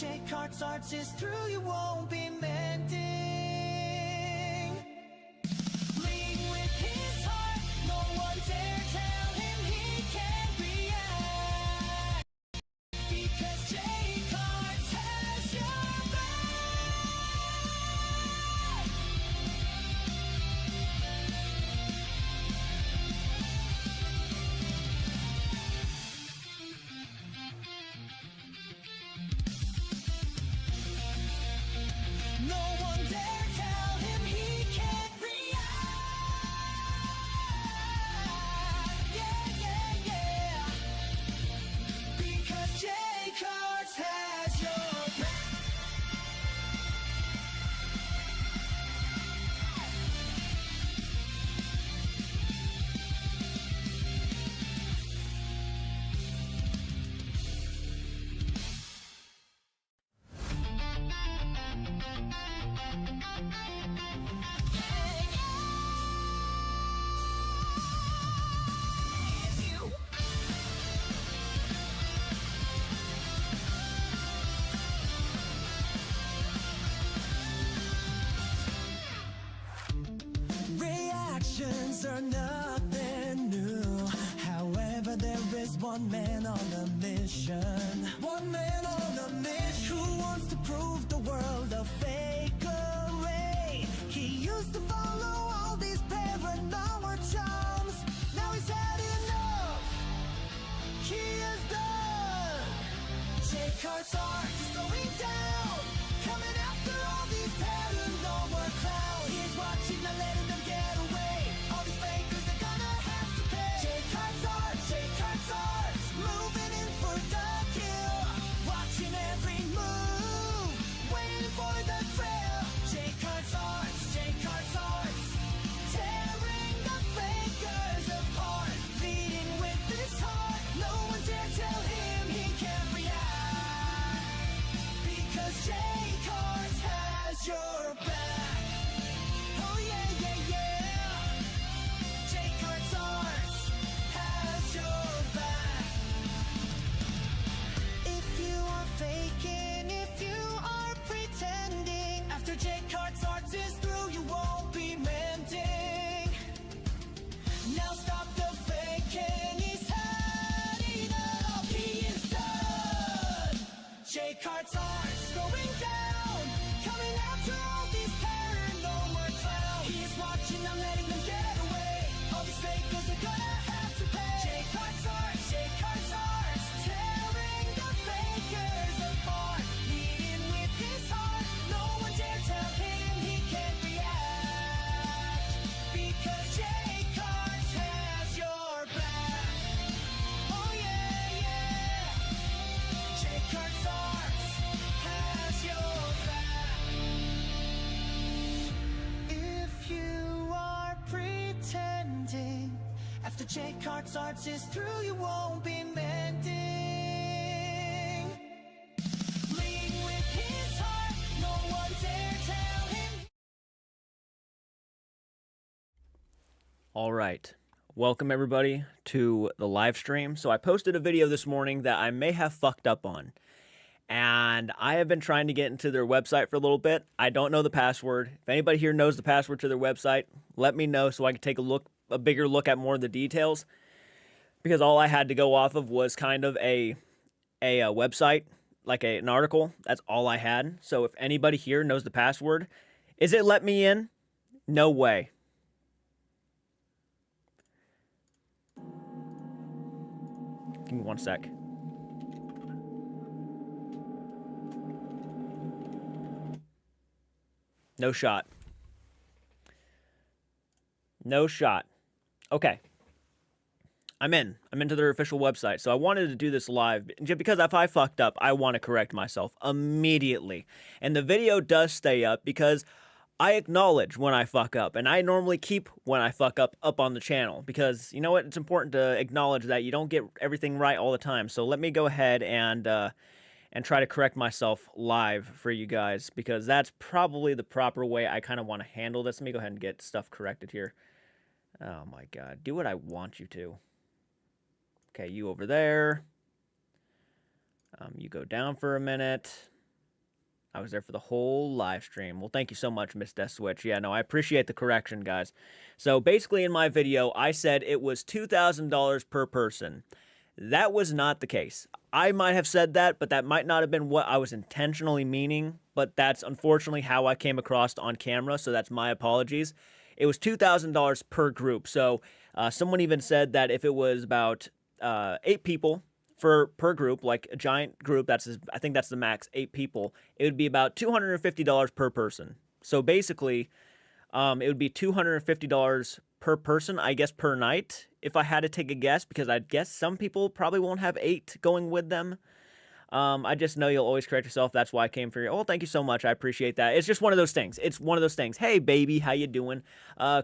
Jake Hart's arts is through, you won't be mending. Lead with his heart, no one dare tell him he can't react. Because Jake Hart has your back. No one dare tell him he can't react. Yeah, yeah, yeah. Because Jake Hart has your back. Reactions are nothing new. However, there is one man on a mission. One man on a mission who wants to prove the world a fakery. He used to follow all these paranormal charms. Now he's had enough. He is done. Jake Hart's art is going down. Coming after all these paranormal clowns. He's watching, not letting them get away. All these fakers are gonna have to pay. Jake Hart's art, Jake Hart's art. Moving in for the kill. Watching every move. Waiting for the thrill. Jake Hart's art, Jake Hart's art. Tearing the fakers apart. Leading with his heart. No one dare tell him he can't react. Because Jake Hart has your back. Oh yeah, yeah, yeah. Jake Hart's art has your back. If you are faking, if you are pretending, after Jake Hart's art is through, you won't be mending. Now stop the faking, he's had enough. He is done. Jake Hart's art's going down. Coming after all these paranormal clowns. He's watching, not letting them get away. All these fakers are gonna have to pay. Jake Hart's art, Jake Hart's art. Tearing the fakers apart. Leading with his heart. No one dare tell him he can't react. Because Jake Hart has your back. Oh yeah, yeah. Jake Hart's art has your back. If you are pretending, after Jake Hart's art is through, you won't be mending. Lead with his heart, no one dare tell him. All right. Welcome everybody to the live stream. So I posted a video this morning that I may have fucked up on. And I have been trying to get into their website for a little bit. I don't know the password. If anybody here knows the password to their website, let me know so I can take a bigger look at more of the details. Because all I had to go off of was kind of a website, like an article. That's all I had. So if anybody here knows the password, is it let me in? No way. Give me one sec. No shot. No shot. Okay. I'm into their official website. So I wanted to do this live because if I fucked up, I want to correct myself immediately. And the video does stay up because I acknowledge when I fuck up. And I normally keep when I fuck up on the channel because, you know what? It's important to acknowledge that you don't get everything right all the time. So let me go ahead and try to correct myself live for you guys because that's probably the proper way I kind of want to handle this. Let me go ahead and get stuff corrected here. Oh my God. Do what I want you to. Okay, you over there. You go down for a minute. I was there for the whole live stream. Well, thank you so much, Miss Death Switch. Yeah, no, I appreciate the correction, guys. So basically in my video, I said it was $2,000 per person. That was not the case. I might have said that, but that might not have been what I was intentionally meaning. But that's unfortunately how I came across on camera, so that's my apologies. It was $2,000 per group. So someone even said that if it was about 8 people per group, like a giant group, I think that's the max, 8 people, it would be about $250 per person. So basically, it would be $250 per person, I guess, per night, if I had to take a guess, because I guess some people probably won't have 8 going with them. I just know you'll always correct yourself. That's why I came for you. Oh, thank you so much. I appreciate that. It's just one of those things. It's one of those things. Hey, baby, how you doing?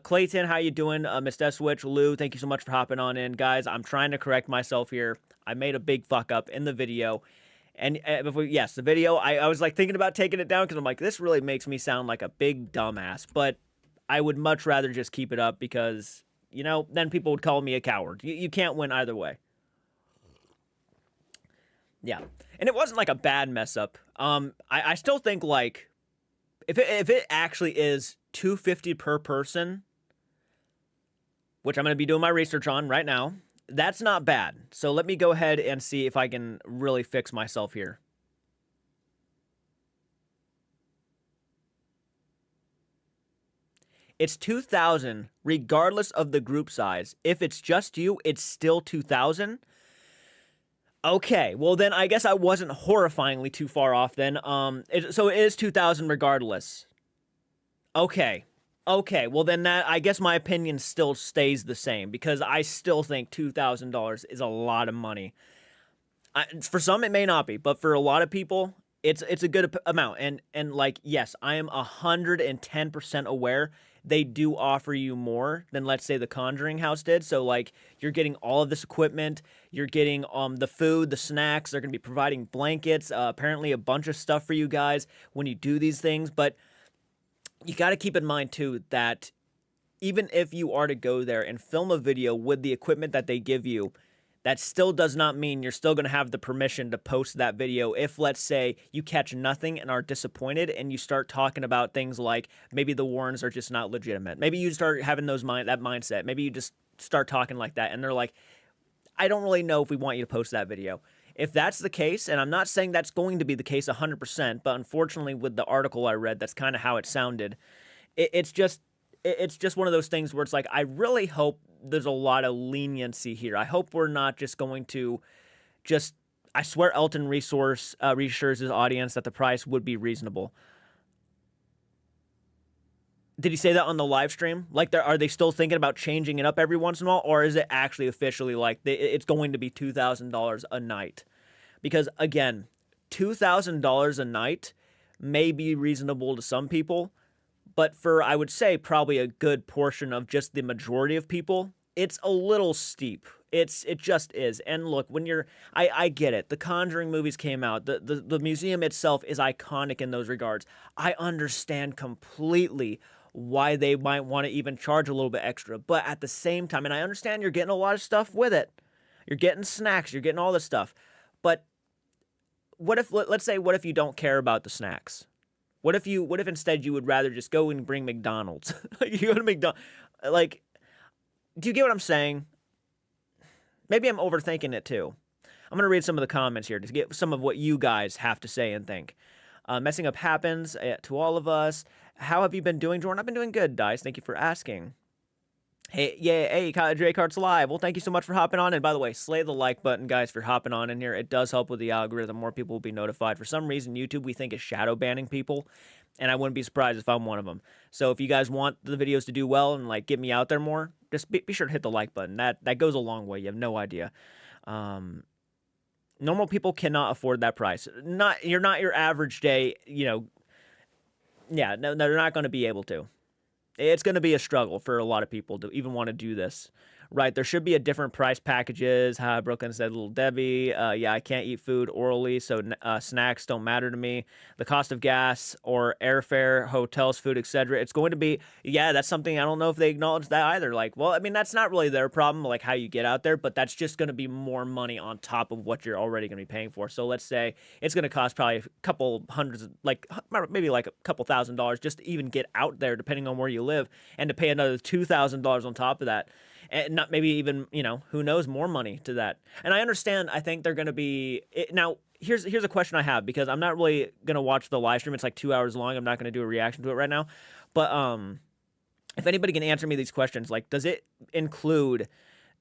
Clayton, how you doing? Miss Switch, Lou, thank you so much for hopping on in. Guys, I'm trying to correct myself here. I made a big fuck up in the video. And yes, the video, I was like thinking about taking it down because I'm like, this really makes me sound like a big dumbass. But I would much rather just keep it up because, you know, then people would call me a coward. You can't win either way. Yeah. And it wasn't like a bad mess up. I still think like if it actually is $250 per person, which I'm going to be doing my research on right now, that's not bad. So let me go ahead and see if I can really fix myself here. It's 2,000 regardless of the group size. If it's just you, it's still 2,000. Okay, well then I guess I wasn't horrifyingly too far off then. So it is 2,000 regardless. Okay, well then I guess my opinion still stays the same because I still think $2,000 is a lot of money. For some it may not be, but for a lot of people, it's a good amount. And like, yes, I am 110% aware they do offer you more than, let's say, the Conjuring house did. So like, you're getting all of this equipment, you're getting the food, the snacks, they're going to be providing blankets, apparently a bunch of stuff for you guys when you do these things. But you got to keep in mind too that even if you are to go there and film a video with the equipment that they give you, that still does not mean you're still going to have the permission to post that video if, let's say, you catch nothing and are disappointed and you start talking about things like maybe the Warrens are just not legitimate. Maybe you start having that mindset. Maybe you just start talking like that and they're like, I don't really know if we want you to post that video. If that's the case, and I'm not saying that's going to be the case 100%, but unfortunately with the article I read, that's kind of how it sounded. It's just one of those things where it's like, I really hope there's a lot of leniency here. I hope we're not just going to I swear Elton reassures his audience that the price would be reasonable. Did he say that on the live stream? Like, are they still thinking about changing it up every once in a while? Or is it actually officially like it's going to be $2,000 a night? Because again, $2,000 a night may be reasonable to some people, but for, I would say, probably a good portion of just the majority of people, it's a little steep. It just is. And look, when I get it. The Conjuring movies came out. The museum itself is iconic in those regards. I understand completely why they might want to even charge a little bit extra. But at the same time, and I understand you're getting a lot of stuff with it. You're getting snacks. You're getting all this stuff. But let's say, what if you don't care about the snacks? What if instead you would rather just go and bring McDonald's? You go to McDonald's. Like, do you get what I'm saying? Maybe I'm overthinking it too. I'm going to read some of the comments here to get some of what you guys have to say and think. Messing up happens to all of us. How have you been doing, Jordan? I've been doing good, Dice. Thank you for asking. Hey, Dre Cart's live. Well, thank you so much for hopping on. And by the way, slay the like button, guys, for hopping on in here. It does help with the algorithm. More people will be notified. For some reason, YouTube, we think, is shadow banning people. And I wouldn't be surprised if I'm one of them. So if you guys want the videos to do well and like get me out there more, just be sure to hit the like button. That goes a long way. You have no idea. Normal people cannot afford that price. You're not your average day, yeah, no, they're not going to be able to. It's going to be a struggle for a lot of people to even want to do this Right, there should be a different price packages. How Brooklyn said, Little Debbie. Yeah, I can't eat food orally, so snacks don't matter to me. The cost of gas or airfare, hotels, food, etc. It's going to be, yeah, that's something I don't know if they acknowledge that either. Like, well, I mean, that's not really their problem, like how you get out there, but that's just going to be more money on top of what you're already going to be paying for. So let's say it's going to cost probably a couple hundreds, like maybe like a couple $1,000 just to even get out there, depending on where you live, and to pay another $2,000 on top of that. And not maybe even, you know, who knows, more money to that. And I understand, I think they're going to be now here's a question I have, because I'm not really going to watch the live stream. It's like 2 hours long. I'm not going to do a reaction to it right now. But if anybody can answer me these questions, like, does it include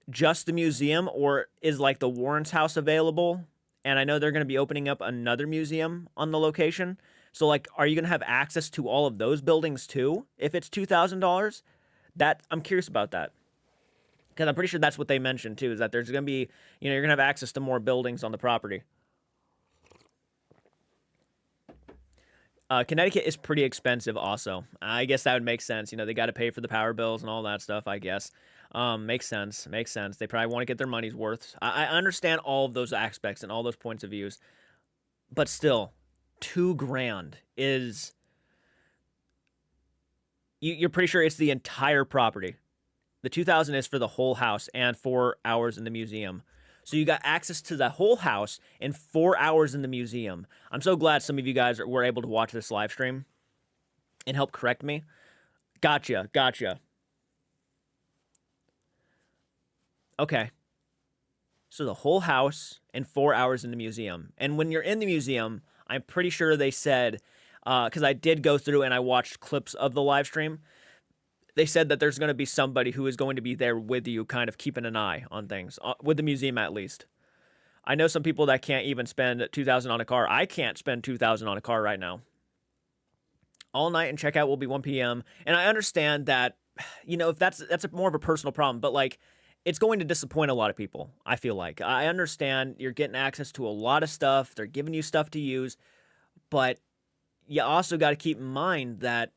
just the museum, or is like the Warren's house available? And I know they're going to be opening up another museum on the location. So like, are you going to have access to all of those buildings too if it's $2,000? That I'm curious about that. Because I'm pretty sure that's what they mentioned, too, is that there's going to be, you know, you're going to have access to more buildings on the property. Connecticut is pretty expensive also. I guess that would make sense. You know, they got to pay for the power bills and all that stuff, I guess. Makes sense. Makes sense. They probably want to get their money's worth. I understand all of those aspects and all those points of views. But still, $2,000 is... You're pretty sure it's the entire property. The $2,000 is for the whole house and 4 hours in the museum. So you got access to the whole house and 4 hours in the museum. I'm so glad some of you guys were able to watch this live stream and help correct me. Gotcha. Okay. So the whole house and 4 hours in the museum. And when you're in the museum, I'm pretty sure they said, because I did go through and I watched clips of the live stream, they said that there's going to be somebody who is going to be there with you, kind of keeping an eye on things, with the museum at least. I know some people that can't even spend $2,000 on a car. I can't spend $2,000 on a car right now. All night and checkout will be 1 p.m. And I understand that, you know, if that's more of a personal problem, but like, it's going to disappoint a lot of people, I feel like. I understand you're getting access to a lot of stuff. They're giving you stuff to use, but you also got to keep in mind that.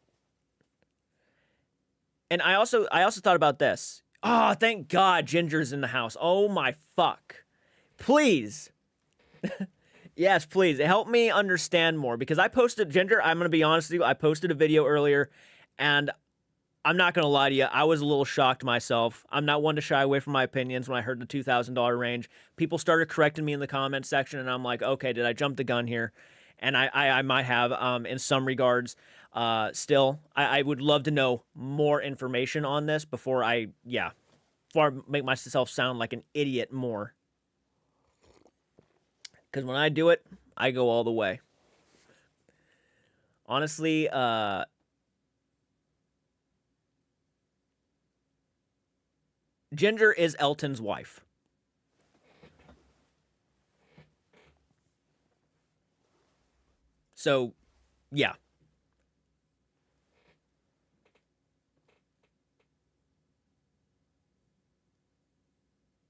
And I also thought about this. Oh, thank God Ginger's in the house. Oh my fuck. Please. Yes, please. Help me understand more, because I posted, Ginger, I'm going to be honest with you, I posted a video earlier, and I'm not going to lie to you, I was a little shocked myself. I'm not one to shy away from my opinions. When I heard the $2,000 range, people started correcting me in the comment section, and I'm like, okay, did I jump the gun here? And I might have, in some regards. Still, I would love to know more information on this before I make myself sound like an idiot more. Because when I do it, I go all the way. Honestly, Ginger is Elton's wife. So, yeah.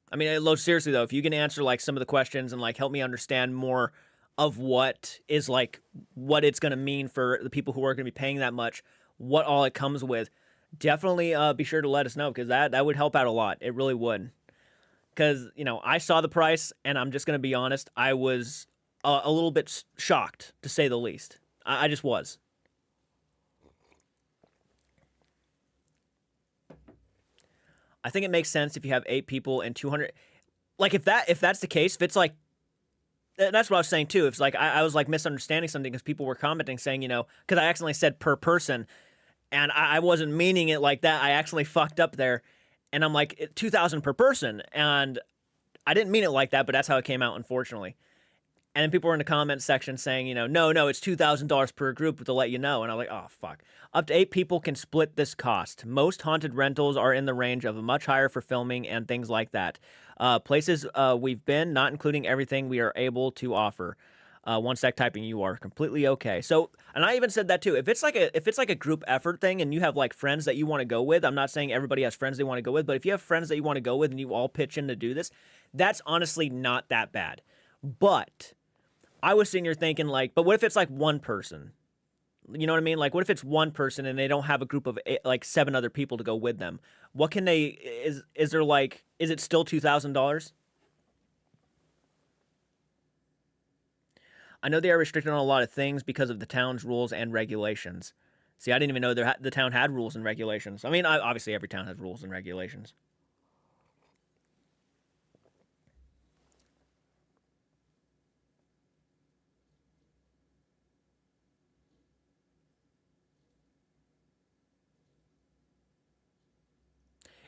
I mean, seriously though, if you can answer like some of the questions and like help me understand more of what is like what it's going to mean for the people who are going to be paying that much, what all it comes with, definitely be sure to let us know, because that would help out a lot. It really would. Because, you know, I saw the price, and I'm just going to be honest, I was a little bit shocked, to say the least. I just was. I think it makes sense if you have 8 people and 200. Like, if that's the case, if it's like, that's what I was saying too. It's like I was like misunderstanding something, because people were commenting saying, you know, because I accidentally said per person, and I wasn't meaning it like that. I actually fucked up there, and I'm like 2,000 per person, and I didn't mean it like that, but that's how it came out, unfortunately. And then people were in the comment section saying, you know, no, it's $2,000 per group to let you know. And I'm like, oh, fuck. Up to 8 people can split this cost. Most haunted rentals are in the range of much higher for filming and things like that. Places we've been, not including everything we are able to offer. One sec typing, you are completely okay. So, and I even said that too. If it's like a group effort thing, and you have like friends that you want to go with, I'm not saying everybody has friends they want to go with, but if you have friends that you want to go with and you all pitch in to do this, that's honestly not that bad. But I was sitting here thinking, like, but what if it's like one person? You know what I mean? Like, what if it's one person and they don't have a group of like 7 other people to go with them? What can they? Is there like? Is it still $2,000? I know they are restricted on a lot of things because of the town's rules and regulations. See, I didn't even know the town had rules and regulations. I mean, obviously every town has rules and regulations.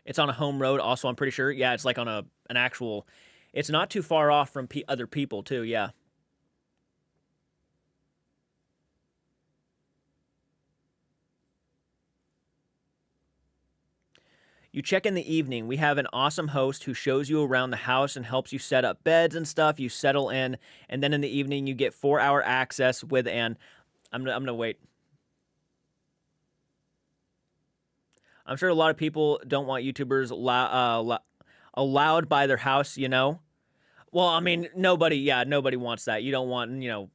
It's on a home road. Also, I'm pretty sure. Yeah, it's like on an actual. It's not too far off from other people too. Yeah. You check in the evening. We have an awesome host who shows you around the house and helps you set up beds and stuff. You settle in, and then in the evening you get 4-hour access with an. I'm gonna wait. I'm sure a lot of people don't want YouTubers allowed by their house. You know. Well, I mean, nobody. Yeah, nobody wants that. You don't want You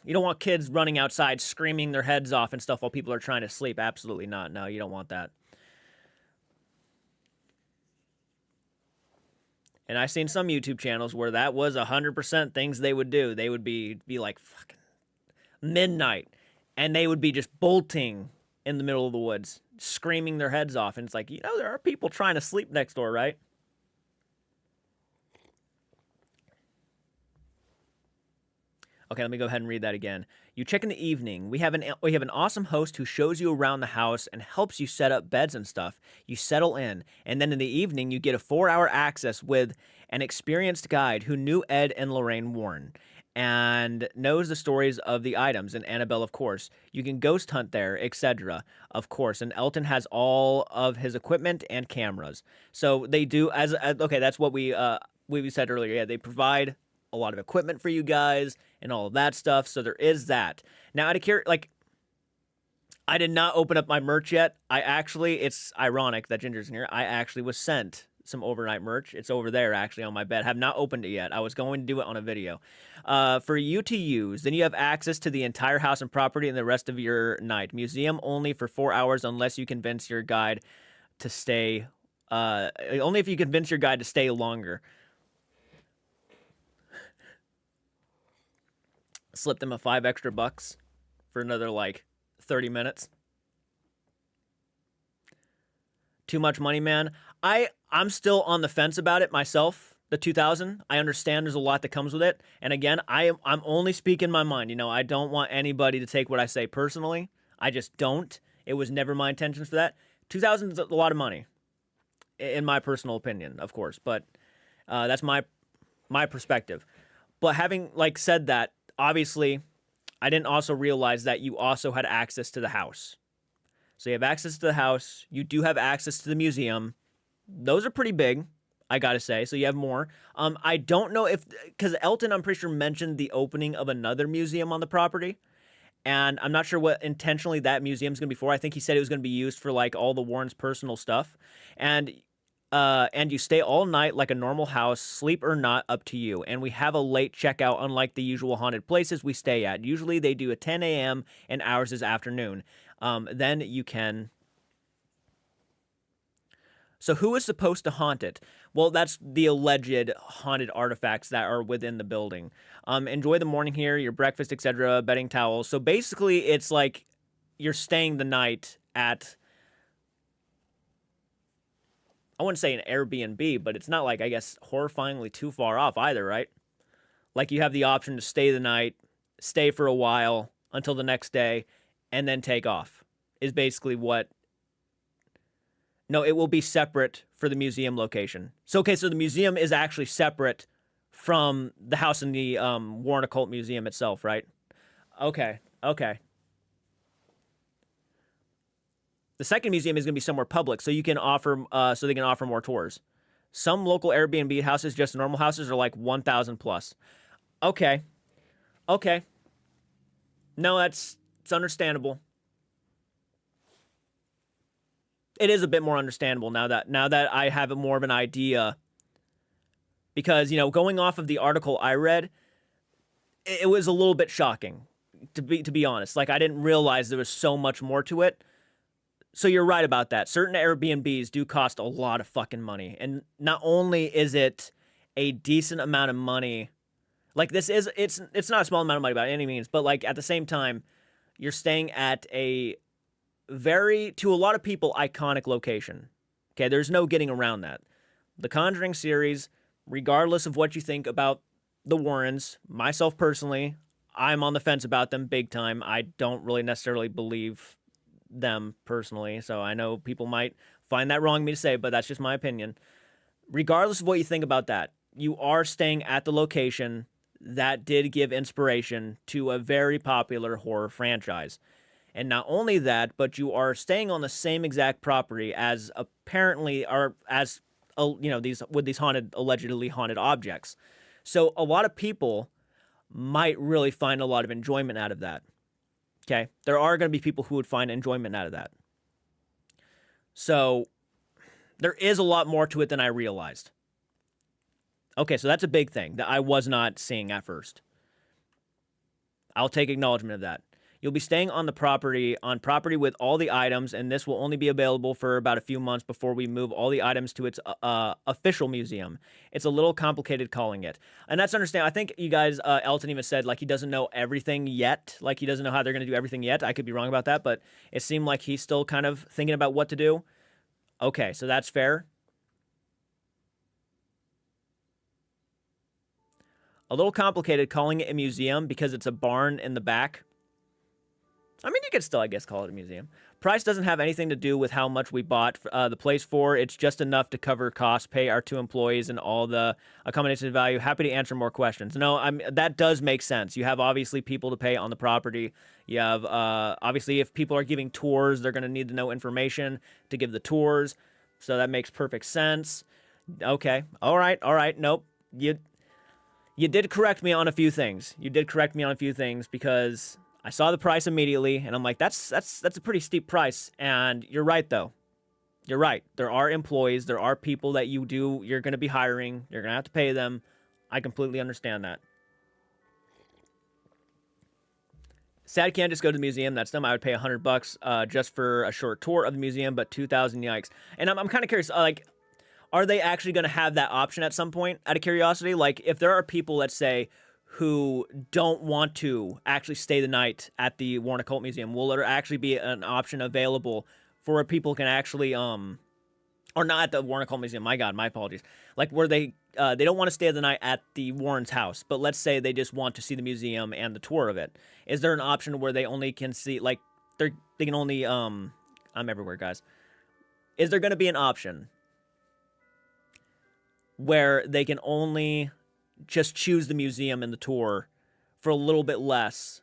don't want kids running outside screaming their heads off and stuff while people are trying to sleep. Absolutely not. No, you don't want that. And I've seen some YouTube channels where that was 100% things they would do. They would be like fucking midnight, and they would be just bolting in the middle of the woods, screaming their heads off. And it's like, there are people trying to sleep next door, right? Okay, let me go ahead and read that again. You check in the evening. We have an awesome host who shows you around the house and helps you set up beds and stuff. You settle in, and then in the evening you get a 4-hour access with an experienced guide who knew Ed and Lorraine Warren and knows the stories of the items, and Annabelle, of course. You can ghost hunt there, etc. Of course, and Elton has all of his equipment and cameras. So they do as okay. That's what we said earlier. Yeah, they provide a lot of equipment for you guys and all of that stuff. So there is that. Now, out of curiosity, I did not open up my merch yet. It's ironic that Ginger's in here. I actually was sent some overnight merch. It's over there, actually, on my bed. Have not opened it yet. I was going to do it on a video. For you to use, then you have access to the entire house and property and the rest of your night. Museum only for 4 hours unless you convince your guide to stay. Only if you convince your guide to stay longer. Slip them a $5 extra for another 30 minutes. Too much money, man. I'm still on the fence about it myself. The 2000. I understand there's a lot that comes with it, and again, I'm only speaking my mind. I don't want anybody to take what I say personally. I just don't. It was never my intentions for that. 2000 is a lot of money, in my personal opinion, of course. But that's my perspective. But having said that. Obviously, I didn't also realize that you also had access to the house. So you have access to the house. You do have access to the museum. Those are pretty big, I gotta say. So you have more. I don't know because Elton, I'm pretty sure, mentioned the opening of another museum on the property. And I'm not sure what intentionally that museum is going to be for. I think he said it was going to be used for all the Warrens' personal stuff. And you stay all night like a normal house, sleep or not, up to you. And we have a late checkout, unlike the usual haunted places we stay at. Usually they do a 10 a.m. and ours is afternoon. Then you can. So who is supposed to haunt it? Well, that's the alleged haunted artifacts that are within the building. Enjoy the morning here, your breakfast, etc., bedding towels. So basically, it's like you're staying the night at. I wouldn't say an Airbnb, but it's not I guess, horrifyingly too far off either, right? You have the option to stay the night, stay for a while until the next day, and then take off, is basically what. No, it will be separate for the museum location. So the museum is actually separate from the house in the Warren Occult Museum itself, right? Okay. The second museum is going to be somewhere public, so you can offer, so they can offer more tours. Some local Airbnb houses, just normal houses, are 1,000 plus. Okay. No, it's understandable. It is a bit more understandable now that I have more of an idea. Because going off of the article I read, it was a little bit shocking. to be honest. Like, I didn't realize there was so much more to it. So you're right about that. Certain Airbnbs do cost a lot of fucking money. And not only is it a decent amount of money, like it's not a small amount of money by any means, but like at the same time, you're staying at a very, to a lot of people, iconic location. Okay, there's no getting around that. The Conjuring series, regardless of what you think about the Warrens, myself personally, I'm on the fence about them big time. I don't really necessarily believe them personally, so I know people might find that wrong of me to say, but that's just my opinion. Regardless of what you think about that, you are staying at the location that did give inspiration to a very popular horror franchise. And not only that, but you are staying on the same exact property as apparently are as these allegedly haunted objects. So a lot of people might really find a lot of enjoyment out of that. Okay? There are going to be people who would find enjoyment out of that. So there is a lot more to it than I realized. Okay, so that's a big thing that I was not seeing at first. I'll take acknowledgement of that. You'll be staying on property with all the items, and this will only be available for about a few months before we move all the items to its official museum. It's a little complicated calling it. And that's understandable. I think you guys, Elton even said, like, he doesn't know everything yet. Like, he doesn't know how they're going to do everything yet. I could be wrong about that, but it seemed like he's still kind of thinking about what to do. Okay, so that's fair. A little complicated calling it a museum because it's a barn in the back. I mean, you could still, I guess, call it a museum. Price doesn't have anything to do with how much we bought the place for. It's just enough to cover costs, pay our 2 employees, and all the accommodation value. Happy to answer more questions. No, that does make sense. You have, obviously, people to pay on the property. You have, obviously, if people are giving tours, they're going to need to know information to give the tours. So that makes perfect sense. Okay. All right. Nope. You did correct me on a few things. Because I saw the price immediately, and I'm like, that's a pretty steep price. And you're right, though. You're right. There are employees. There are people that you're going to be hiring. You're going to have to pay them. I completely understand that. Sad I can't just go to the museum. That's dumb. I would pay $100 just for a short tour of the museum, but $2,000, yikes. And I'm kind of curious, like, are they actually going to have that option at some point, out of curiosity? Like, if there are people, let's say, who don't want to actually stay the night at the Warren Occult Museum, will there actually be an option available for where people can actually, or not at the Warren Occult Museum, my God, my apologies, like where they don't want to stay the night at the Warren's house, but let's say they just want to see the museum and the tour of it. Is there an option where they only can see, like, they can only, I'm everywhere, guys. Is there going to be an option where they can only just choose the museum and the tour for a little bit less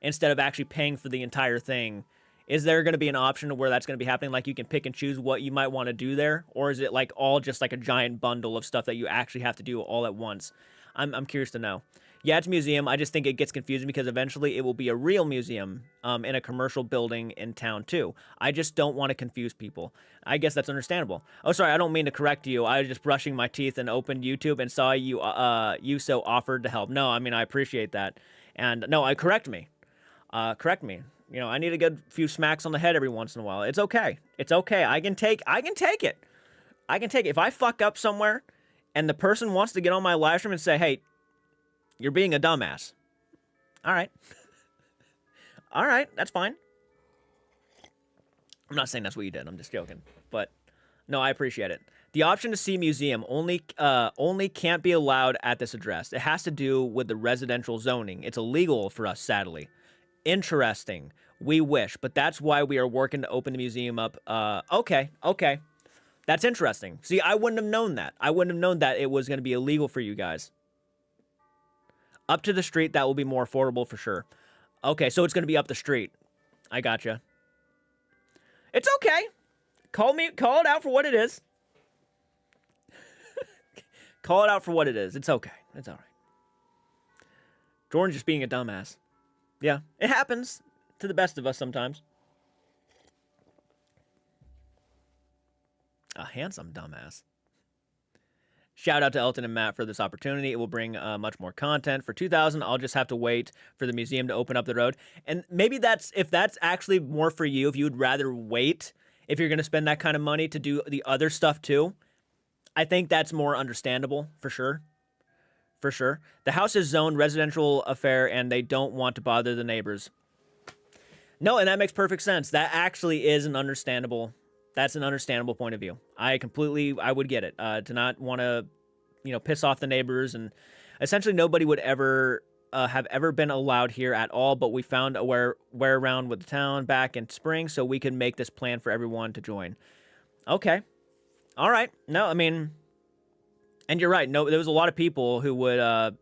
instead of actually paying for the entire thing? Is there going to be an option where that's going to be happening? Like, you can pick and choose what you might want to do there? Or is it like all just like a giant bundle of stuff that you actually have to do all at once? I'm curious to know. Yeah, it's a museum. I just think it gets confusing because eventually it will be a real museum in a commercial building in town too. I just don't want to confuse people. I guess that's understandable. Oh, sorry, I don't mean to correct you. I was just brushing my teeth and opened YouTube and saw you so offered to help. No, I mean, I appreciate that. And no, correct me. Correct me. You know, I need a good few smacks on the head every once in a while. It's okay. It's okay. I can take it. If I fuck up somewhere and the person wants to get on my live stream and say, hey, you're being a dumbass. All right. All right, that's fine. I'm not saying that's what you did. I'm just joking. But no, I appreciate it. The option to see museum only can't be allowed at this address. It has to do with the residential zoning. It's illegal for us, sadly. Interesting. We wish, but that's why we are working to open the museum up. Okay. That's interesting. See, I wouldn't have known that. I wouldn't have known that it was going to be illegal for you guys. Up to the street, that will be more affordable for sure. Okay, so it's going to be up the street. I gotcha. It's okay. Call it out for what it is. Call it out for what it is. It's okay. It's all right. Jordan's just being a dumbass. Yeah, it happens to the best of us sometimes. A handsome dumbass. Shout out to Elton and Matt for this opportunity. It will bring much more content. For 2,000, I'll just have to wait for the museum to open up the road. And maybe if that's actually more for you, if you would rather wait, if you're going to spend that kind of money to do the other stuff too, I think that's more understandable, for sure. For sure. The house is zoned residential affair, and they don't want to bother the neighbors. No, and that makes perfect sense. That actually is an understandable point of view. I would get it. To not want to, piss off the neighbors, and essentially nobody would ever have ever been allowed here at all, but we found a where around with the town back in spring, so we can make this plan for everyone to join. Okay. All right. No, I mean, and you're right. No, there was a lot of people who would,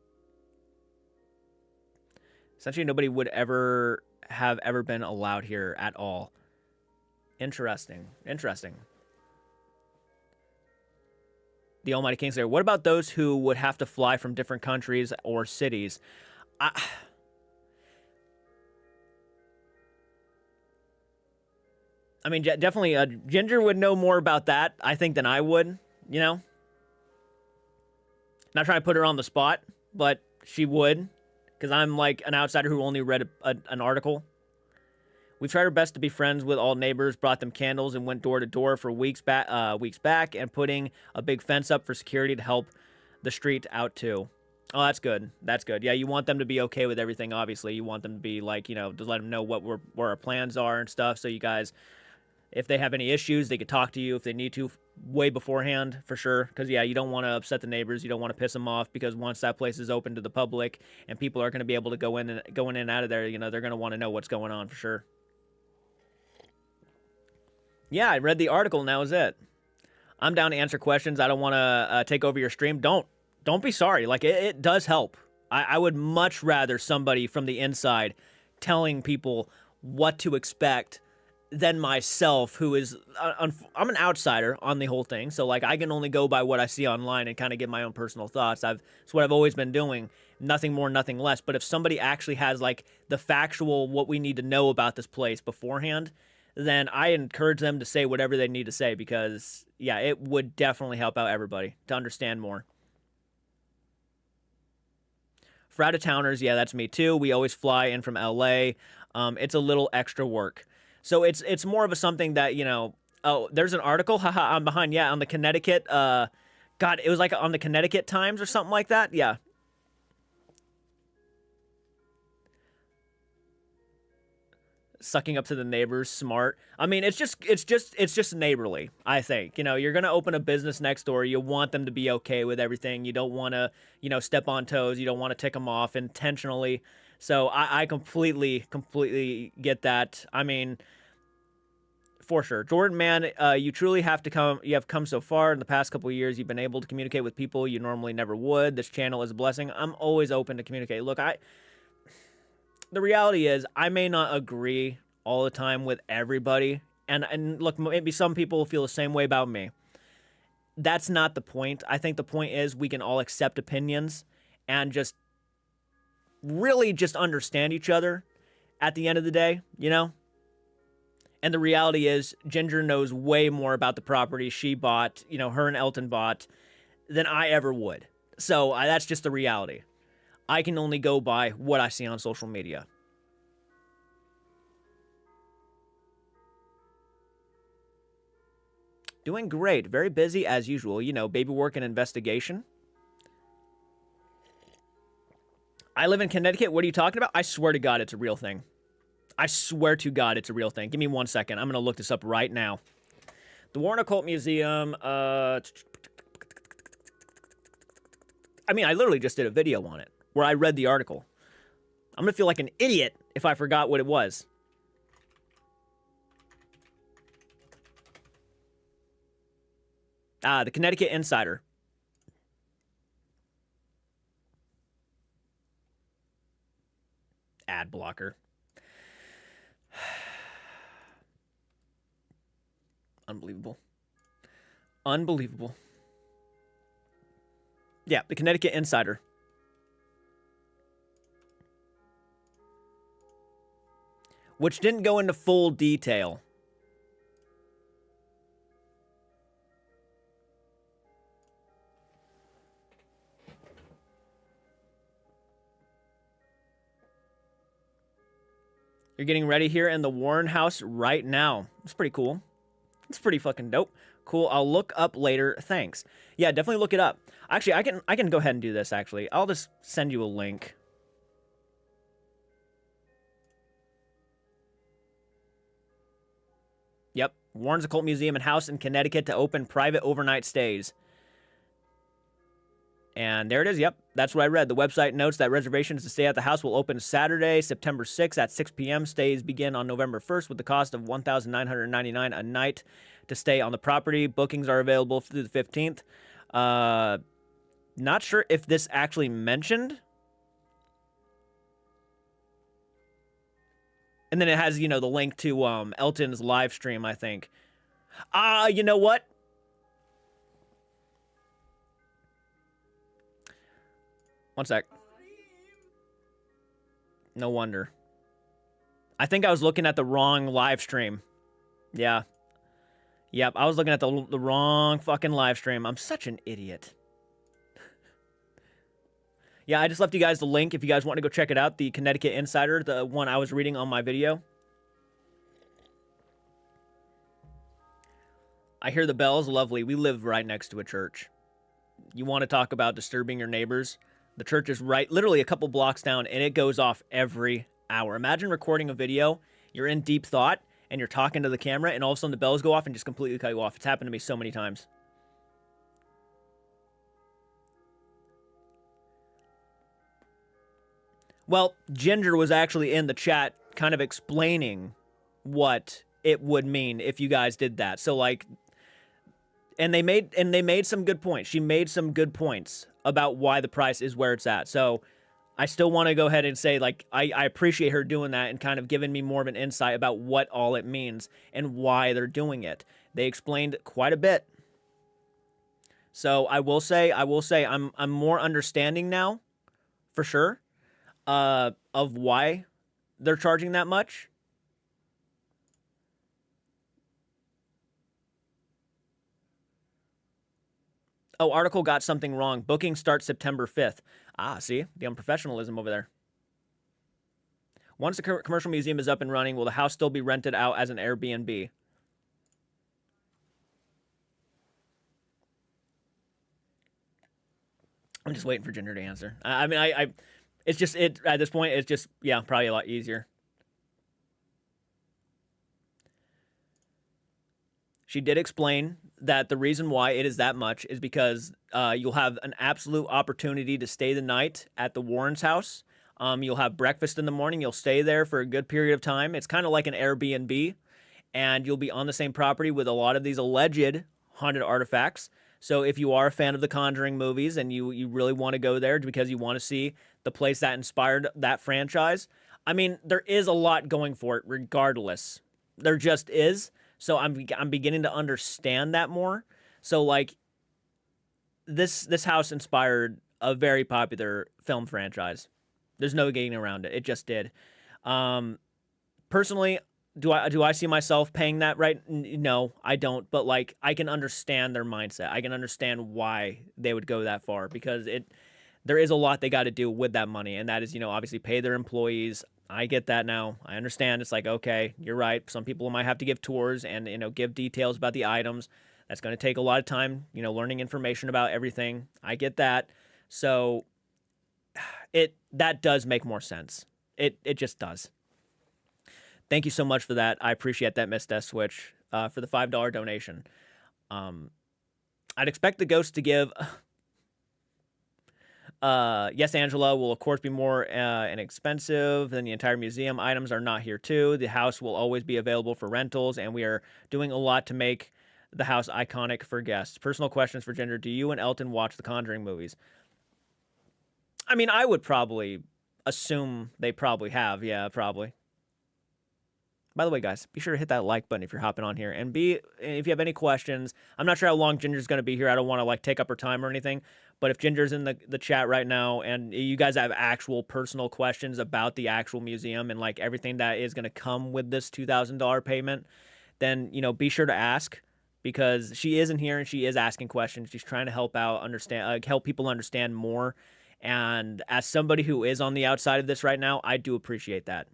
essentially nobody would have ever been allowed here at all. Interesting. The Almighty Kingslayer. What about those who would have to fly from different countries or cities? I mean, definitely, Ginger would know more about that, I think, than I would, Not trying to put her on the spot, but she would, because I'm like an outsider who only read an article. We tried our best to be friends with all neighbors, brought them candles, and went door to door for weeks back, and putting a big fence up for security to help the street out too. Oh, that's good. That's good. Yeah, you want them to be okay with everything. Obviously, you want them to be like, just let them know where our plans are and stuff. So you guys, if they have any issues, they could talk to you if they need to way beforehand, for sure. Because yeah, you don't want to upset the neighbors. You don't want to piss them off, because once that place is open to the public and people are going to be able to go in and out of there, they're going to want to know what's going on for sure. Yeah, I read the article, and that was it. I'm down to answer questions. I don't want to take over your stream. Don't be sorry. Like, it does help. I would much rather somebody from the inside telling people what to expect than myself, who is... I'm an outsider on the whole thing, so, like, I can only go by what I see online and kind of get my own personal thoughts. It's what I've always been doing. Nothing more, nothing less. But if somebody actually has, like, the factual, what we need to know about this place beforehand, then I encourage them to say whatever they need to say, because, yeah, it would definitely help out everybody to understand more. For out-of-towners, yeah, that's me too. We always fly in from LA. It's a little extra work. So it's more of a something that, oh, there's an article, haha, I'm behind, yeah, on the Connecticut, God, it was like on the Connecticut Times or something like that, yeah. Sucking up to the neighbors, smart. I mean, it's just neighborly, I think. You're going to open a business next door. You want them to be okay with everything. You don't want to, step on toes. You don't want to tick them off intentionally. So I completely get that. I mean, for sure. Jordan, man, you truly have come so far in the past couple of years. You've been able to communicate with people you normally never would. This channel is a blessing. I'm always open to communicate. Look, the reality is, I may not agree all the time with everybody. And look, maybe some people feel the same way about me. That's not the point. I think the point is we can all accept opinions and just really just understand each other at the end of the day, And the reality is, Ginger knows way more about the property she bought, her and Elton bought, than I ever would. So that's just the reality. I can only go by what I see on social media. Doing great. Very busy as usual. Baby work and investigation. I live in Connecticut. What are you talking about? I swear to God, it's a real thing. I swear to God, it's a real thing. Give me 1 second. I'm going to look this up right now. The Warren Occult Museum. I mean, I literally just did a video on it, where I read the article. I'm going to feel like an idiot if I forgot what it was. The Connecticut Insider. Ad blocker. Unbelievable. Unbelievable. Yeah, the Connecticut Insider. Which didn't go into full detail. You're getting ready here in the Warren house right now. It's pretty cool. It's pretty fucking dope. Cool. I'll look up later. Thanks. Yeah, definitely look it up. Actually, I can go ahead and do this, actually. I'll just send you a link. Yep. Warren's Occult Museum and House in Connecticut to open private overnight stays. And there it is. Yep, that's what I read. The website notes that reservations to stay at the house will open Saturday, September 6th at 6 p.m. Stays begin on November 1st with the cost of $1,999 a night to stay on the property. Bookings are available through the 15th. Not sure if this actually mentioned. And then it has, you know, the link to Elton's live stream, I think. You know what? One sec. No wonder. I think I was looking at the wrong live stream. Yeah. Yep, I was looking at the wrong fucking live stream. I'm such an idiot. Yeah, I just left you guys the link if you guys want to go check it out. The Connecticut Insider, the one I was reading on my video. I hear the bells. Lovely. We live right next to a church. You want to talk about disturbing your neighbors? The church is right, literally a couple blocks down, and it goes off every hour. Imagine recording a video. You're in deep thought, and you're talking to the camera, and all of a sudden the bells go off and just completely cut you off. It's happened to me so many times. Well, Ginger was actually in the chat kind of explaining what it would mean if you guys did that. So, like, and they made some good points. She made some good points about why the price is where it's at. So I still want to go ahead and say, like, I appreciate her doing that and kind of giving me more of an insight about what all it means and why they're doing it. They explained quite a bit. So I will say I'm more understanding now, for sure, of why they're charging that much. Oh, article got something wrong. Booking starts September 5th. See? The unprofessionalism over there. Once the commercial museum is up and running, will the house still be rented out as an Airbnb? I'm just waiting for Ginger to answer. I mean, it's just, at this point, it's just, yeah, probably a lot easier. She did explain that the reason why it is that much is because you'll have an absolute opportunity to stay the night at the Warrens' house. You'll have breakfast in the morning. You'll stay there for a good period of time. It's kind of like an Airbnb, and you'll be on the same property with a lot of these alleged haunted artifacts. So if you are a fan of the Conjuring movies and you really want to go there because you want to see the place that inspired that franchise, I mean, there is a lot going for it regardless. There just is. So I'm beginning to understand that more. So, like, this house inspired a very popular film franchise. There's no getting around it. It just did. Personally, do I see myself paying that right? No, I don't. But, like, I can understand their mindset. I can understand why they would go that far because there is a lot they got to do with that money, and that is, you know, obviously pay their employees. I get that now. I understand. It's like, okay, you're right. Some people might have to give tours and, you know, give details about the items. That's going to take a lot of time, you know, learning information about everything. I get that. So that does make more sense. It just does. Thank you so much for that. I appreciate that, Miss Death Switch, for the $5 donation. I'd expect the ghost to give... yes, Angela, will of course be more inexpensive than the entire museum. Items are not here too. The house will always be available for rentals, and we are doing a lot to make the house iconic for guests. Personal questions for Ginger. Do you and Elton watch the Conjuring movies? I mean, I would probably assume they probably have. Yeah, probably. By the way, guys, be sure to hit that like button if you're hopping on here. And if you have any questions, I'm not sure how long Ginger's going to be here. I don't want to, like, take up her time or anything. But if Ginger's in the chat right now and you guys have actual personal questions about the actual museum and, like, everything that is going to come with this $2,000 payment, then, you know, be sure to ask because she is in here and she is asking questions. She's trying to help out, help people understand more. And as somebody who is on the outside of this right now, I do appreciate that.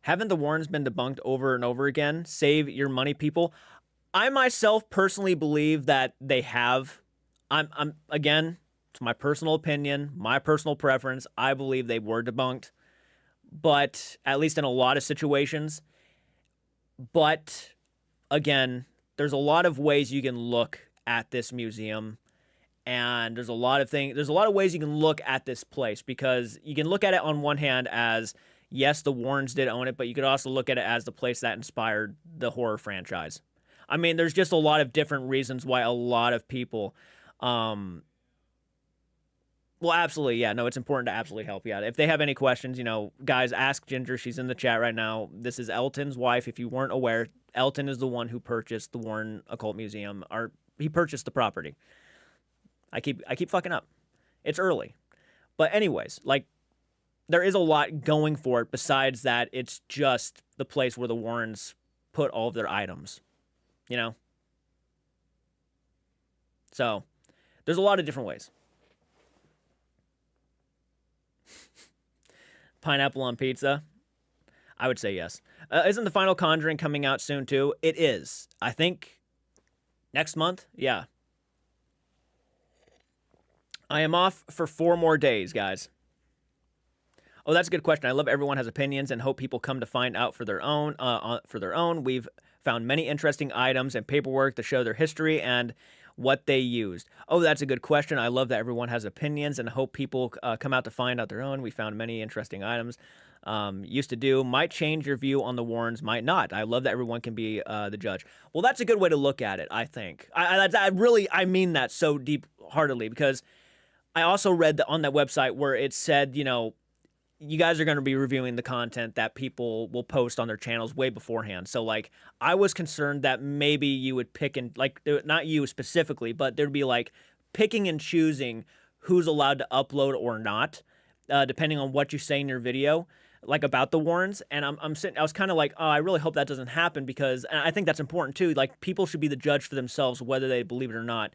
Haven't the Warrens been debunked over and over again? Save your money, people. I myself personally believe that they have. I'm again, it's my personal opinion, my personal preference. I believe they were debunked, but at least in a lot of situations. But again, there's a lot of ways you can look at this museum, and there's a lot of ways you can look at this place, because you can look at it on one hand as, yes, the Warrens did own it, but you could also look at it as the place that inspired the horror franchise. I mean, there's just a lot of different reasons why a lot of people, well, absolutely, yeah, no, it's important to absolutely help you out. If they have any questions, guys, ask Ginger. She's in the chat right now. This is Elton's wife. If you weren't aware, Elton is the one who purchased the Warren Occult Museum, or he purchased the property. I keep fucking up. It's early. But anyways, like, there is a lot going for it besides that it's just the place where the Warrens put all of their items, So, there's a lot of different ways. Pineapple on pizza? I would say yes. Isn't the final Conjuring coming out soon too? It is. I think next month? Yeah. I am off for 4 more days, guys. Oh, that's a good question. I love everyone has opinions and hope people come to find out for their own. We've found many interesting items and paperwork to show their history and what they used. Oh, that's a good question. I love that everyone has opinions and hope people come out to find out their own. We found many interesting items. Used to do. Might change your view on the Warrens, might not. I love that everyone can be the judge. Well, that's a good way to look at it, I think. I mean that so deep-heartedly, because I also read on that website where it said, you guys are going to be reviewing the content that people will post on their channels way beforehand. So, like, I was concerned that maybe you would pick and, like, not you specifically, but there'd be, like, picking and choosing who's allowed to upload or not, depending on what you say in your video, like, about the Warrens. And I was kind of like, oh, I really hope that doesn't happen, because and I think that's important too. Like, people should be the judge for themselves, whether they believe it or not.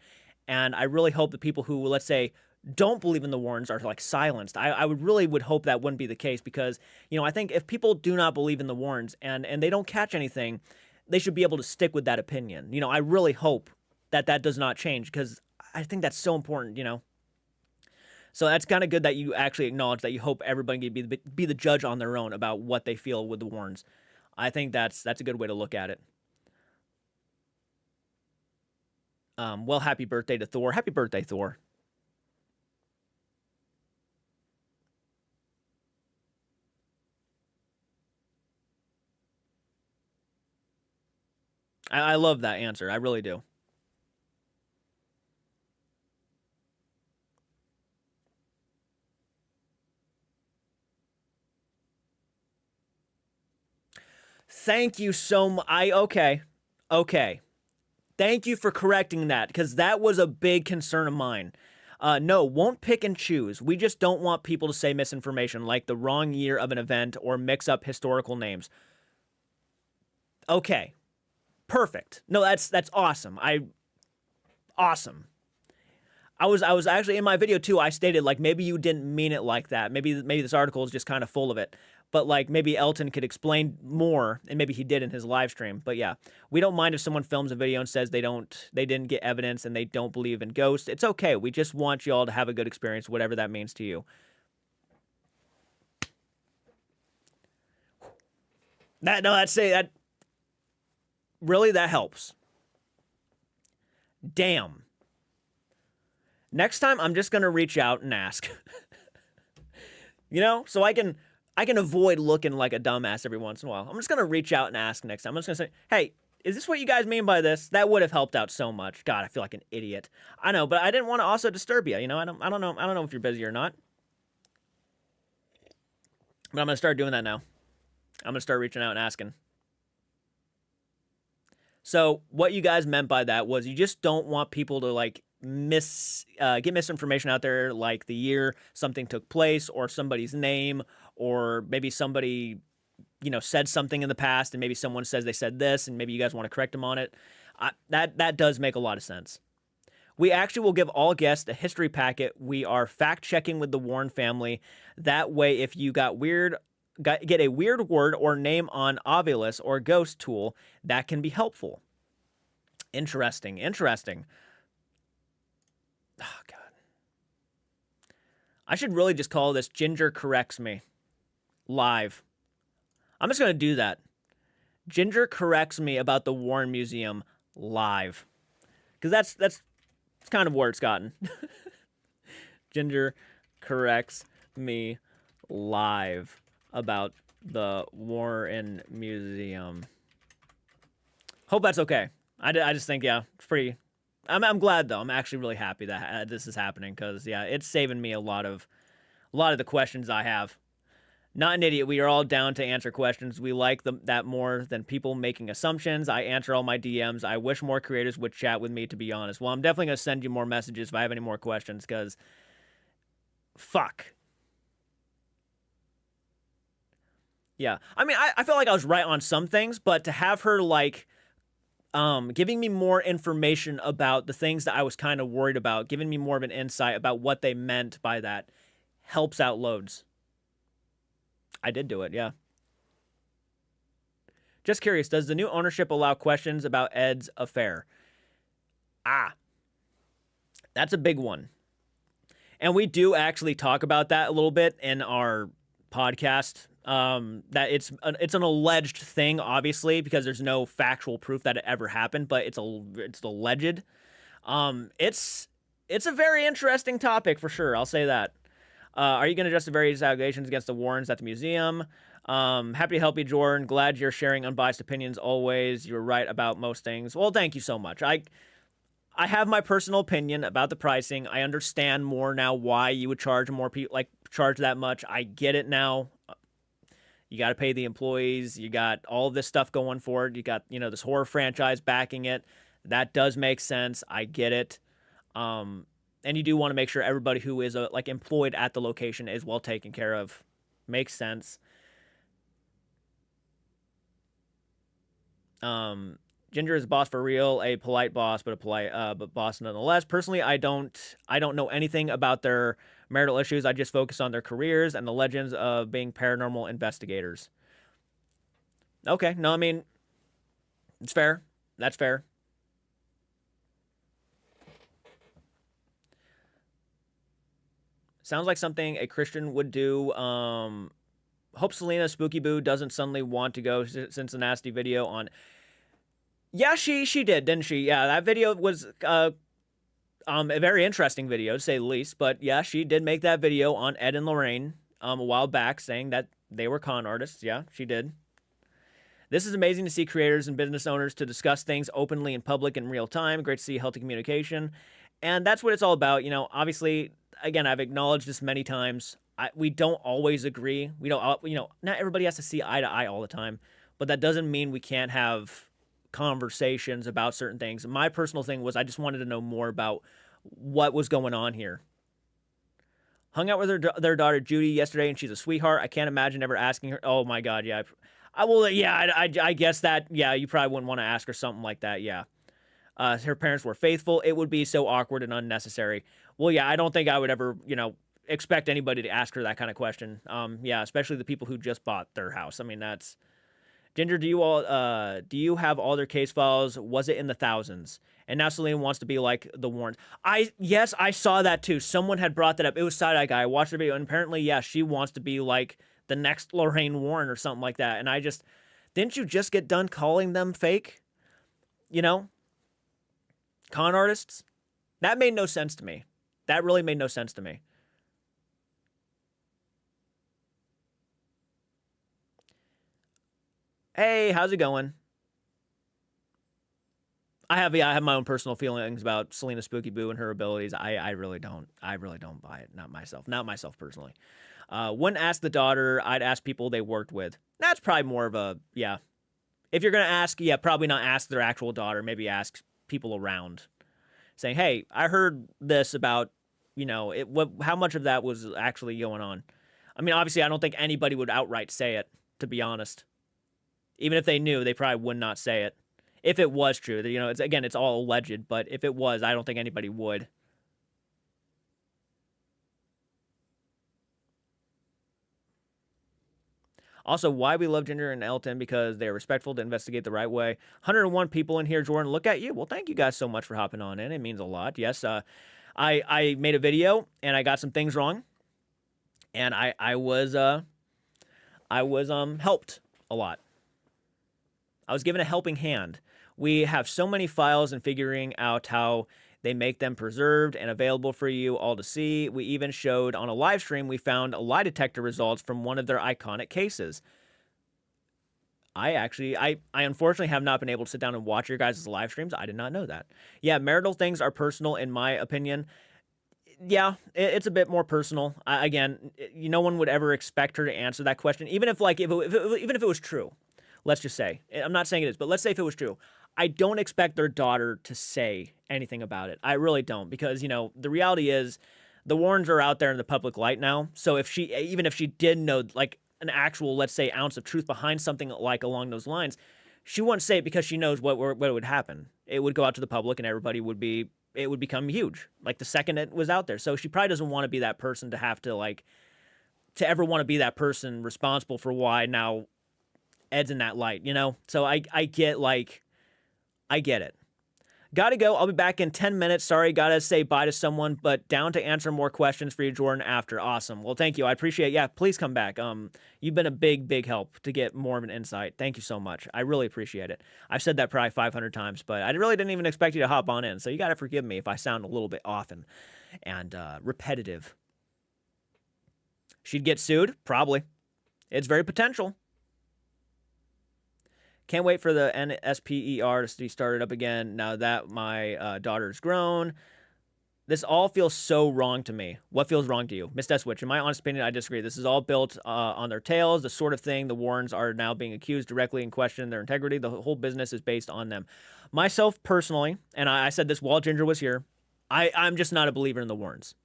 And I really hope that people who, let's say, don't believe in the Warrens are, like, silenced. I would hope that wouldn't be the case, because, I think if people do not believe in the Warrens and they don't catch anything, they should be able to stick with that opinion. I really hope that does not change, because I think that's so important, So that's kind of good that you actually acknowledge that you hope everybody can be the judge on their own about what they feel with the Warrens. I think that's a good way to look at it. Well, happy birthday to Thor. Happy birthday, Thor. I love that answer. I really do. Thank you so much. Okay. Thank you for correcting that, because that was a big concern of mine. No, won't pick and choose. We just don't want people to say misinformation, like the wrong year of an event or mix up historical names. Okay. Perfect. No, that's awesome. Awesome. I was actually in my video too. I stated, like, maybe you didn't mean it like that. Maybe this article is just kind of full of it. But, like, maybe Elton could explain more, and maybe he did in his live stream. But yeah, we don't mind if someone films a video and says they didn't get evidence and they don't believe in ghosts. It's okay. We just want you all to have a good experience, whatever that means to you. That really, that helps. Damn. Next time, I'm just going to reach out and ask. So I can avoid looking like a dumbass every once in a while. I'm just going to reach out and ask next time. I'm just going to say, hey, is this what you guys mean by this? That would have helped out so much. God, I feel like an idiot. I know, but I didn't want to also disturb you. I don't know if you're busy or not. But I'm going to start doing that now. I'm going to start reaching out and asking. So what you guys meant by that was you just don't want people to, like, get misinformation out there, like the year something took place or somebody's name, or maybe somebody, said something in the past and maybe someone says they said this and maybe you guys want to correct them on it. That does make a lot of sense. We actually will give all guests a history packet. We are fact-checking with the Warren family. That way, if you got weird get a weird word or name on Ovilus or Ghost tool that can be helpful. Interesting. Oh, God. I should really just call this Ginger Corrects Me live. I'm just going to do that. Ginger corrects me about the Warren Museum live. Because that's kind of where it's gotten. Ginger corrects me live about the Warren Museum. Hope that's okay. I just think, yeah, it's pretty... I'm glad, though. I'm actually really happy that this is happening because, yeah, it's saving me a lot of the questions I have. Not an idiot. We are all down to answer questions. We like that more than people making assumptions. I answer all my DMs. I wish more creators would chat with me, to be honest. Well, I'm definitely going to send you more messages if I have any more questions because... Fuck. Yeah. I mean, I felt like I was right on some things, but to have her, like... giving me more information about the things that I was kind of worried about, giving me more of an insight about what they meant by that, helps out loads. I did do it, yeah. Just curious, does the new ownership allow questions about Ed's affair? That's a big one. And we do actually talk about that a little bit in our podcast. That it's an alleged thing, obviously, because there's no factual proof that it ever happened, but it's alleged. It's a very interesting topic for sure. I'll say that. Are you going to address the various allegations against the Warrens at the museum? Happy to help you, Jordan. Glad you're sharing unbiased opinions always. You're right about most things. Well, thank you so much. I have my personal opinion about the pricing. I understand more now why you would charge more people, like charge that much. I get it now. You got to pay the employees. You got all this stuff going for it. You got, this horror franchise backing it. That does make sense. I get it. And you do want to make sure everybody who is employed at the location is well taken care of. Makes sense. Ginger is a boss for real, a polite boss, but but boss nonetheless. Personally, I don't know anything about their marital issues. I just focus on their careers and the legends of being paranormal investigators. Okay, no, I mean, it's fair. That's fair. Sounds like something a Christian would do. Hope Selena Spooky Boo doesn't suddenly want to go since the nasty video on... Yeah, she did, didn't she? Yeah, that video was a very interesting video, to say the least. But yeah, she did make that video on Ed and Lorraine a while back saying that they were con artists. Yeah, she did. This is amazing to see creators and business owners to discuss things openly in public in real time. Great to see healthy communication. And that's what it's all about. Obviously, again, I've acknowledged this many times. We don't always agree. We don't, not everybody has to see eye to eye all the time. But that doesn't mean we can't have conversations about certain things. My personal thing was I just wanted to know more about what was going on here. Hung out with their daughter Judy yesterday, and she's a sweetheart. I can't imagine ever asking her. Oh my God, yeah. I will. Yeah, I guess that. Yeah, you probably wouldn't want to ask her something like that. Yeah. Her parents were faithful. It would be so awkward and unnecessary. Well, yeah, I don't think I would ever, expect anybody to ask her that kind of question. Yeah, especially the people who just bought their house. I mean, that's... Ginger, do you have all their case files? Was it in the thousands? And now Selena wants to be like the Warrens. Yes, I saw that too. Someone had brought that up. It was Side Eye Guy. I watched the video, and apparently, yeah, she wants to be like the next Lorraine Warren or something like that. And didn't you just get done calling them fake? Con artists? That made no sense to me. That really made no sense to me. Hey, how's it going? I have my own personal feelings about Selena Spooky Boo and her abilities. I really don't buy it. Not myself personally. Wouldn't ask the daughter. I'd ask people they worked with. That's probably more of a, yeah. If you're going to ask, yeah, probably not ask their actual daughter. Maybe ask people around. Saying, hey, I heard this about, how much of that was actually going on. I mean, obviously, I don't think anybody would outright say it, to be honest. Even if they knew, they probably would not say it. If it was true. It's all alleged, but if it was, I don't think anybody would. Also, why we love Ginger and Elton, because they are respectful to investigate the right way. 101 people in here, Jordan. Look at you. Well, thank you guys so much for hopping on in. It means a lot. Yes, I made a video and I got some things wrong, and I was helped a lot. I was given a helping hand. We have so many files and figuring out how they make them preserved and available for you all to see. We even showed on a live stream, we found lie detector results from one of their iconic cases. I unfortunately have not been able to sit down and watch your guys' live streams. I did not know that. Yeah, marital things are personal in my opinion. Yeah, it's a bit more personal. Again, no one would ever expect her to answer that question, even if even if it was true. Let's just say, I'm not saying it is, but let's say if it was true. I don't expect their daughter to say anything about it. I really don't, because, the reality is the Warrens are out there in the public light now. So even if she did know like an actual, let's say, ounce of truth behind something like along those lines, she wouldn't say it because she knows what would happen. It would go out to the public and everybody it would become huge, like the second it was out there. So she probably doesn't want to be that person to have to to ever want to be that person responsible for why now Ed's in that light, So I get I get it. Gotta go. I'll be back in 10 minutes. Sorry, gotta say bye to someone, but down to answer more questions for you, Jordan, after. Awesome. Well, thank you. I appreciate it. Yeah, please come back. You've been a big help to get more of an insight. Thank you so much. I really appreciate it. I've said that probably 500 times, but I really didn't even expect you to hop on in, so you gotta forgive me if I sound a little bit often and repetitive. She'd get sued? Probably. It's very potential. Can't wait for the NSPER to be started up again now that my daughter's grown. This all feels so wrong to me. What feels wrong to you? Miss Deswitch, in my honest opinion, I disagree. This is all built on their tails, the sort of thing the Warrens are now being accused directly and questioning their integrity. The whole business is based on them. Myself, personally, and I said this while Ginger was here, I'm just not a believer in the Warrens.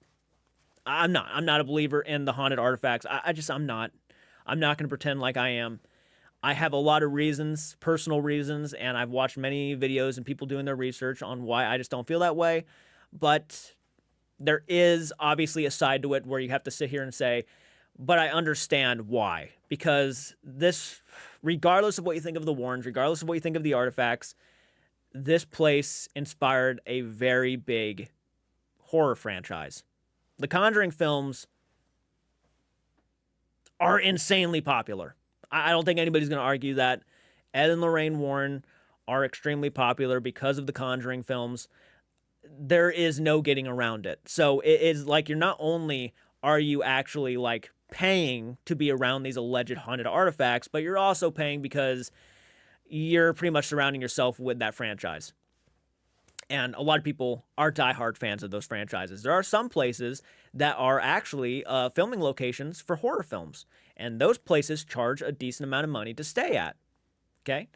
I'm not. I'm not a believer in the haunted artifacts. I'm not. I'm not going to pretend like I am. I have a lot of reasons, personal reasons, and I've watched many videos and people doing their research on why I just don't feel that way. But there is obviously a side to it where you have to sit here and say, but I understand why. Because this, regardless of what you think of the Warrens, regardless of what you think of the artifacts, this place inspired a very big horror franchise. The Conjuring films are insanely popular. I don't think anybody's going to argue that. Ed and Lorraine Warren are extremely popular because of the Conjuring films. There is no getting around it. So it is like you're not only are you actually paying to be around these alleged haunted artifacts, but you're also paying because you're pretty much surrounding yourself with that franchise. And a lot of people are diehard fans of those franchises. There are some places that are actually filming locations for horror films. And those places charge a decent amount of money to stay at. Okay?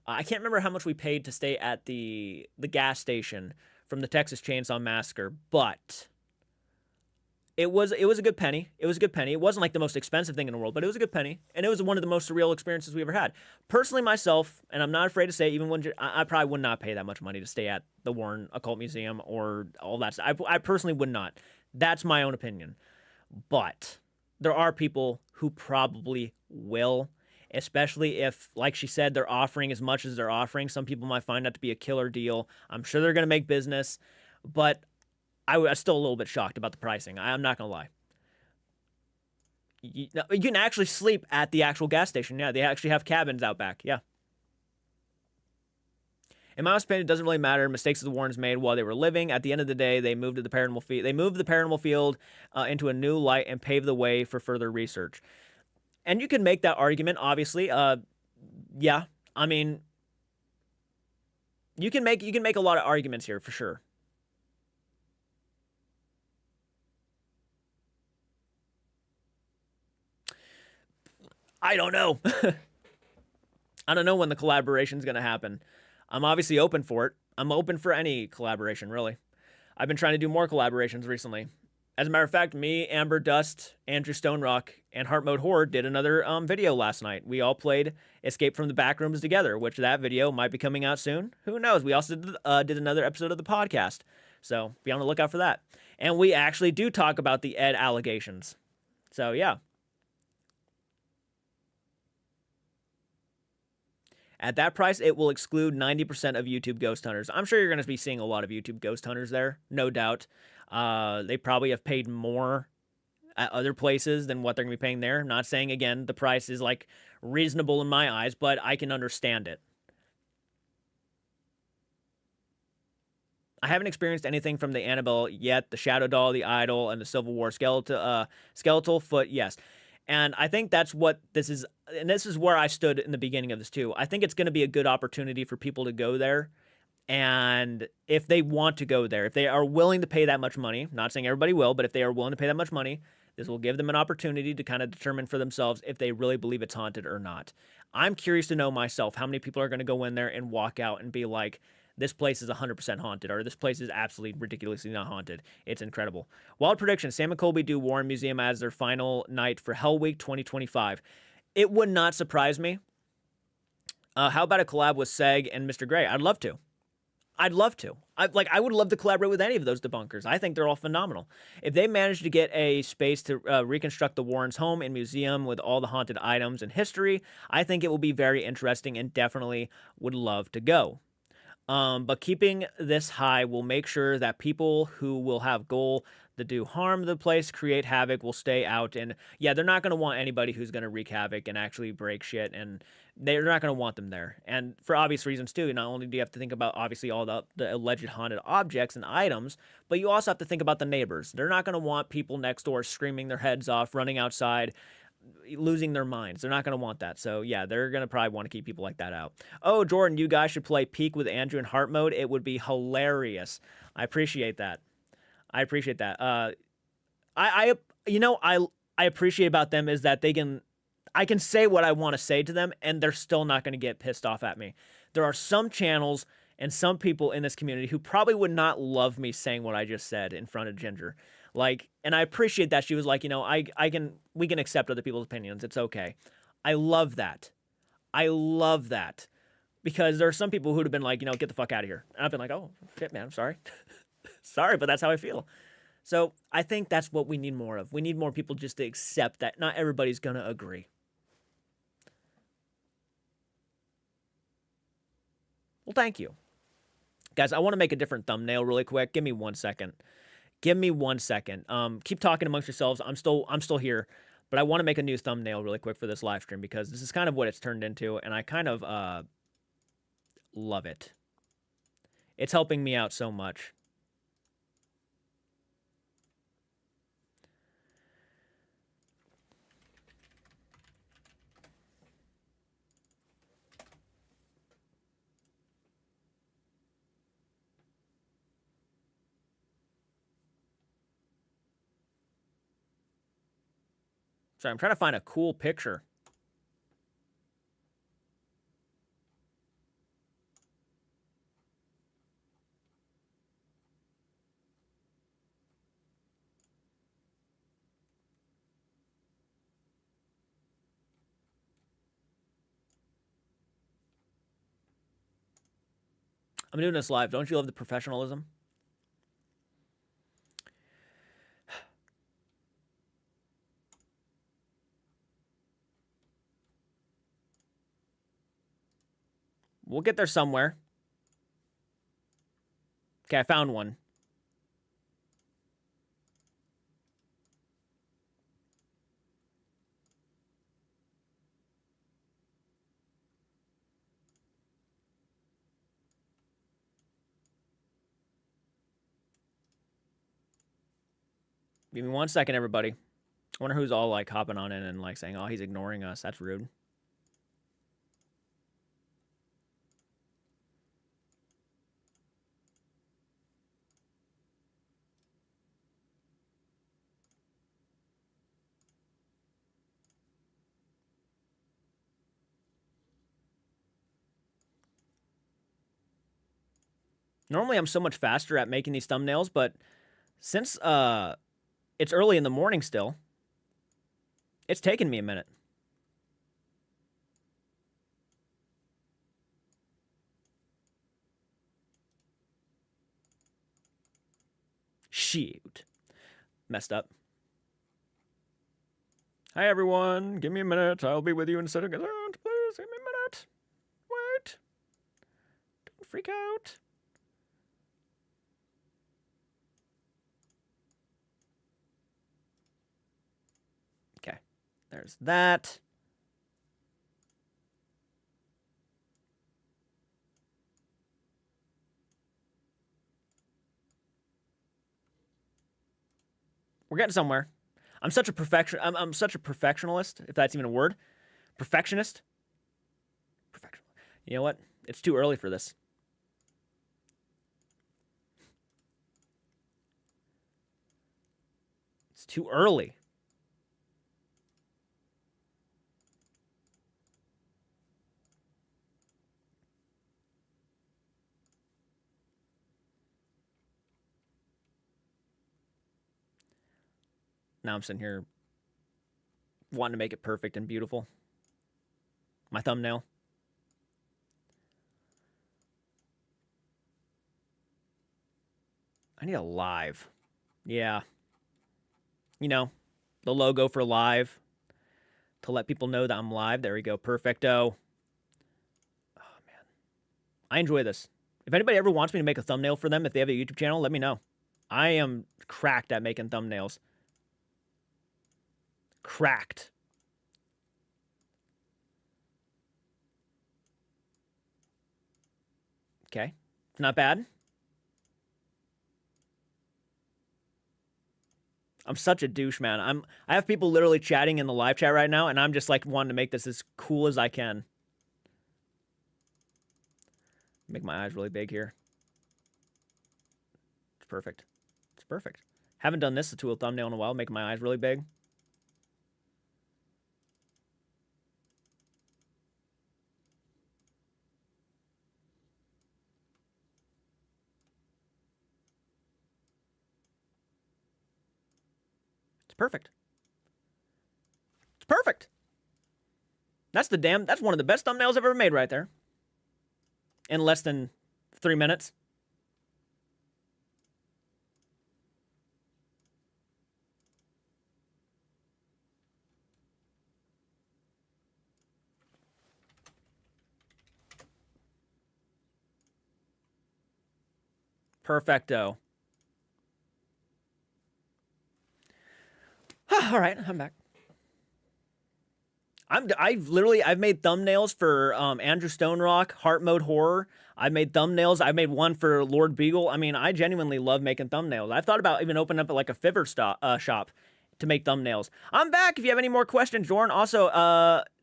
I can't remember how much we paid to stay at the gas station from the Texas Chainsaw Massacre, but it was a good penny. It was a good penny. It wasn't like the most expensive thing in the world, but it was a good penny. And it was one of the most surreal experiences we ever had. Personally, myself, and I'm not afraid to say, even when I probably would not pay that much money to stay at the Warren Occult Museum or all that stuff. I personally would not. That's my own opinion. But there are people who probably will, especially if, like she said, they're offering as much as they're offering. Some people might find that to be a killer deal. I'm sure they're going to make business, but I was still a little bit shocked about the pricing. I'm not going to lie. You can actually sleep at the actual gas station. Yeah, they actually have cabins out back. Yeah. In my opinion, it doesn't really matter. Mistakes the Warrens made while they were living. At the end of the day, they moved the paranormal field into a new light and paved the way for further research. And you can make that argument, obviously. Yeah, I mean, you can make a lot of arguments here for sure. I don't know. I don't know when the collaboration is going to happen. I'm obviously open for it. I'm open for any collaboration, really. I've been trying to do more collaborations recently. As a matter of fact, me, Amber Dust, Andrew Stonerock, and Heart Mode Horror did another video last night. We all played Escape from the Backrooms together, which that video might be coming out soon. Who knows? We also did another episode of the podcast. So be on the lookout for that. And we actually do talk about the Ed allegations. So yeah. At that price, it will exclude 90% of YouTube ghost hunters. I'm sure you're going to be seeing a lot of YouTube ghost hunters there, no doubt. They probably have paid more at other places than what they're going to be paying there. I'm not saying, again, the price is like reasonable in my eyes, but I can understand it. I haven't experienced anything from the Annabelle yet. The Shadow Doll, the Idol, and the Civil War skeletal foot, yes. And I think that's what this is, and this is where I stood in the beginning of this too. I think it's going to be a good opportunity for people to go there. And if they want to go there, if they are willing to pay that much money, not saying everybody will, but if they are willing to pay that much money, this will give them an opportunity to kind of determine for themselves if they really believe it's haunted or not. I'm curious to know myself how many people are going to go in there and walk out and be like, this place is 100% haunted, or this place is absolutely ridiculously not haunted. It's incredible. Wild prediction, Sam and Colby do Warren Museum as their final night for Hell Week 2025. It would not surprise me. How about a collab with Seg and Mr. Gray? I'd love to. I'd love to. I would love to collaborate with any of those debunkers. I think they're all phenomenal. If they manage to get a space to reconstruct the Warrens' home and museum with all the haunted items and history, I think it will be very interesting and definitely would love to go. But keeping this high will make sure that people who will have goal to do harm to the place, create havoc, will stay out. And yeah, they're not going to want anybody who's going to wreak havoc and actually break shit. And they're not going to want them there. And for obvious reasons too. Not only do you have to think about obviously all the alleged haunted objects and items, but you also have to think about the neighbors. They're not going to want people next door screaming their heads off, running outside, losing their minds. They're not going to want that. So yeah, they're going to probably want to keep people like that out. Oh, Jordan, you guys should play Peak with Andrew in heart mode. It would be hilarious. I appreciate that. I appreciate that. I appreciate about them is that I can say what I want to say to them and they're still not going to get pissed off at me. There are some channels and some people in this community who probably would not love me saying what I just said in front of Ginger. And I appreciate that she was like, we can accept other people's opinions. It's okay. I love that. I love that. Because there are some people who would have been like, get the fuck out of here. And I've been like, oh, shit, man, I'm sorry. Sorry, but that's how I feel. So I think that's what we need more of. We need more people just to accept that not everybody's going to agree. Well, thank you. Guys, I want to make a different thumbnail really quick. Give me 1 second. Give me 1 second. Keep talking amongst yourselves. I'm still here, but I want to make a new thumbnail really quick for this live stream because this is kind of what it's turned into, and I kind of love it. It's helping me out so much. Sorry, I'm trying to find a cool picture. I'm doing this live. Don't you love the professionalism? We'll get there somewhere. Okay, I found one. Give me 1 second, everybody. I wonder who's all like hopping on in and like saying, oh, he's ignoring us. That's rude. Normally, I'm so much faster at making these thumbnails, but since it's early in the morning still, it's taken me a minute. Shoot. Messed up. Hi, everyone. Give me a minute. I'll be with you in a second. Please, give me a minute. freak out. Okay, there's that. We're getting somewhere. I'm such a I'm such a perfectionist, if that's even a word. Perfectionist. Perfectionist. You know what? It's too early for this. It's too early. Now I'm sitting here wanting to make it perfect and beautiful. My thumbnail. I need a live. Yeah. You know, the logo for live to let people know that I'm live. There we go. Perfecto. Oh, man. I enjoy this. If anybody ever wants me to make a thumbnail for them, if they have a YouTube channel, let me know. I am cracked at making thumbnails. Cracked. Okay. It's not bad. I'm such a douche, man. I have people literally chatting in the live chat right now, and I'm just like wanting to make this as cool as I can. Make my eyes really big here. It's perfect. It's perfect. Haven't done this to a thumbnail in a while, making my eyes really big. It's perfect. It's perfect. That's one of the best thumbnails I've ever made right there. In less than 3 minutes. Perfecto. All right, I'm back. I've made thumbnails for Andrew Stone Rock, Heart Mode Horror. I've made thumbnails. I made one for Lord Beagle. I mean, I genuinely love making thumbnails. I've thought about even opening up like a Fiverr shop to make thumbnails. I'm back. If you have any more questions, Jordan. Also,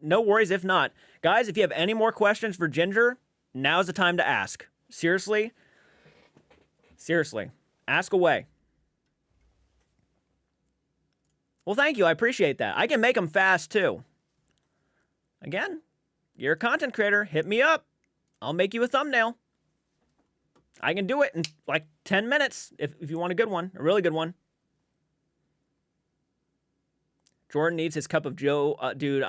no worries if not, guys. If you have any more questions for Ginger, now's the time to ask. Seriously, ask away. Well, thank you. I appreciate that. I can make them fast too. Again, you're a content creator. Hit me up. I'll make you a thumbnail. I can do it in like 10 minutes if you want a good one, a really good one. Jordan needs his cup of Joe. Dude,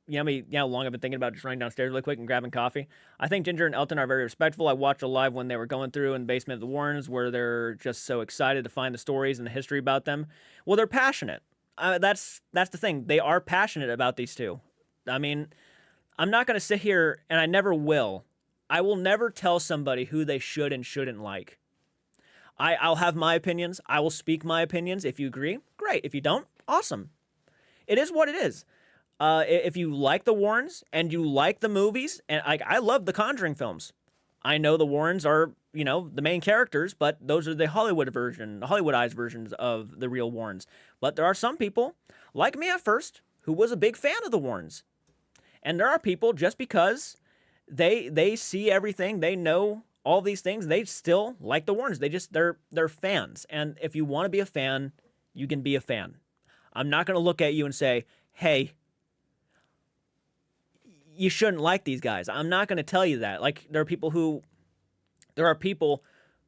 you know how long I've been thinking about just running downstairs really quick and grabbing coffee. I think Ginger and Elton are very respectful. I watched a live when they were going through in the basement of the Warrens where they're just so excited to find the stories and the history about them. Well, they're passionate. That's the thing. They are passionate about these two. I mean, I'm not going to sit here, and I never will. I will never tell somebody who they should and shouldn't like. I'll have my opinions. I will speak my opinions. If you agree, great. If you don't, awesome. It is what it is. If you like the Warrens and you like the movies, and I love the Conjuring films. I know the Warrens are, the main characters, but those are the Hollywoodized versions of the real Warrens. But there are some people, like me at first, who was a big fan of the Warrens. And there are people, just because they see everything, they know all these things, they still like the Warrens. They're fans. And if you want to be a fan, you can be a fan. I'm not going to look at you and say, hey, you shouldn't like these guys. I'm not going to tell you that. Like, there are people who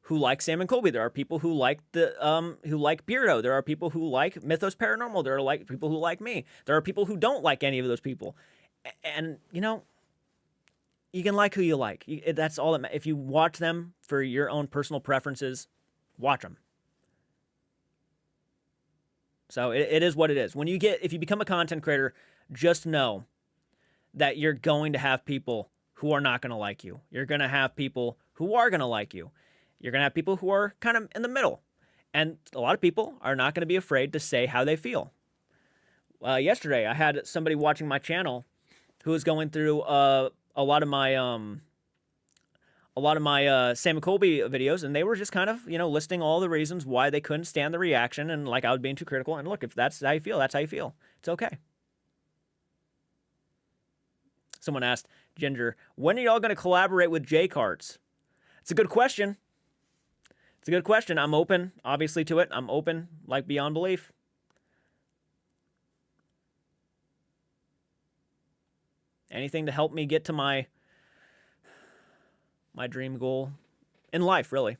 like Sam and Colby. There are people who like who like Beardo. There are people who like Mythos Paranormal. There are people who like me. There are people who don't like any of those people. And you can like who you like. That's all. If you watch them for your own personal preferences, watch them. So it is what it is. If you become a content creator, just know that you're going to have people who are not going to like you. You're going to have people who are going to like you. You're going to have people who are kind of in the middle. And a lot of people are not going to be afraid to say how they feel. Yesterday, I had somebody watching my channel who was going through a lot of my Sam and Colby videos, and they were just kind of, listing all the reasons why they couldn't stand the reaction, and like I was being too critical. And look, if that's how you feel, that's how you feel. It's okay. Someone asked Ginger, when are y'all going to collaborate with J-Carts? It's a good question. It's a good question. I'm open, obviously, to it. I'm open, like beyond belief. Anything to help me get to my dream goal in life, really.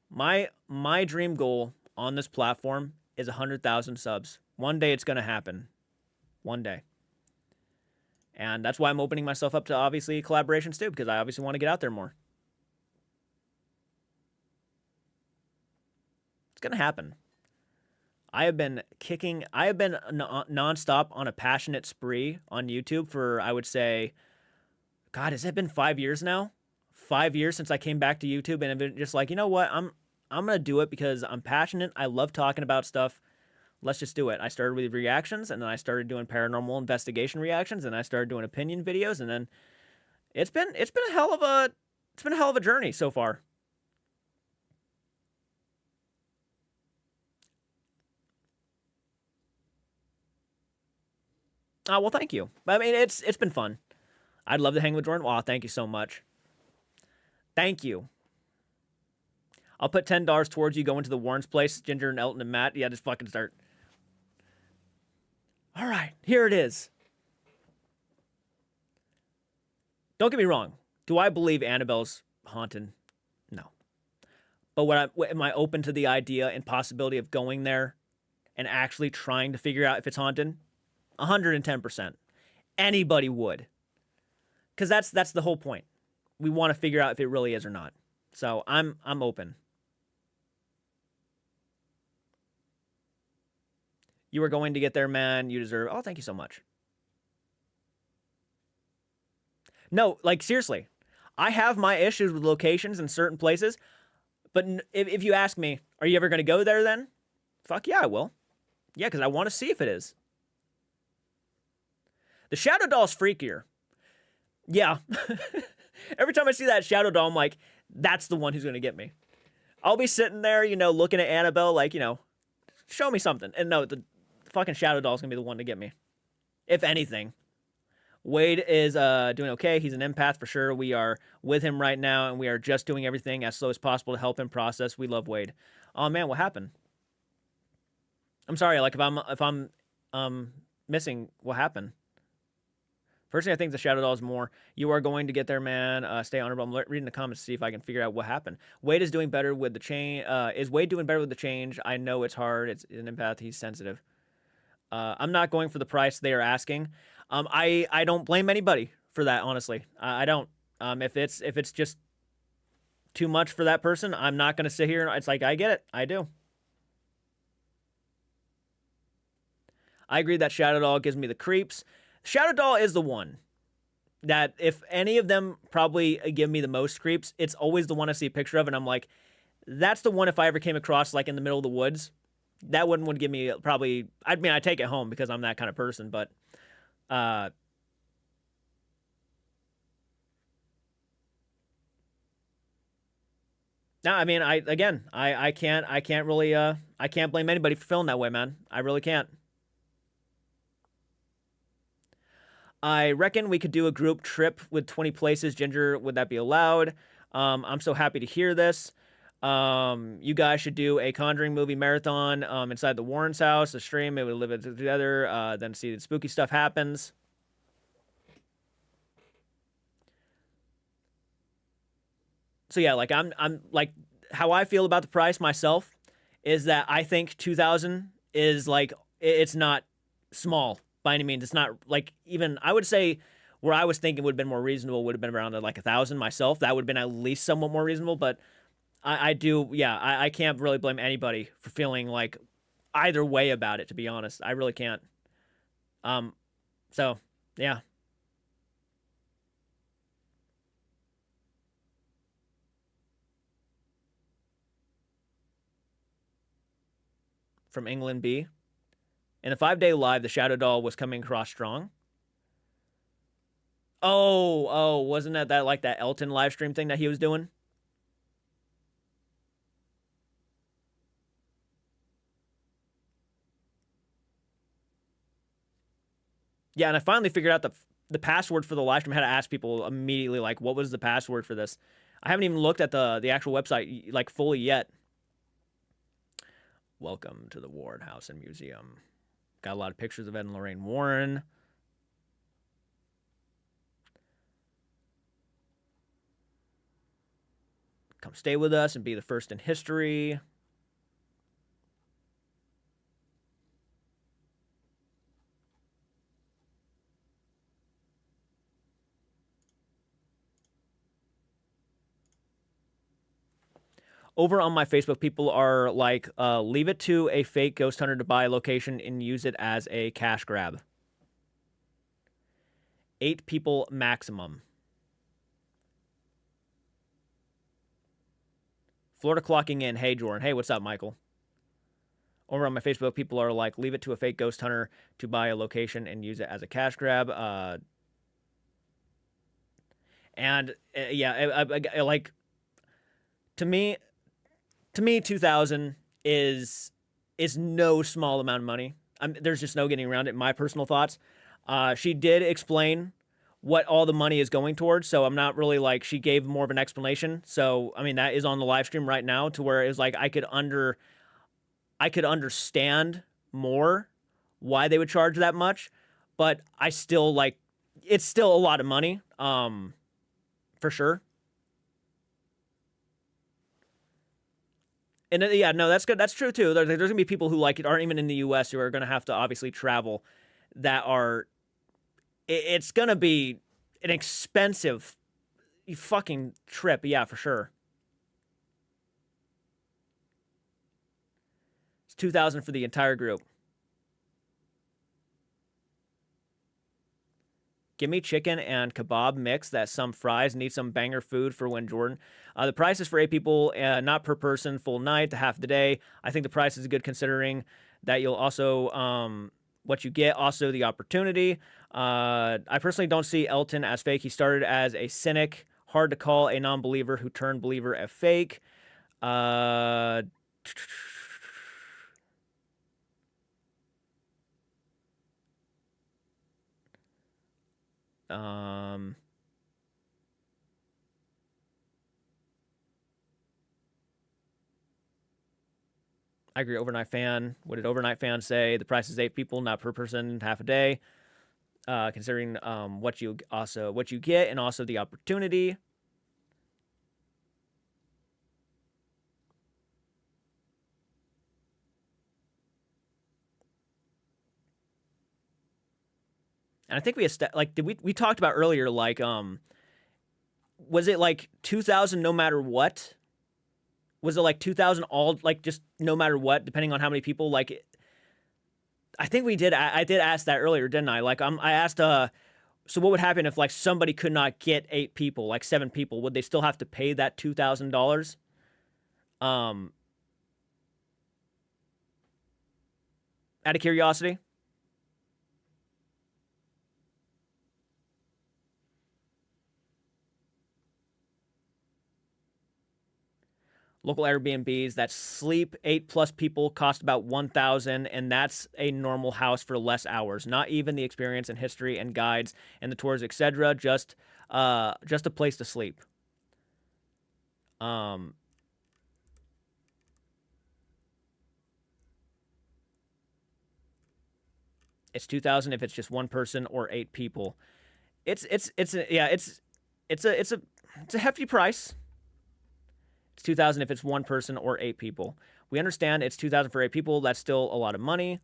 My dream goal on this platform is 100,000 subs. One day it's going to happen. One day. And that's why I'm opening myself up to, obviously, collaborations too, because I obviously want to get out there more. It's going to happen. I have been nonstop on a passionate spree on YouTube for, I would say, God, has it been 5 years now? 5 years since I came back to YouTube, and I've been just like, you know what? I'm going to do it because I'm passionate. I love talking about stuff. Let's just do it. I started with reactions, and then I started doing paranormal investigation reactions, and I started doing opinion videos, and then it's been a hell of a journey so far. Oh, well, thank you. I mean, it's been fun. I'd love to hang with Jordan. Wow, thank you so much. Thank you. I'll put $10 towards you going to the Warren's place, Ginger and Elton and Matt. Yeah, just fucking start. All right, here it is. Don't get me wrong. Do I believe Annabelle's haunted? No. But am I open to the idea and possibility of going there and actually trying to figure out if it's haunted? 110%. Anybody would. Because that's the whole point. We want to figure out if it really is or not. So I'm open. You are going to get there, man. You deserve. Oh, thank you so much. No, like seriously, I have my issues with locations in certain places, but if you ask me, are you ever going to go there then? Fuck yeah, I will. Yeah, because I want to see if it is. The Shadow Doll's freakier. Yeah. Every time I see that Shadow Doll, I'm like, that's the one who's going to get me. I'll be sitting there, looking at Annabelle like, show me something. And no, the fucking Shadow Doll's going to be the one to get me. If anything. Wade is doing okay. He's an empath for sure. We are with him right now, and we are just doing everything as slow as possible to help him process. We love Wade. Oh, man, what happened? I'm sorry, like, if I'm missing, what happened? Personally, I think the Shadow Doll is more. You are going to get there, man. Stay honorable. I'm reading the comments to see if I can figure out what happened. Wade is doing better with the change. Is Wade doing better with the change? I know it's hard. It's an empath. He's sensitive. I'm not going for the price they are asking. I don't blame anybody for that, honestly. I don't. If it's just too much for that person, I'm not going to sit here. It's like, I get it. I do. I agree that Shadow Doll gives me the creeps. Shadow Doll is the one that if any of them probably give me the most creeps, it's always the one I see a picture of, and I'm like, that's the one if I ever came across, like, in the middle of the woods. That one would give me probably, I'd take it home because I'm that kind of person, but, no, I mean, I can't really, I can't blame anybody for feeling that way, man. I really can't. I reckon we could do a group trip with 20 places. Ginger, would that be allowed? I'm so happy to hear this. You guys should do a Conjuring movie marathon inside the Warren's house, a stream. Maybe we'll live it together, then see the spooky stuff happens. So yeah, like I'm like, how I feel about the price myself is that I think 2,000 is like, it's not small by any means. It's not like, even I would say where I was thinking would have been more reasonable would have been around like 1,000 myself. That would have been at least somewhat more reasonable, but I can't really blame anybody for feeling like either way about it, to be honest. I really can't. So yeah. from England B. In the 5-day live, the Shadow Doll was coming across strong. Oh, wasn't that like that Elton live stream thing that he was doing? Yeah, and I finally figured out the password for the live stream. I had to ask people immediately, like, what was the password for this? I haven't even looked at the actual website, like, fully yet. Welcome to the Ward House and Museum. Got a lot of pictures of Ed and Lorraine Warren. Come stay with us and be the first in history. Over on my Facebook, people are like, leave it to a fake ghost hunter to buy a location and use it as a cash grab. 8 people maximum. Florida clocking in. Hey, Jordan. Hey, what's up, Michael? Over on my Facebook, people are like, leave it to a fake ghost hunter to buy a location and use it as a cash grab. Yeah, I like, to me, 2,000 is no small amount of money. There's just no getting around it. My personal thoughts. She did explain what all the money is going towards, so I'm not really like, she gave more of an explanation. So I mean, that is on the live stream right now, to where it was like I could understand more why they would charge that much, but I still like, it's still a lot of money, for sure. And yeah, no, that's good. That's true too. There's gonna be people who like it aren't even in the U.S. who are gonna have to obviously travel. That are, it's gonna be an expensive fucking trip. Yeah, for sure. It's 2,000 for the entire group. Give me chicken and kebab mix. That's some fries. Need some banger food for when Jordan. The price is for 8 people, not per person, full night, half the day. I think the price is good considering that you'll also, what you get, also the opportunity. I personally don't see Elton as fake. He started as a cynic, hard to call a non-believer who turned believer at fake. I agree. Overnight fan. What did overnight fan say? The price is 8 people, not per person, half a day. Considering what you get and also the opportunity. And I think we talked about earlier, like, was it like 2,000 no matter what? Was it like 2,000 all, like, just no matter what, depending on how many people? Like, I think we did. I did ask that earlier, didn't I? Like, I asked, so what would happen if like somebody could not get 8 people, like 7 people? Would they still have to pay that $2,000? Out of curiosity. Local Airbnbs that sleep 8+ people cost about 1,000, and that's a normal house for less hours. Not even the experience and history and guides and the tours, etc. Just a place to sleep. It's 2,000 if it's just one person or 8 people. It's a hefty price. It's 2,000 if it's one person or 8 people. We understand it's 2,000 for 8 people. That's still a lot of money.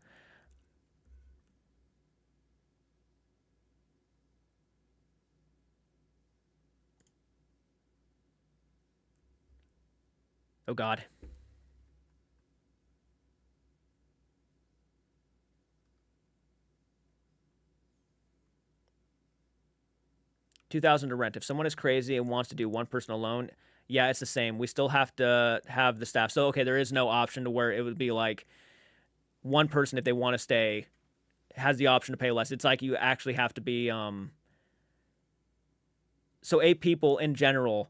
Oh God. $2,000 to rent. If someone is crazy and wants to do one person alone, yeah, it's the same. We still have to have the staff. So, okay, there is no option to where it would be like, one person, if they want to stay, has the option to pay less. It's like you actually have to be so 8 people in general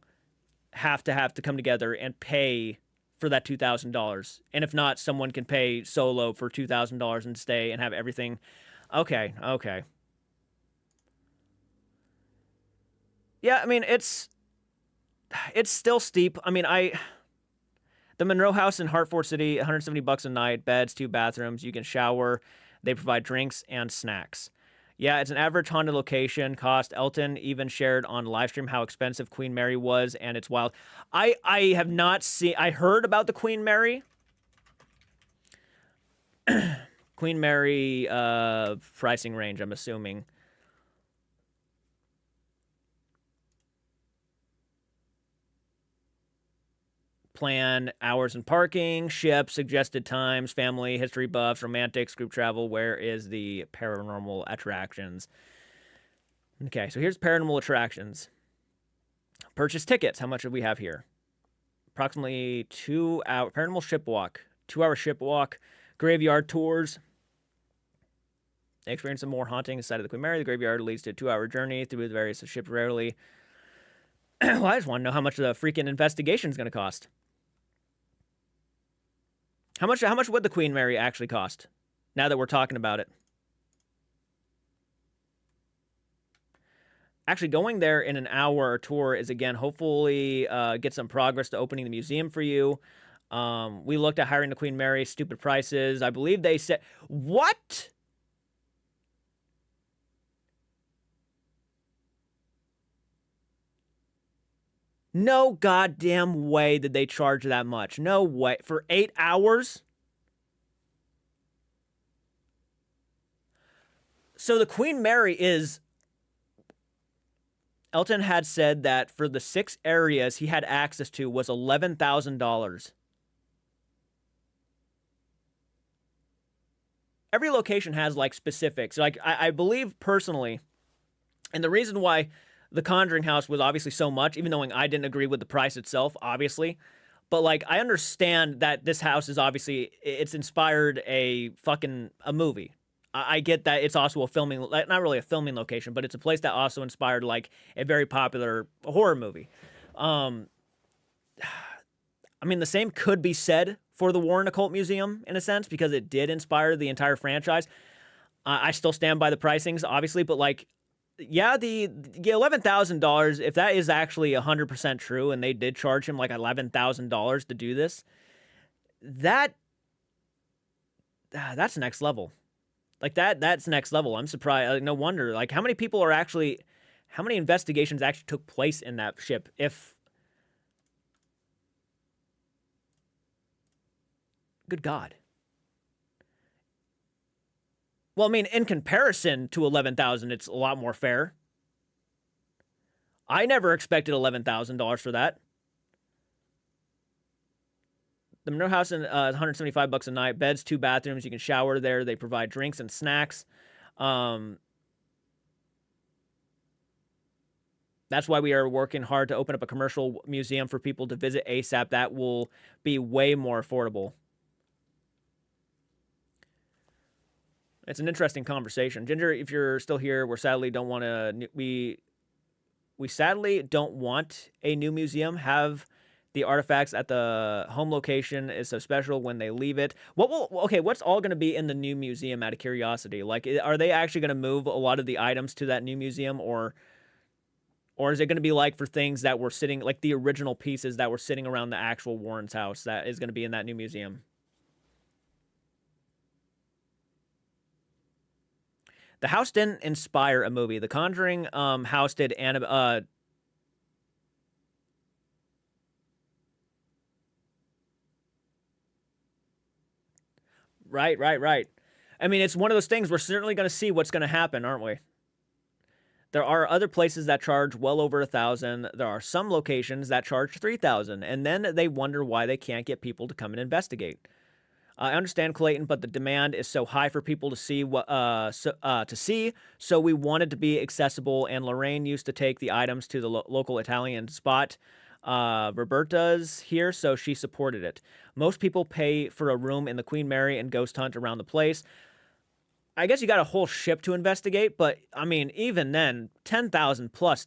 have to come together and pay for that $2,000. And if not, someone can pay solo for $2,000 and stay and have everything. Okay. Yeah, I mean, it's still steep. I mean, the Monroe House in Hartford City, $170 a night, beds, 2 bathrooms, you can shower. They provide drinks and snacks. Yeah, it's an average Honda location cost. Elton even shared on livestream how expensive Queen Mary was, and it's wild. I have not seen. I heard about the Queen Mary. Queen Mary pricing range, I'm assuming. Plan, hours and parking, ship, suggested times, family, history buffs, romantics, group travel. Where is the paranormal attractions? Okay, so here's paranormal attractions. Purchase tickets. How much do we have here? Approximately 2 hour paranormal ship walk, 2-hour ship walk, graveyard tours. Experience some more haunting inside of the Queen Mary. The graveyard leads to a 2-hour journey through the various ships rarely. Well, I just want to know how much the freaking investigation is going to cost. How much would the Queen Mary actually cost? Now that we're talking about it. Actually, going there in an hour tour is, again, hopefully get some progress to opening the museum for you. We looked at hiring the Queen Mary, stupid prices. I believe they said... What? No goddamn way did they charge that much. No way. For 8 hours? So the Queen Mary is... Elton had said that for the 6 areas he had access to was $11,000. Every location has, like, specifics. Like, I believe personally, and the reason why the Conjuring house was obviously so much, even though I didn't agree with the price itself, obviously. But, like, I understand that this house is obviously, it's inspired a movie. I get that it's also a filming, not really a filming location, but it's a place that also inspired, like, a very popular horror movie. I mean, the same could be said for the Warren Occult Museum, in a sense, because it did inspire the entire franchise. I still stand by the pricings, obviously, but, like, yeah, the $11,000, if that is actually 100% true, and they did charge him, like, $11,000 to do this, that's next level. Like, that's next level. I'm surprised. Like, no wonder. Like, how many investigations actually took place in that ship? Good God. Well, I mean, in comparison to 11,000, it's a lot more fair. I never expected $11,000 for that. The Monroe House is $175 a night. Beds, 2 bathrooms. You can shower there. They provide drinks and snacks. That's why we are working hard to open up a commercial museum for people to visit ASAP. That will be way more affordable. It's an interesting conversation. Ginger, if you're still here, we sadly don't want a new museum. Have the artifacts at the home location is so special when they leave it. What's all going to be in the new museum out of curiosity? Like, are they actually going to move a lot of the items to that new museum, or is it going to be like for things that were sitting, like the original pieces that were sitting around the actual Warren's house that is going to be in that new museum? The house didn't inspire a movie. The Conjuring house did Right. I mean, it's one of those things we're certainly going to see what's going to happen, aren't we? There are other places that charge well over $1,000. There are some locations that charge $3,000, and then they wonder why they can't get people to come and investigate. I understand, Clayton, but the demand is so high for people to see so we wanted to be accessible. And Lorraine used to take the items to the local Italian spot Roberta's here, so she supported it. Most people pay for a room in the Queen Mary and ghost hunt around the place. I guess you got a whole ship to investigate, but I mean, even then, $10,000 plus.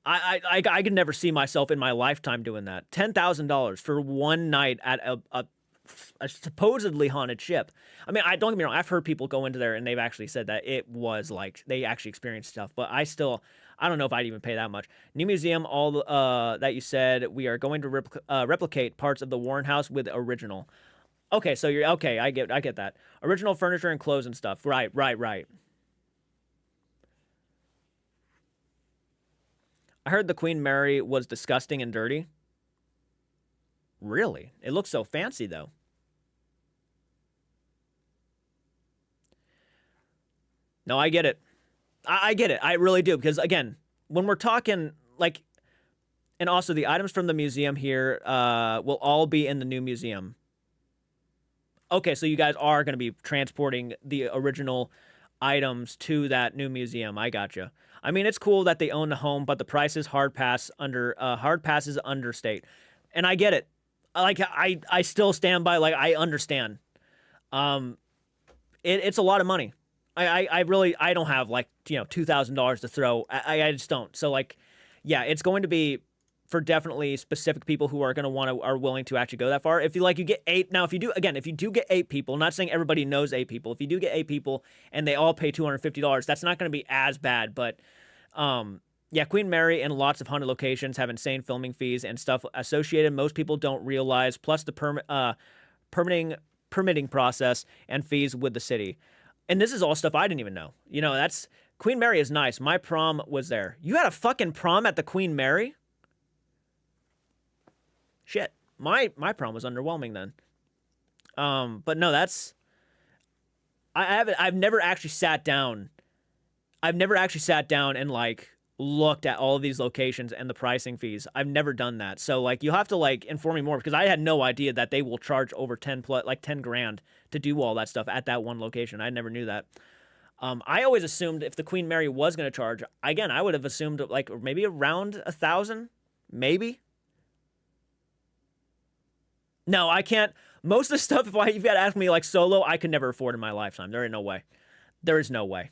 I could never see myself in my lifetime doing that. $10,000 for one night at a supposedly haunted ship. I mean, I don't get me wrong. I've heard people go into there and they've actually said that it was like they actually experienced stuff. But I don't know if I'd even pay that much. New museum, all that you said. We are going to replicate parts of the Warren House with original. Okay, so you're okay. I get that. Original furniture and clothes and stuff. Right. I heard the Queen Mary was disgusting and dirty. Really? It looks so fancy though. No, I get it. I get it. I really do. Because again, when we're talking like, and also the items from the museum here will all be in the new museum. Okay, so you guys are going to be transporting the original items to that new museum. I gotcha. I mean, it's cool that they own the home, but the price is hard passes understate, and I get it. Like I still stand by. Like I understand. It's a lot of money. I really don't have like $2,000 to throw. I just don't. So like, yeah, it's going to be for definitely specific people who are going to are willing to actually go that far. If you get 8 now, if you do get 8 people, not saying everybody knows 8 people. If you do get 8 people and they all pay $250, that's not going to be as bad. But yeah, Queen Mary and lots of haunted locations have insane filming fees and stuff associated. Most people don't realize. Plus the permitting process and fees with the city. And this is all stuff I didn't even know. That's Queen Mary is nice. My prom was there. You had a fucking prom at the Queen Mary? Shit. My prom was underwhelming then. But no, that's I've never actually sat down. I've never actually sat down and like looked at all of these locations and the pricing fees. I've never done that. So like you'll have to like inform me more because I had no idea that they will charge over 10 grand to do all that stuff at that one location. I never knew that. I always assumed if the Queen Mary was going to charge, again, I would have assumed like maybe around 1,000, maybe. No, I can't. Most of the stuff, if you got to ask me like solo, I could never afford in my lifetime. There is no way. There is no way.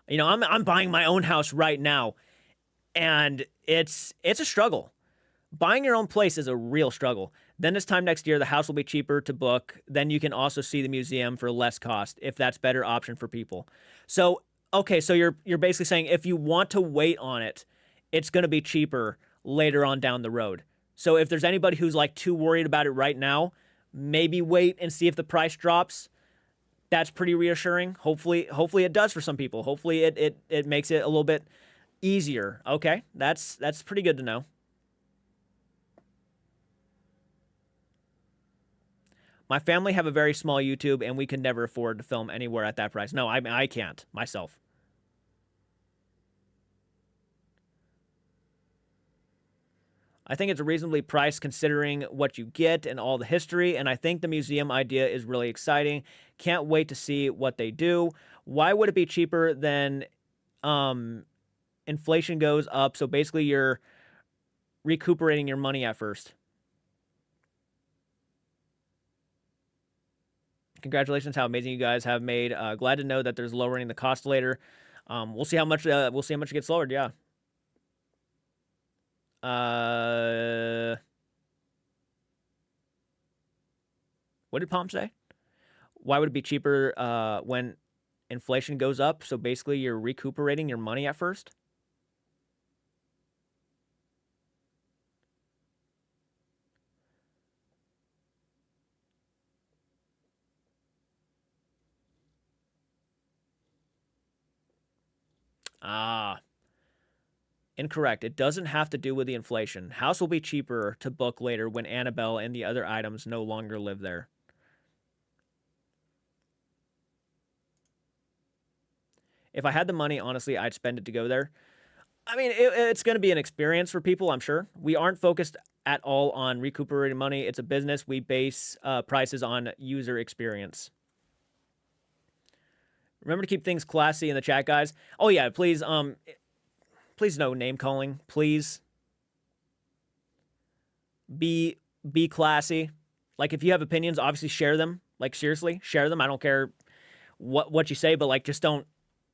I'm buying my own house right now, and it's a struggle. Buying your own place is a real struggle. Then this time next year, the house will be cheaper to book. Then you can also see the museum for less cost if that's better option for people. So, okay, so you're basically saying if you want to wait on it, it's going to be cheaper later on down the road. So if there's anybody who's like too worried about it right now, maybe wait and see if the price drops. That's pretty reassuring. Hopefully it does for some people. Hopefully it makes it a little bit easier. Okay, that's pretty good to know. My family have a very small YouTube, and we could never afford to film anywhere at that price. No, I can't myself. I think it's reasonably priced considering what you get and all the history, and I think the museum idea is really exciting. Can't wait to see what they do. Why would it be cheaper than inflation goes up? So basically you're recuperating your money at first. Congratulations, how amazing you guys have made. Glad to know that there's lowering the cost later. We'll see how much it gets lowered, yeah. What did Palm say? Why would it be cheaper when inflation goes up? So basically you're recuperating your money at first? Incorrect. It doesn't have to do with the inflation. House will be cheaper to book later when Annabelle and the other items no longer live there. If I had the money, honestly, I'd spend it to go there. I mean, it's going to be an experience for people, I'm sure. We aren't focused at all on recuperating money. It's a business. We base prices on user experience. Remember to keep things classy in the chat, guys. Oh, yeah, please. Please no name calling. Please be classy. Like, if you have opinions, obviously share them. Like, seriously, share them. I don't care what you say, but like, just don't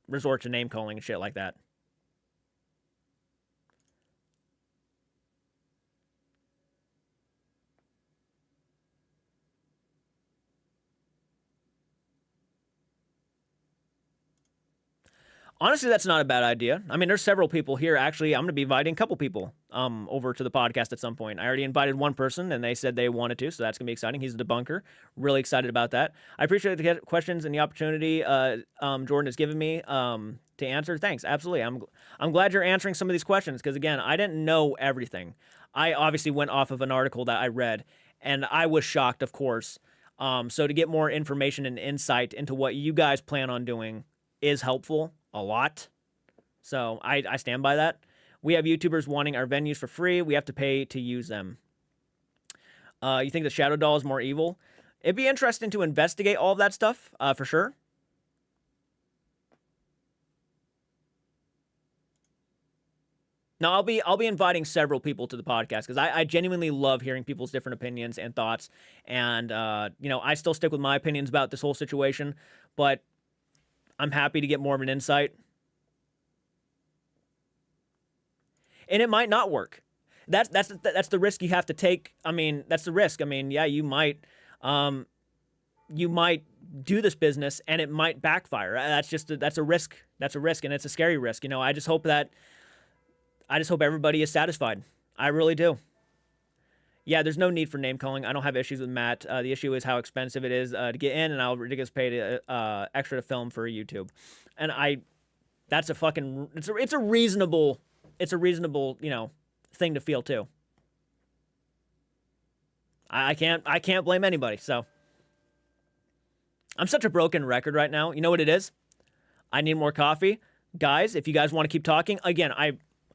resort to name calling and shit like that. Honestly, that's not a bad idea. I mean, there's several people here. Actually, I'm going to be inviting a couple people over to the podcast at some point. I already invited one person, and they said they wanted to, so that's going to be exciting. He's a debunker. Really excited about that. I appreciate the questions and the opportunity Jordan has given me to answer. Thanks. Absolutely. I'm glad you're answering some of these questions because, again, I didn't know everything. I obviously went off of an article that I read, and I was shocked, of course. So to get more information and insight into what you guys plan on doing is helpful. A lot. So I stand by that. We have YouTubers wanting our venues for free. We have to pay to use them. You think the Shadow Doll is more evil? It'd be interesting to investigate all of that stuff, for sure. Now, I'll be inviting several people to the podcast because I genuinely love hearing people's different opinions and thoughts. And, I still stick with my opinions about this whole situation, but I'm happy to get more of an insight. And it might not work. That's the risk you have to take. I mean, that's the risk. I mean, yeah, you might do this business and it might backfire. That's a risk. That's a risk, and it's a scary risk. I just hope everybody is satisfied. I really do. Yeah, there's no need for name calling. I don't have issues with Matt. The issue is how expensive it is to get in, and I'll ridiculous pay to extra to film for YouTube. And that's a fucking it's a reasonable thing to feel too. I can't blame anybody. So I'm such a broken record right now. You know what it is? I need more coffee, guys. If you guys want to keep talking, again,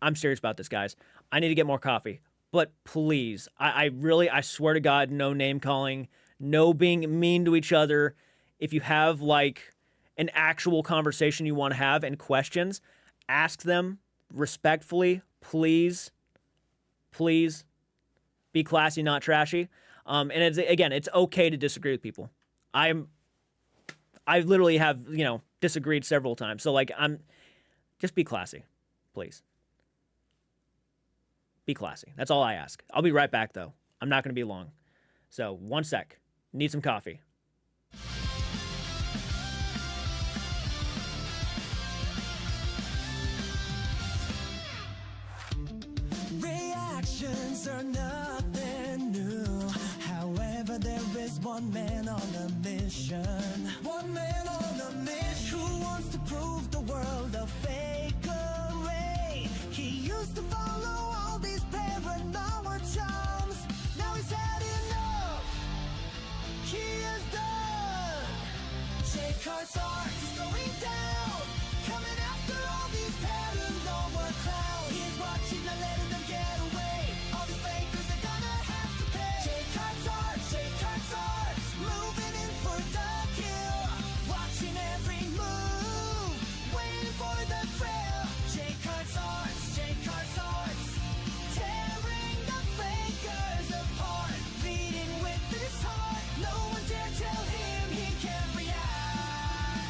I'm serious about this, guys. I need to get more coffee. But please, I swear to God, no name calling, no being mean to each other. If you have like an actual conversation you want to have and questions, ask them respectfully, please. Please be classy, not trashy. And it's okay to disagree with people. I literally have, disagreed several times. So just be classy, please. Be classy. That's all I ask. I'll be right back, though. I'm not going to be long. So, one sec. Need some coffee. Reactions are nothing new. However, there is one man on a mission. One man on a mission who wants to prove the world a fakery. He used to follow all these paranormal charms. Now he's had enough. He is done. Jake Hart's art is going down. Coming after all these paranormal clowns. He's watching and letting them get away. All these fakers are gonna have to pay. Jake Hart's art, moving in for the kill. Watching every move, waiting for the thrill. Jake Hart's art, tearing the fakers apart. Leading with his heart, no one dare tell him he can't react.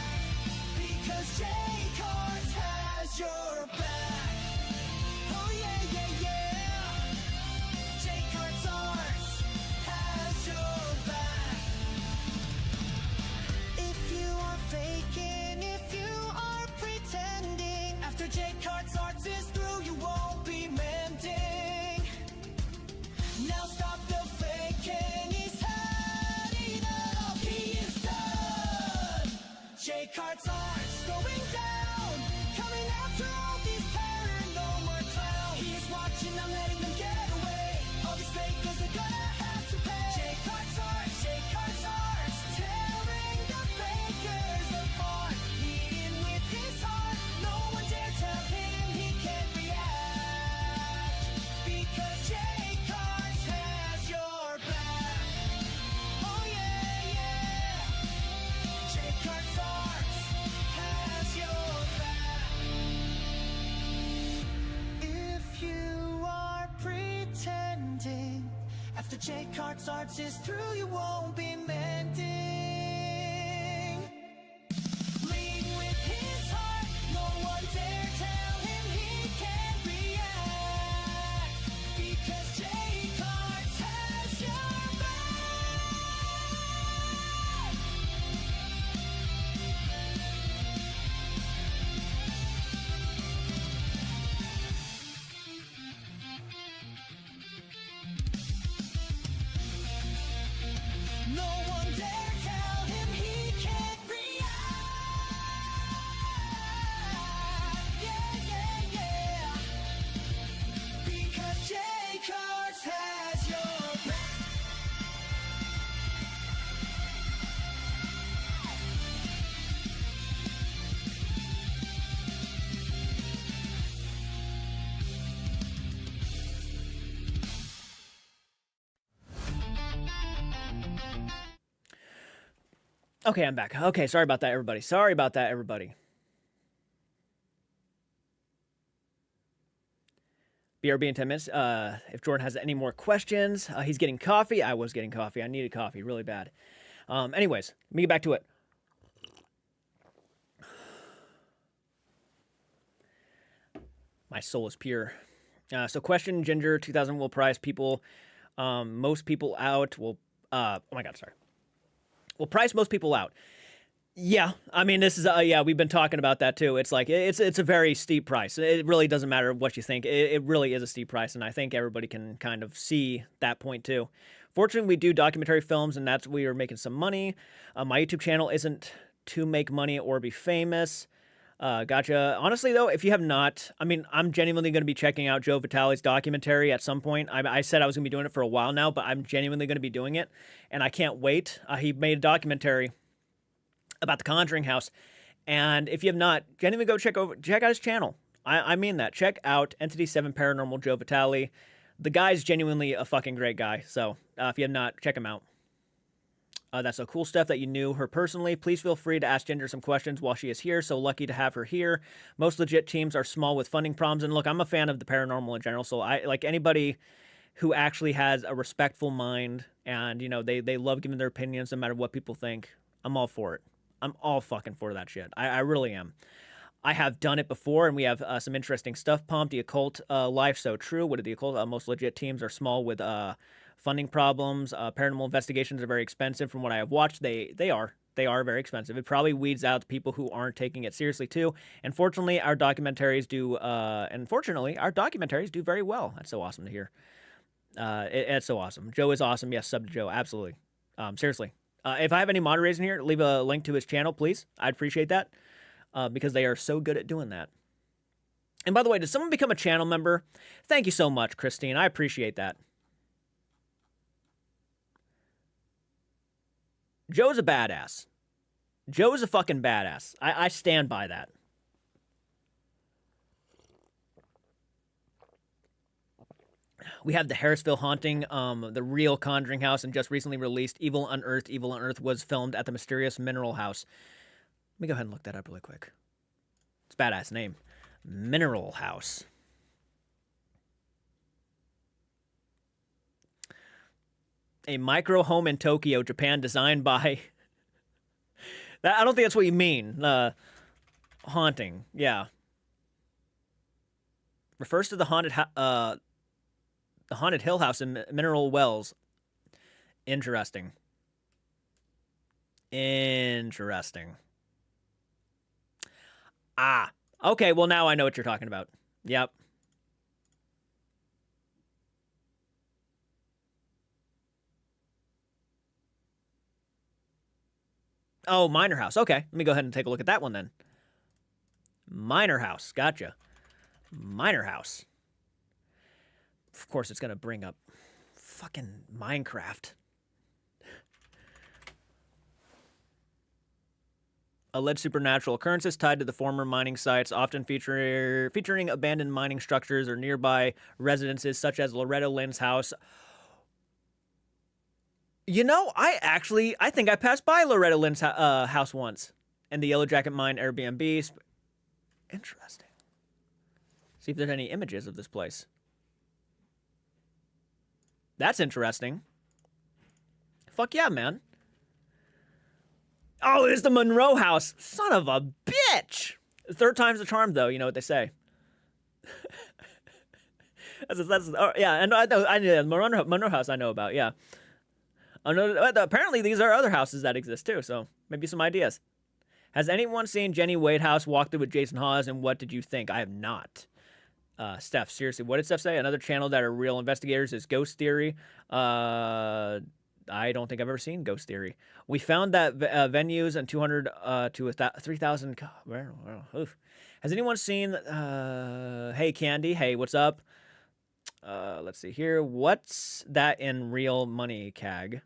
Because Jake Hart has your back. Oh yeah, yeah, yeah. Jake Hart's art has your back. If you are faking, if you are pretending, after Jake Hart's art is through, you won't be mending. Now stop the faking, he's had enough. He is done. Jake Hart's art's going down. Coming after all these paranormal clowns. He's watching, I'm letting them get away. All these fakers are gonna have to pay. Jake Hart's art, tearing the fakers apart. Leading with his heart, no one dare tell him he can't react. Because Jake Hart has your back. Oh yeah, yeah. Jake Hart's art has your heart's arts is true, you won't be mending. Lead with his heart, no one dare tell him he can't react, because Jay Cards has your back. No one dare tell him he can't react. Yeah, yeah, yeah. Because Jay Cards has your back. Okay, I'm back. Okay, sorry about that, everybody. Sorry about that, everybody. BRB in 10 minutes. If Jordan has any more questions, he's getting coffee. I was getting coffee. I needed coffee really bad. Anyways, let me get back to it. My soul is pure. So question, Ginger 2000 will price people, most people out. Will, oh my God, sorry. Will price most people out. Yeah, I mean, this is, yeah, we've been talking about that too. It's like, it's a very steep price. It really doesn't matter what you think. It really is a steep price, and I think everybody can kind of see that point too. Fortunately, we do documentary films, and that's where we are making some money. My YouTube channel isn't to make money or be famous. Gotcha. Honestly, though, if you have not, I mean, I'm genuinely going to be checking out Joe Vitale's documentary at some point. I said I was going to be doing it for a while now, but I'm genuinely going to be doing it, and I can't wait. He made a documentary about the Conjuring house, and if you have not, genuinely go check out his channel. I mean that. Check out Entity 7 Paranormal Joe Vitale. The guy's genuinely a fucking great guy, so if you have not, check him out. That's the cool stuff that you knew her personally. Please feel free to ask Ginger some questions while she is here. So lucky to have her here. Most legit teams are small with funding problems. And look, I'm a fan of the paranormal in general. So I like anybody who actually has a respectful mind and, you know, they love giving their opinions no matter what people think. I'm all for it. I'm all fucking for that shit. I really am. I have done it before, and we have some interesting stuff pumped. The occult life, so true. What are the occult? Most legit teams are small with funding problems. Paranormal investigations are very expensive. From what I have watched, they are very expensive. It probably weeds out the people who aren't taking it seriously too. And fortunately, our documentaries do. Our documentaries do very well. That's so awesome to hear. It's so awesome. Joe is awesome. Yes, sub to Joe. Absolutely. Seriously. If I have any moderators in here, leave a link to his channel, please. I'd appreciate that because they are so good at doing that. And by the way, did someone become a channel member? Thank you so much, Christine. I appreciate that. Joe's a badass. Joe's a fucking badass. I stand by that. We have the Harrisville Haunting, the real Conjuring house, and just recently released Evil Unearthed. Evil Unearthed was filmed at the mysterious Mineral House. Let me go ahead and look that up really quick. It's a badass name. Mineral House. A micro home in Tokyo, Japan, designed by... I don't think that's what you mean. Haunting, yeah. Refers to the haunted Hill House in Mineral Wells. Interesting. Interesting. Ah, okay, well now I know what you're talking about. Yep. Oh, Minor House. Okay, let me go ahead and take a look at that one then. Minor House. Gotcha. Minor House. Of course, it's going to bring up fucking Minecraft. Alleged supernatural occurrences tied to the former mining sites, often featuring abandoned mining structures or nearby residences, such as Loretta Lynn's house. You know, I think I passed by Loretta Lynn's house once, and the Yellow Jacket Mine Airbnb. Interesting. See if there's any images of this place. That's interesting. Fuck yeah, man. Oh, it's the Monroe house. Son of a bitch. Third time's the charm, though. You know what they say. Yeah, and I know Monroe house I know about, yeah. Apparently, these are other houses that exist, too, so maybe some ideas. Has anyone seen Jenny Wade House walk through with Jason Hawes, and what did you think? I have not. Steph, seriously, what did Steph say? Another channel that are real investigators is Ghost Theory. I don't think I've ever seen Ghost Theory. We found that venues and 200 to 3,000. Has anyone seen? Hey, Candy. Hey, what's up? Let's see here. What's that in real money, CAG?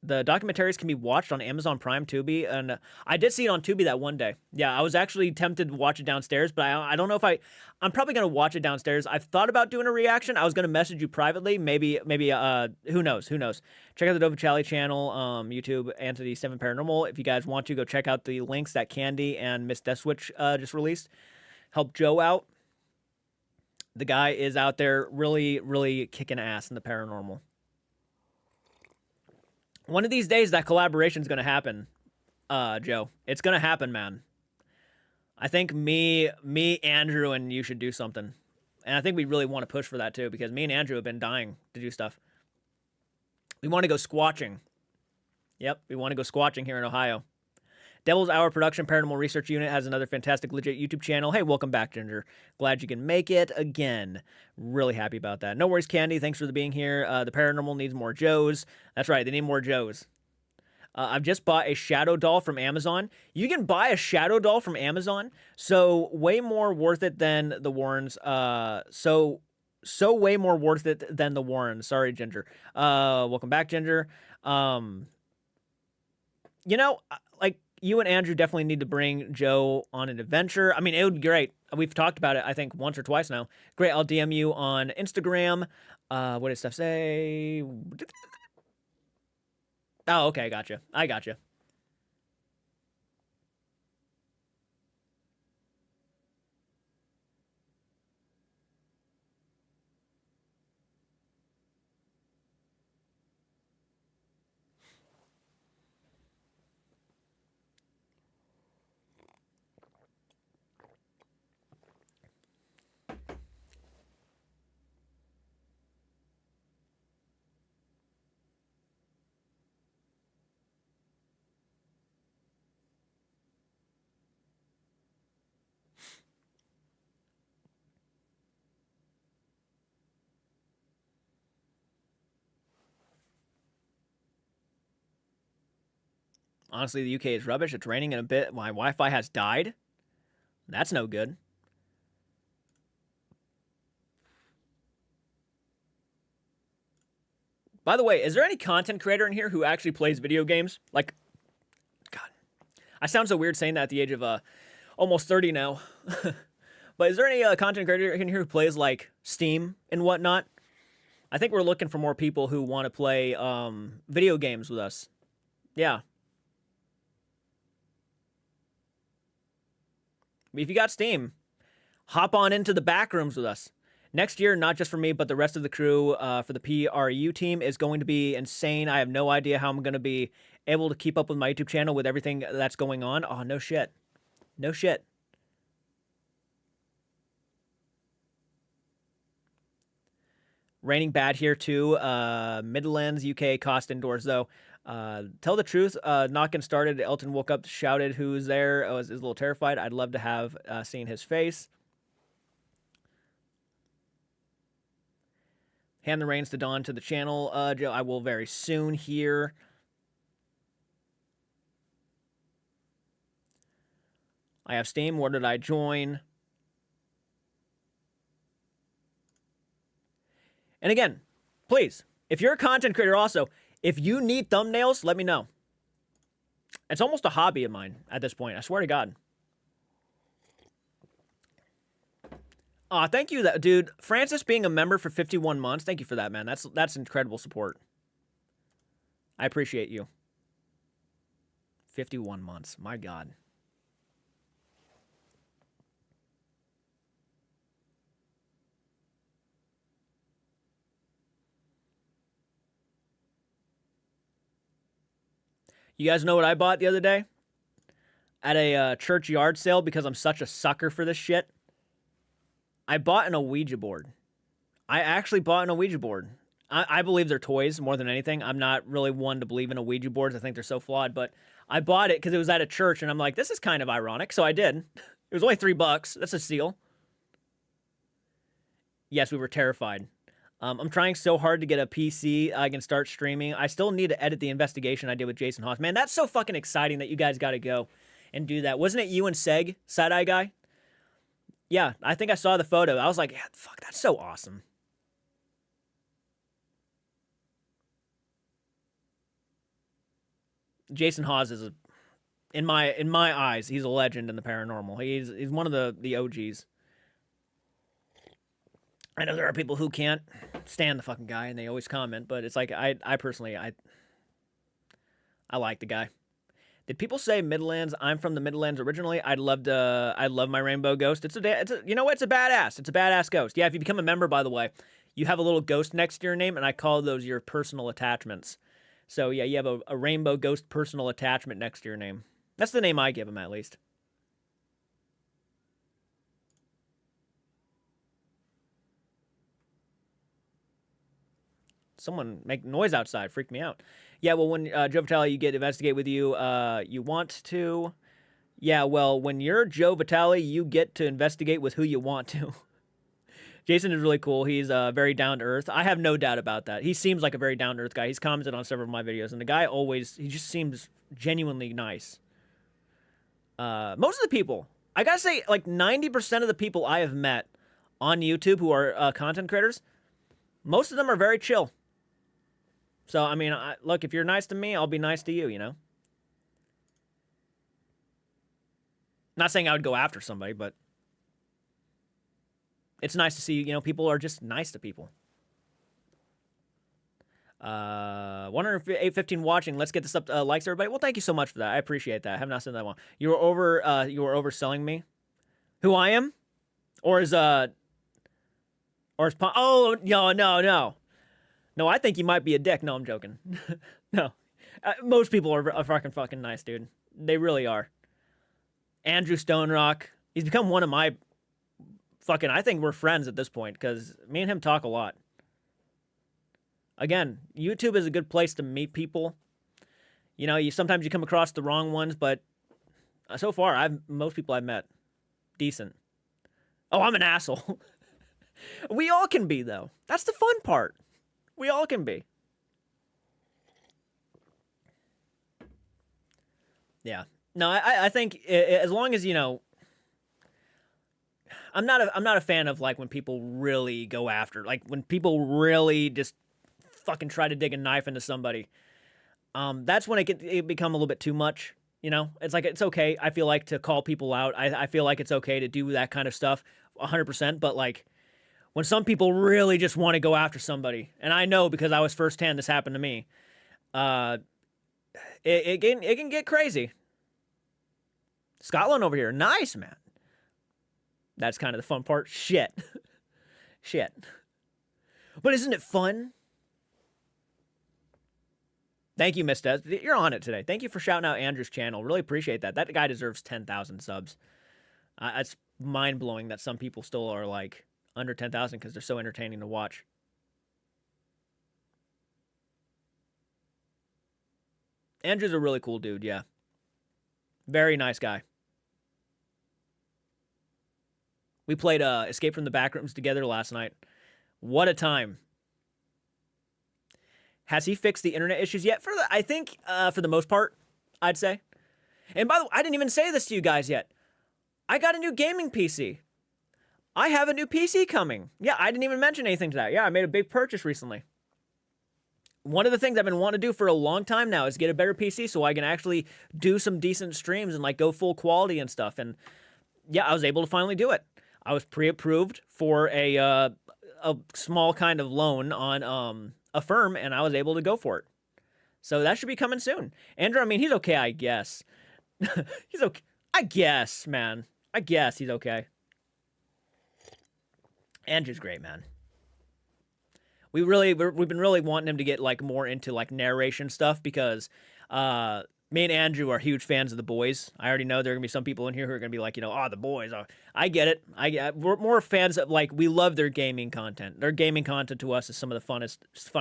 The documentaries can be watched on Amazon Prime, Tubi, and I did see it on Tubi that one day. Yeah, I was actually tempted to watch it downstairs, but I don't know if I'm probably gonna watch it downstairs. I've thought about doing a reaction. I was gonna message you privately, maybe. Who knows? Check out the Dovachali channel, YouTube, Anthony 7 Paranormal. If you guys want to, go check out the links that Candy and Miss Death Switch just released. Help Joe out. The guy is out there really, really kicking ass in the paranormal. One of these days, that collaboration is going to happen, Joe. It's going to happen, man. I think me, Andrew, and you should do something. And I think we really want to push for that, too, because me and Andrew have been dying to do stuff. We want to go squatching. Yep, we want to go squatching here in Ohio. Devil's Hour Production Paranormal Research Unit has another fantastic, legit YouTube channel. Hey, welcome back, Ginger. Glad you can make it again. Really happy about that. No worries, Candy. Thanks for being here. The Paranormal needs more Joes. That's right, they need more Joes. I've just bought a shadow doll from Amazon. You can buy a shadow doll from Amazon, so way more worth it than the Warrens. So way more worth it than the Warrens. Sorry, Ginger. Welcome back, Ginger. You know, like, you and Andrew definitely need to bring Joe on an adventure. I mean, it would be great. We've talked about it, I think, once or twice now. Great, I'll DM you on Instagram. What did Steph say? Oh, okay, gotcha. I gotcha. Honestly, the UK is rubbish. It's raining in a bit. My Wi-Fi has died. That's no good. By the way, is there any content creator in here who actually plays video games? Like, God, I sound so weird saying that at the age of almost 30 now. But is there any content creator in here who plays, like, Steam and whatnot? I think we're looking for more people who want to play video games with us. Yeah. If you got Steam, hop on into the back rooms with us. Next year, not just for me, but the rest of the crew for the PRU team is going to be insane. I have no idea how I'm going to be able to keep up with my YouTube channel with everything that's going on. Oh, no shit. No shit. Raining bad here, too. Midlands, UK, cost indoors, though. Tell the truth, not getting started. Elton woke up, shouted who's there. I was a little terrified. I'd love to have seen his face. Hand the reins to Don to the channel, Joe. I will very soon here. I have Steam. Where did I join? And again, please, if you're a content creator also, if you need thumbnails, let me know. It's almost a hobby of mine at this point. I swear to God. Aw, thank you, dude. Francis being a member for 51 months. Thank you for that, man. That's incredible support. I appreciate you. 51 months. My God. You guys know what I bought the other day? At a church yard sale, because I'm such a sucker for this shit. I bought an Ouija board. I actually bought an Ouija board. I believe they're toys more than anything. I'm not really one to believe in Ouija boards. I think they're so flawed, but I bought it because it was at a church, and I'm like, this is kind of ironic, so I did. It was only $3. That's a steal. Yes, we were terrified. I'm trying so hard to get a PC. I can start streaming. I still need to edit the investigation I did with Jason Haas. Man, that's so fucking exciting that you guys got to go and do that. Wasn't it you and Seg, Side-Eye Guy? Yeah, I think I saw the photo. I was like, yeah, fuck, that's so awesome. Jason Hawes is in my eyes, he's a legend in the paranormal. He's one of the OGs. I know there are people who can't stand the fucking guy and they always comment, but it's like I personally like the guy. Did people say Midlands? I'm from the Midlands originally. I love my Rainbow Ghost. It's a you know what? It's a badass. It's a badass ghost. Yeah, if you become a member, by the way, you have a little ghost next to your name, and I call those your personal attachments. So yeah, you have a Rainbow Ghost personal attachment next to your name. That's the name I give him, at least. Someone make noise outside. Freaked me out. Yeah, well, when Joe Vitale, you get investigate with you, you want to. Yeah, well, when you're Joe Vitale, you get to investigate with who you want to. Jason is really cool. He's very down to earth. I have no doubt about that. He seems like a very down to earth guy. He's commented on several of my videos, and the guy he just seems genuinely nice. Most of the people, I gotta say, like 90% of the people I have met on YouTube who are content creators, most of them are very chill. So, I mean, look, if you're nice to me, I'll be nice to you, you know? Not saying I would go after somebody, but it's nice to see, you know, people are just nice to people. 10815 watching. Let's get this up to likes, everybody. Well, thank you so much for that. I appreciate that. I have not said that one. You were overselling me. Who I am? Or is oh, no. No, I think you might be a dick. No, I'm joking. No. Most people are fucking nice, dude. They really are. Andrew Stone Rock. He's become one of my fucking... I think we're friends at this point because me and him talk a lot. Again, YouTube is a good place to meet people. You know, sometimes you come across the wrong ones, but so far, most people I've met, decent. Oh, I'm an asshole. We all can be, though. That's the fun part. We all can be. Yeah. No, I think as long as, you know, I'm not a fan of like when people really go after, like when people really just fucking try to dig a knife into somebody. That's when it become a little bit too much. You know, it's like, it's okay. I feel like to call people out. I feel like it's okay to do that kind of stuff 100%. But like when some people really just want to go after somebody, and I know because I was firsthand, this happened to me. It can get crazy. Scotland over here. Nice, man. That's kind of the fun part. Shit. Shit. But isn't it fun? Thank you, Miss Des. You're on it today. Thank you for shouting out Andrew's channel. Really appreciate that. That guy deserves 10,000 subs. It's mind-blowing that some people still are like under 10,000 because they're so entertaining to watch. Andrew's a really cool dude, yeah. Very nice guy. We played Escape from the Backrooms together last night. What a time. Has he fixed the internet issues yet? I think for the most part, I'd say. And by the way, I didn't even say this to you guys yet. I got a new gaming PC. I have a new PC coming. Yeah, I didn't even mention anything to that. Yeah, I made a big purchase recently. One of the things I've been wanting to do for a long time now is get a better PC so I can actually do some decent streams and like go full quality and stuff. And yeah, I was able to finally do it. I was pre-approved for a small kind of loan on a firm, and I was able to go for it. So that should be coming soon. Andrew, I mean, he's okay, I guess. He's okay. I guess, man. I guess he's okay. Andrew's great, man. We've been really wanting him to get like more into like narration stuff because Me and Andrew are huge fans of The Boys. I already know there are gonna be some people in here who are gonna be like, The Boys. Oh, I get it. We're more fans of, like, we love their gaming content. Their gaming content to us is some of the funnest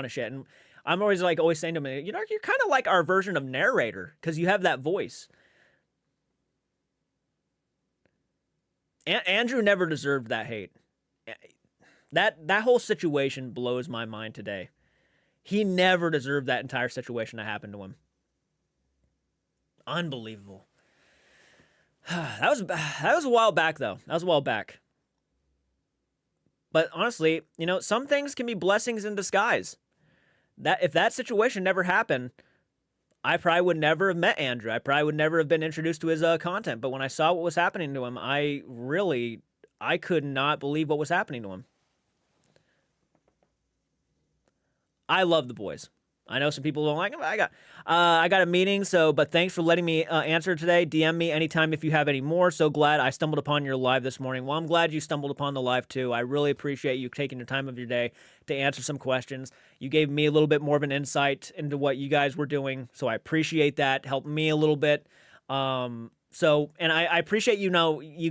shit. And I'm always saying to them, you're kind of like our version of narrator because you have that voice. Andrew never deserved that hate. That whole situation blows my mind today. He never deserved that entire situation that happened to him. Unbelievable. That was a while back, though. That was a while back. But honestly, some things can be blessings in disguise. That if that situation never happened, I probably would never have met Andrew. I probably would never have been introduced to his content. But when I saw what was happening to him, I could not believe what was happening to him. I love The Boys. I know some people don't like them. I got a meeting, but thanks for letting me answer today. DM me anytime if you have any more. So glad I stumbled upon your live this morning. Well, I'm glad you stumbled upon the live too. I really appreciate you taking the time of your day to answer some questions. You gave me a little bit more of an insight into what you guys were doing, so I appreciate that. Helped me a little bit. And I appreciate you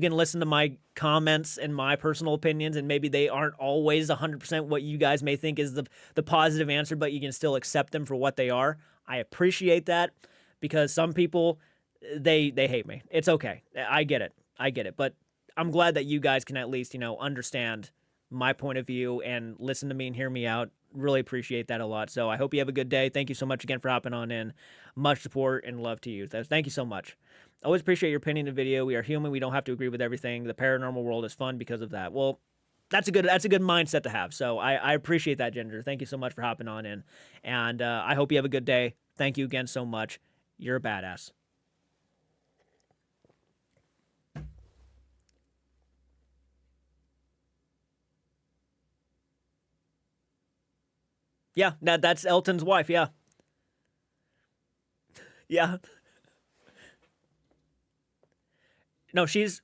can listen to my comments and my personal opinions, and maybe they aren't always 100% what you guys may think is the positive answer, but you can still accept them for what they are. I appreciate that because some people, they hate me. It's okay. I get it. But I'm glad that you guys can at least, understand my point of view and listen to me and hear me out. Really appreciate that a lot. So I hope you have a good day. Thank you so much again for hopping on in. Much support and love to you. Thank you so much. Always appreciate your opinion in the video. We are human. We don't have to agree with everything. The paranormal world is fun because of that. Well, that's a good mindset to have. So I appreciate that, Ginger. Thank you so much for hopping on in. And I hope you have a good day. Thank you again so much. You're a badass. Yeah, that's Elton's wife. Yeah. Yeah. No, she's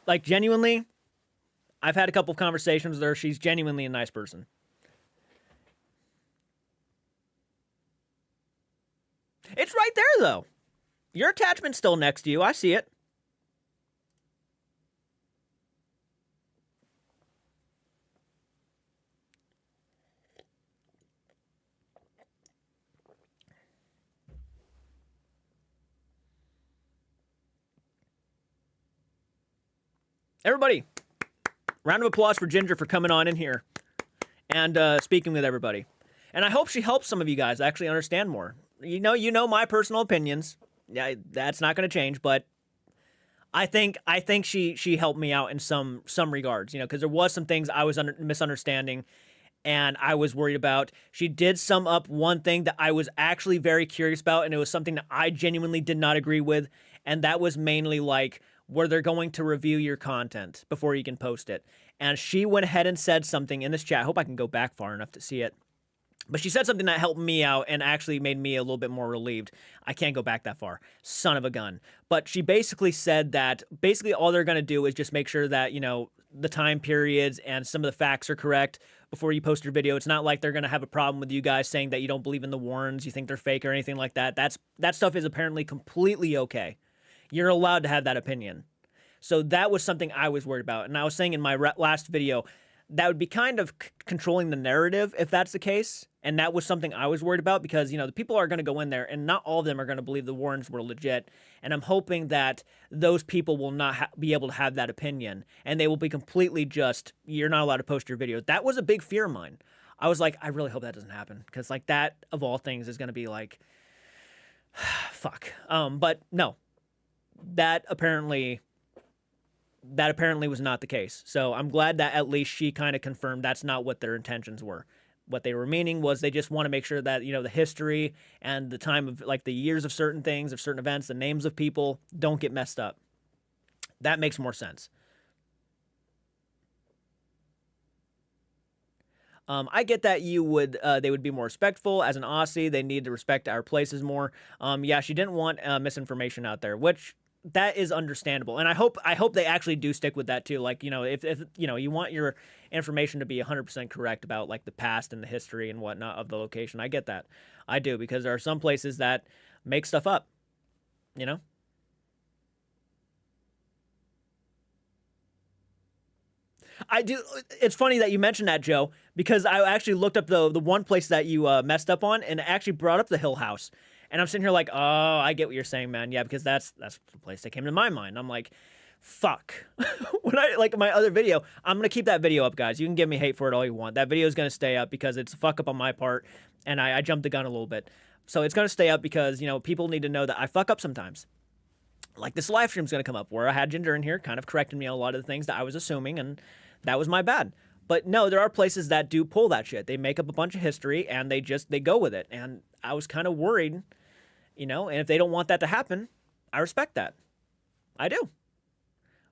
like genuinely. I've had a couple of conversations with her. She's genuinely a nice person. It's right there, though. Your attachment's still next to you. I see it. Everybody, round of applause for Ginger for coming on in here and speaking with everybody. And I hope she helps some of you guys actually understand more. You know my personal opinions. Yeah, that's not going to change, but I think she helped me out in some regards, because there was some things I was misunderstanding and I was worried about. She did sum up one thing that I was actually very curious about, and it was something that I genuinely did not agree with, and that was mainly like where they're going to review your content before you can post it. And she went ahead and said something in this chat. I hope I can go back far enough to see it. But she said something that helped me out and actually made me a little bit more relieved. I can't go back that far. Son of a gun. But she basically said that all they're going to do is just make sure that, the time periods and some of the facts are correct before you post your video. It's not like they're going to have a problem with you guys saying that you don't believe in the Warrens, you think they're fake or anything like that. That stuff is apparently completely okay. You're allowed to have that opinion. So that was something I was worried about. And I was saying in my last video, that would be kind of controlling the narrative if that's the case. And that was something I was worried about because, the people are going to go in there and not all of them are going to believe the Warrens were legit. And I'm hoping that those people will not be able to have that opinion and they will be completely just, you're not allowed to post your videos. That was a big fear of mine. I was like, I really hope that doesn't happen because like that of all things is going to be like, fuck. But no, that apparently was not the case. So I'm glad that at least she kind of confirmed that's not what their intentions were. What they were meaning was they just want to make sure that, the history and the time of like the years of certain things, of certain events, the names of people don't get messed up. That makes more sense. I get that they would be more respectful as an Aussie. They need to respect our places more. Yeah, she didn't want misinformation out there, which that is understandable. And I hope they actually do stick with that too. Like, if you want your information to be 100% correct about like the past and the history and whatnot of the location. I get that. I do, because there are some places that make stuff up, you know? I do. It's funny that you mentioned that, Joe, because I actually looked up the one place that you messed up on, and it actually brought up the Hill House. And I'm sitting here like, oh, I get what you're saying, man. Yeah, because that's the place that came to my mind. I'm like, fuck. When I like my other video, I'm gonna keep that video up, guys. You can give me hate for it all you want. That video is gonna stay up because it's a fuck up on my part, and I jumped the gun a little bit. So it's gonna stay up because people need to know that I fuck up sometimes. Like this live stream's gonna come up where I had Ginger in here, kind of correcting me on a lot of the things that I was assuming, and that was my bad. But no, there are places that do pull that shit. They make up a bunch of history and they go with it. And I was kind of worried, and if they don't want that to happen, I respect that. I do.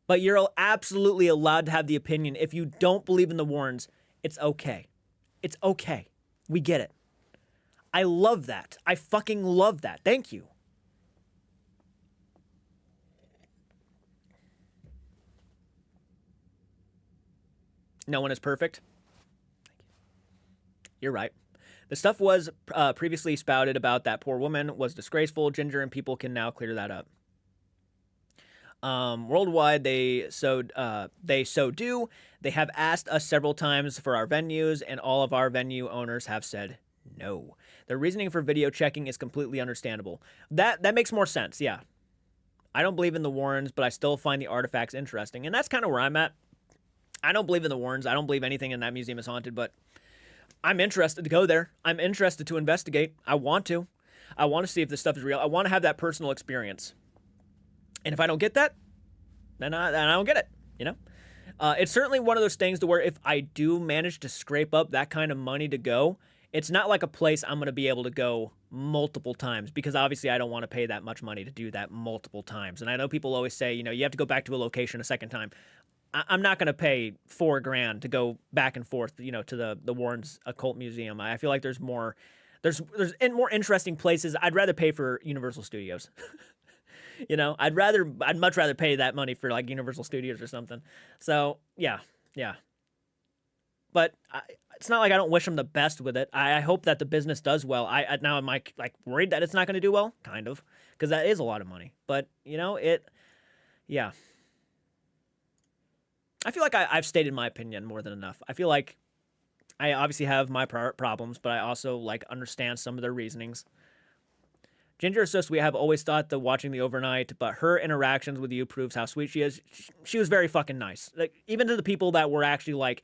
But you're absolutely allowed to have the opinion. If you don't believe in the Warrens, it's okay. It's okay. We get it. I love that. I fucking love that. Thank you. No one is perfect. You're right. The stuff was previously spouted about that poor woman was disgraceful. Ginger and people can now clear that up. Worldwide, they so do. They have asked us several times for our venues, and all of our venue owners have said no. The reasoning for video checking is completely understandable. That makes more sense. Yeah, I don't believe in the Warrens, but I still find the artifacts interesting, and that's kind of where I'm at. I don't believe in the Warrens. I don't believe anything in that museum is haunted, but I'm interested to go there. I'm interested to investigate. I want to. I want to see if this stuff is real. I want to have that personal experience. And if I don't get that, then I don't get it, It's certainly one of those things to where if I do manage to scrape up that kind of money to go, it's not like a place I'm going to be able to go multiple times because obviously I don't want to pay that much money to do that multiple times. And I know people always say, you have to go back to a location a second time. I'm not going to pay $4,000 to go back and forth, to the Warrens Occult Museum. I feel like there's more interesting places. I'd rather pay for Universal Studios. I'd much rather pay that money for like Universal Studios or something. So yeah. But it's not like I don't wish them the best with it. I hope that the business does well. Now am I like worried that it's not going to do well? Kind of, because that is a lot of money. But yeah. I feel like I've stated my opinion more than enough. I feel like I obviously have my problems, but I also understand some of their reasonings. Ginger is so sweet. I have always thought that watching the overnight, but her interactions with you proves how sweet she is. She was very fucking nice. Like even to the people that were actually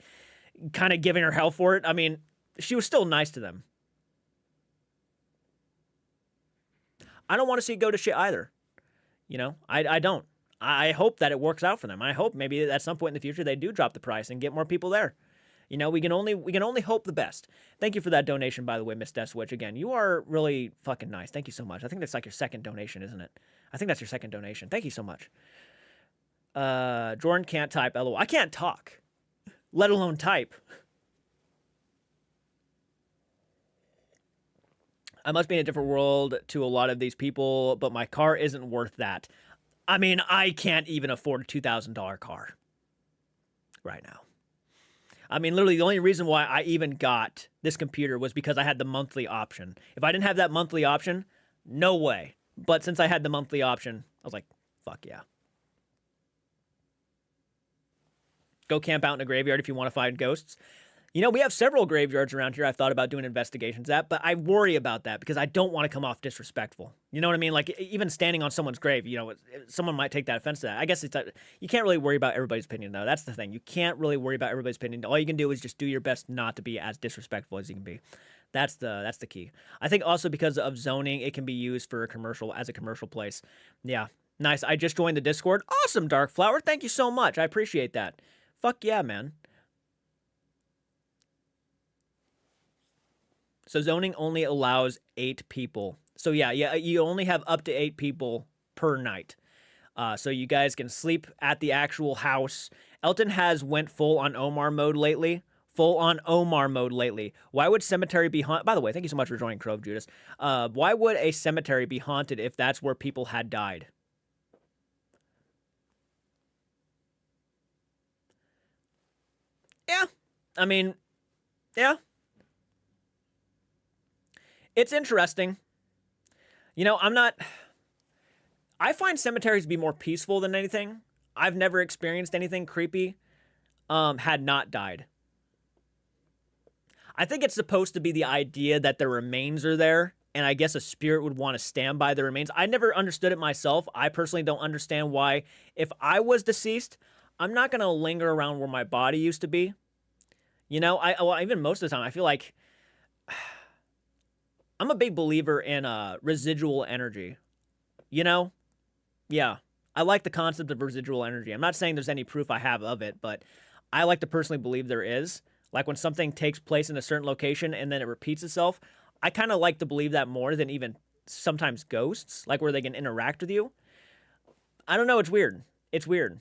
kind of giving her hell for it. I mean, she was still nice to them. I don't want to see it go to shit either. I don't. I hope that it works out for them. I hope maybe at some point in the future they do drop the price and get more people there. We can only hope the best. Thank you for that donation, by the way, Miss Deathswitch. Again, you are really fucking nice. Thank you so much. I think that's like your second donation, isn't it? I think that's your second donation. Thank you so much. Jordan can't type. LOL. I can't talk, let alone type. I must be in a different world to a lot of these people, but my car isn't worth that. I mean, I can't even afford a $2,000 car right now. I mean, literally the only reason why I even got this computer was because I had the monthly option. If I didn't have that monthly option, no way. But since I had the monthly option, I was like, fuck yeah. Go camp out in a graveyard if you want to find ghosts. We have several graveyards around here I've thought about doing investigations at, but I worry about that because I don't want to come off disrespectful. You know what I mean? Like, even standing on someone's grave, someone might take that offense to that. I guess you can't really worry about everybody's opinion, though. That's the thing. You can't really worry about everybody's opinion. All you can do is just do your best not to be as disrespectful as you can be. That's the key. I think also because of zoning, it can be used for as a commercial place. Yeah, nice. I just joined the Discord. Awesome, Dark Flower. Thank you so much. I appreciate that. Fuck yeah, man. So zoning only allows 8 people. So yeah, you only have up to 8 people per night. So you guys can sleep at the actual house. Elton has went full on Omar mode lately. Why would cemetery be haunted? By the way, thank you so much for joining Crove Judas. Why would a cemetery be haunted if that's where people had died? Yeah. I mean, yeah. It's interesting. You know, I'm not. I find cemeteries to be more peaceful than anything. I've never experienced anything creepy. Had not died. I think it's supposed to be the idea that the remains are there, and I guess a spirit would want to stand by the remains. I never understood it myself. I personally don't understand why, if I was deceased, I'm not going to linger around where my body used to be. You know, even most of the time, I feel like I'm a big believer in residual energy. You know? Yeah. I like the concept of residual energy. I'm not saying there's any proof I have of it, but I like to personally believe there is. Like when something takes place in a certain location and then it repeats itself, I kind of like to believe that more than even sometimes ghosts, like where they can interact with you. I don't know. It's weird. It's weird.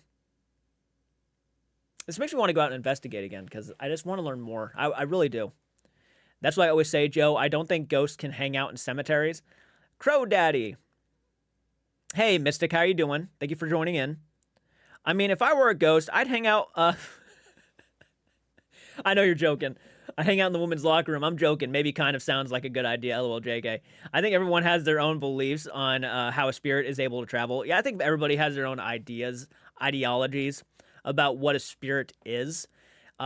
This makes me want to go out and investigate again because I just want to learn more. I really do. That's why I always say, Joe, I don't think ghosts can hang out in cemeteries. Crow Daddy. Hey, Mystic, how you doing? Thank you for joining in. I mean, if I were a ghost, I'd hang out... I know you're joking. I hang out in the women's locker room. I'm joking. Maybe kind of sounds like a good idea, lol JK. I think everyone has their own beliefs on how a spirit is able to travel. Yeah, I think everybody has their own ideologies about what a spirit is.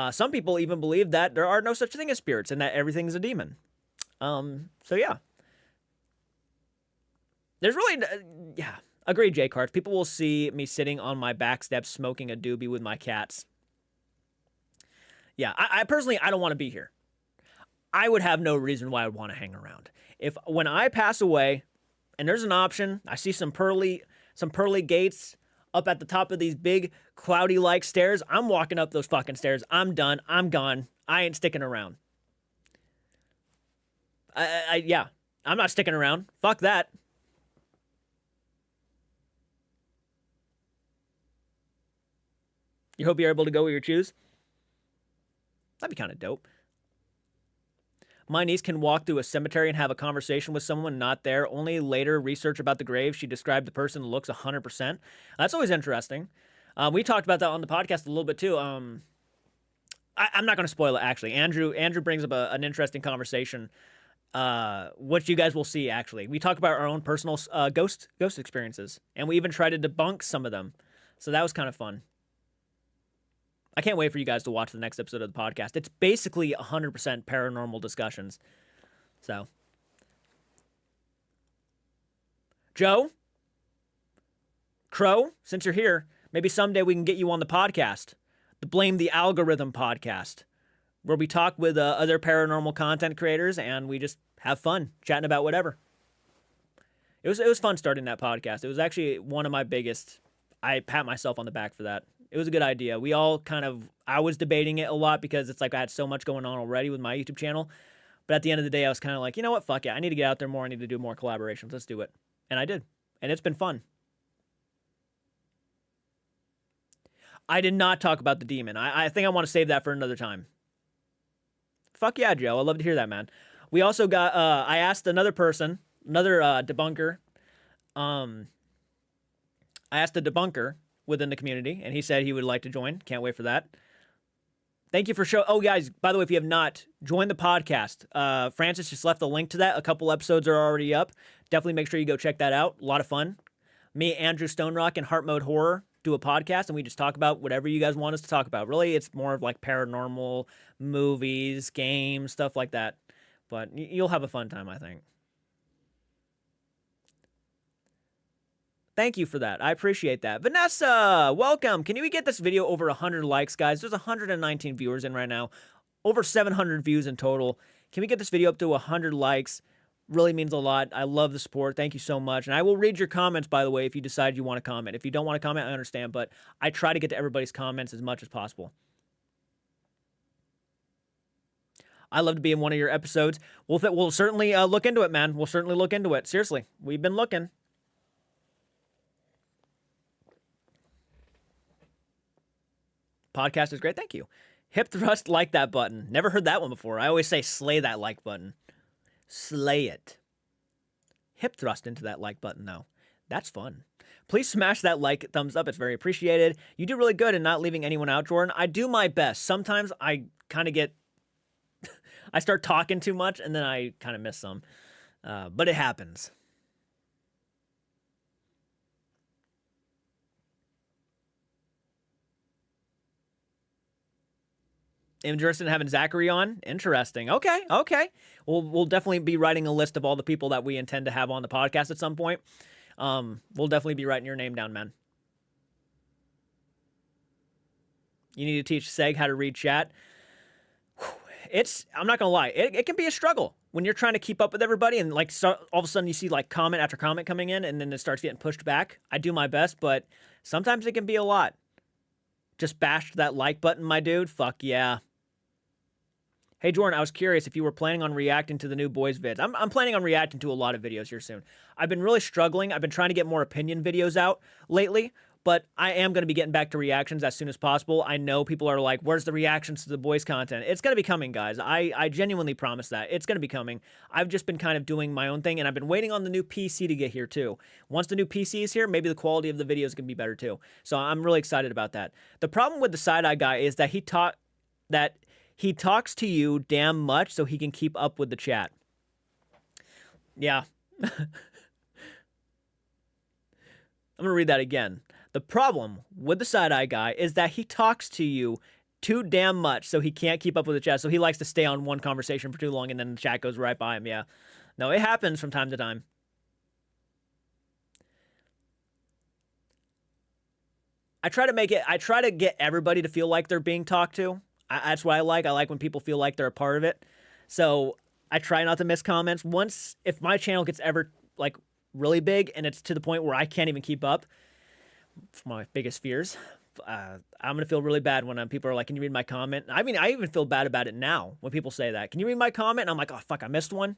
Some people even believe that there are no such thing as spirits and that everything's a demon. So yeah. There's really, yeah, agreed, J-Cards. People will see me sitting on my back steps smoking a doobie with my cats. Yeah, I personally, I don't want to be here. I would have no reason why I would want to hang around. When I pass away, and there's an option, I see some pearly gates up at the top of these big cloudy-like stairs, I'm walking up those fucking stairs. I'm done. I'm gone. I ain't sticking around. Yeah, I'm not sticking around. Fuck that. You hope you're able to go where you choose? That'd be kind of dope. My niece can walk through a cemetery and have a conversation with someone not there. Only later research about the grave, she described the person looks 100%. That's always interesting. We talked about that on the podcast a little bit too. I'm not going to spoil it, actually. Andrew brings up an interesting conversation, which you guys will see, actually. We talk about our own personal ghost experiences, and we even try to debunk some of them. So that was kind of fun. I can't wait for you guys to watch the next episode of the podcast. It's basically 100% paranormal discussions. So, Joe, Crow, since you're here, maybe someday we can get you on the podcast, the Blame the Algorithm podcast, where we talk with other paranormal content creators and we just have fun chatting about whatever. It was fun starting that podcast. It was actually one of my biggest. I pat myself on the back for that. It was a good idea. We all I was debating it a lot because it's like I had so much going on already with my YouTube channel. But at the end of the day, I was kind of like, you know what? Fuck yeah. I need to get out there more. I need to do more collaborations. Let's do it. And I did. And it's been fun. I did not talk about the demon. I think I want to save that for another time. Fuck yeah, Joe. I'd love to hear that, man. We also got, I asked another person, another debunker. I asked a debunker within the community, and he said he would like to join. Can't wait for that. Thank you for Oh, guys, by the way, if you have not joined the podcast, Francis just left the link to that. A couple episodes are already up. Definitely make sure you go check that out. A lot of fun. Me, Andrew Stone Rock, and Heart Mode Horror do a podcast, and we just talk about whatever you guys want us to talk about. Really, it's more of like paranormal, movies, games, stuff like that. But you'll have a fun time, I think. Thank you for that. I appreciate that. Vanessa, welcome. Can we get this video over 100 likes, guys? There's 119 viewers in right now. Over 700 views in total. Can we get this video up to 100 likes? Really means a lot. I love the support. Thank you so much. And I will read your comments, by the way, if you decide you want to comment. If you don't want to comment, I understand. But I try to get to everybody's comments as much as possible. I love to be in one of your episodes. We'll certainly look into it, man. We'll certainly look into it. Seriously, we've been looking. Podcast is great. Thank you. Hip thrust, like that button. Never heard that one before. I always say slay that like button. Slay it. Hip thrust into that like button, though. That's fun. Please smash that like thumbs up. It's very appreciated. You do really good in not leaving anyone out, Jordan. I do my best. Sometimes I kind of get... I start talking too much, and then I kind of miss some. But it happens. Interested in having Zachary on? Interesting. Okay, okay. We'll definitely be writing a list of all the people that we intend to have on the podcast at some point. We'll definitely be writing your name down, man. You need to teach Seg how to read chat. I'm not gonna lie, it can be a struggle when you're trying to keep up with everybody, and like all of a sudden you see like comment after comment coming in, and then it starts getting pushed back. I do my best, but sometimes it can be a lot. Just bashed that like button, my dude. Fuck yeah. Hey Jordan, I was curious if you were planning on reacting to the new boys vids. I'm planning on reacting to a lot of videos here soon. I've been really struggling. I've been trying to get more opinion videos out lately, but I am going to be getting back to reactions as soon as possible. I know people are like, where's the reactions to the boys content? It's going to be coming, guys. I genuinely promise that. It's going to be coming. I've just been kind of doing my own thing, and I've been waiting on the new PC to get here too. Once the new PC is here, maybe the quality of the videos can be better too. So I'm really excited about that. The problem with the side-eye guy is that he talks to you damn much so he can keep up with the chat. Yeah. I'm going to read that again. The problem with the side-eye guy is that he talks to you too damn much so he can't keep up with the chat. So he likes to stay on one conversation for too long and then the chat goes right by him. Yeah. No, it happens from time to time. I try to get everybody to feel like they're being talked to. That's what I like. I like when people feel like they're a part of it. So I try not to miss comments. If my channel gets ever like really big and it's to the point where I can't even keep up, my biggest fears, I'm gonna feel really bad when people are like, can you read my comment? I mean, I even feel bad about it now when people say that. Can you read my comment? And I'm like, oh fuck, I missed one.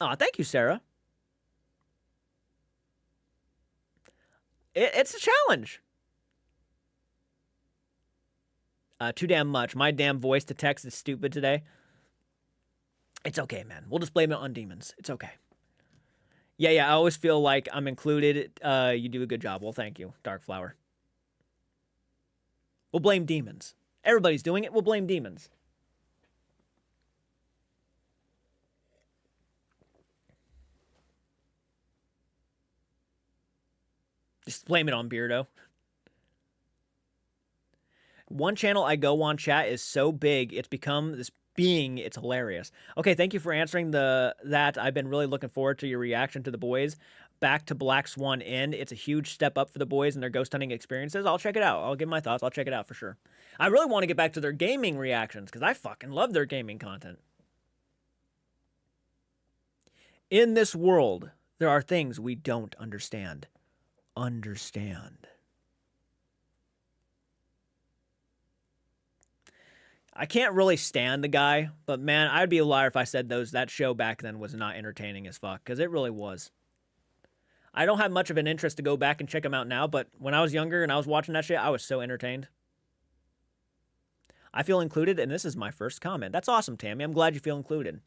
Oh, thank you, Sarah. It's a challenge. Too damn much. My damn voice to text is stupid today. It's okay, man. We'll just blame it on demons. It's okay. Yeah, I always feel like I'm included. You do a good job. Well, thank you, Dark Flower. We'll blame demons. Everybody's doing it. We'll blame demons. Just blame it on Beardo. One channel I go on chat is so big, it's become this being, it's hilarious. Okay, thank you for answering that. I've been really looking forward to your reaction to the boys. Back to Black Swan Inn. It's a huge step up for the boys and their ghost hunting experiences. I'll check it out. I'll give my thoughts. I'll check it out for sure. I really want to get back to their gaming reactions because I fucking love their gaming content. In this world, there are things we don't understand. I can't really stand the guy, but man, I'd be a liar if I said that show back then was not entertaining as fuck, because it really was. I don't have much of an interest to go back and check him out now, but when I was younger and I was watching that shit, I was so entertained. I feel included, and this is my first comment. That's awesome, Tammy. I'm glad you feel included.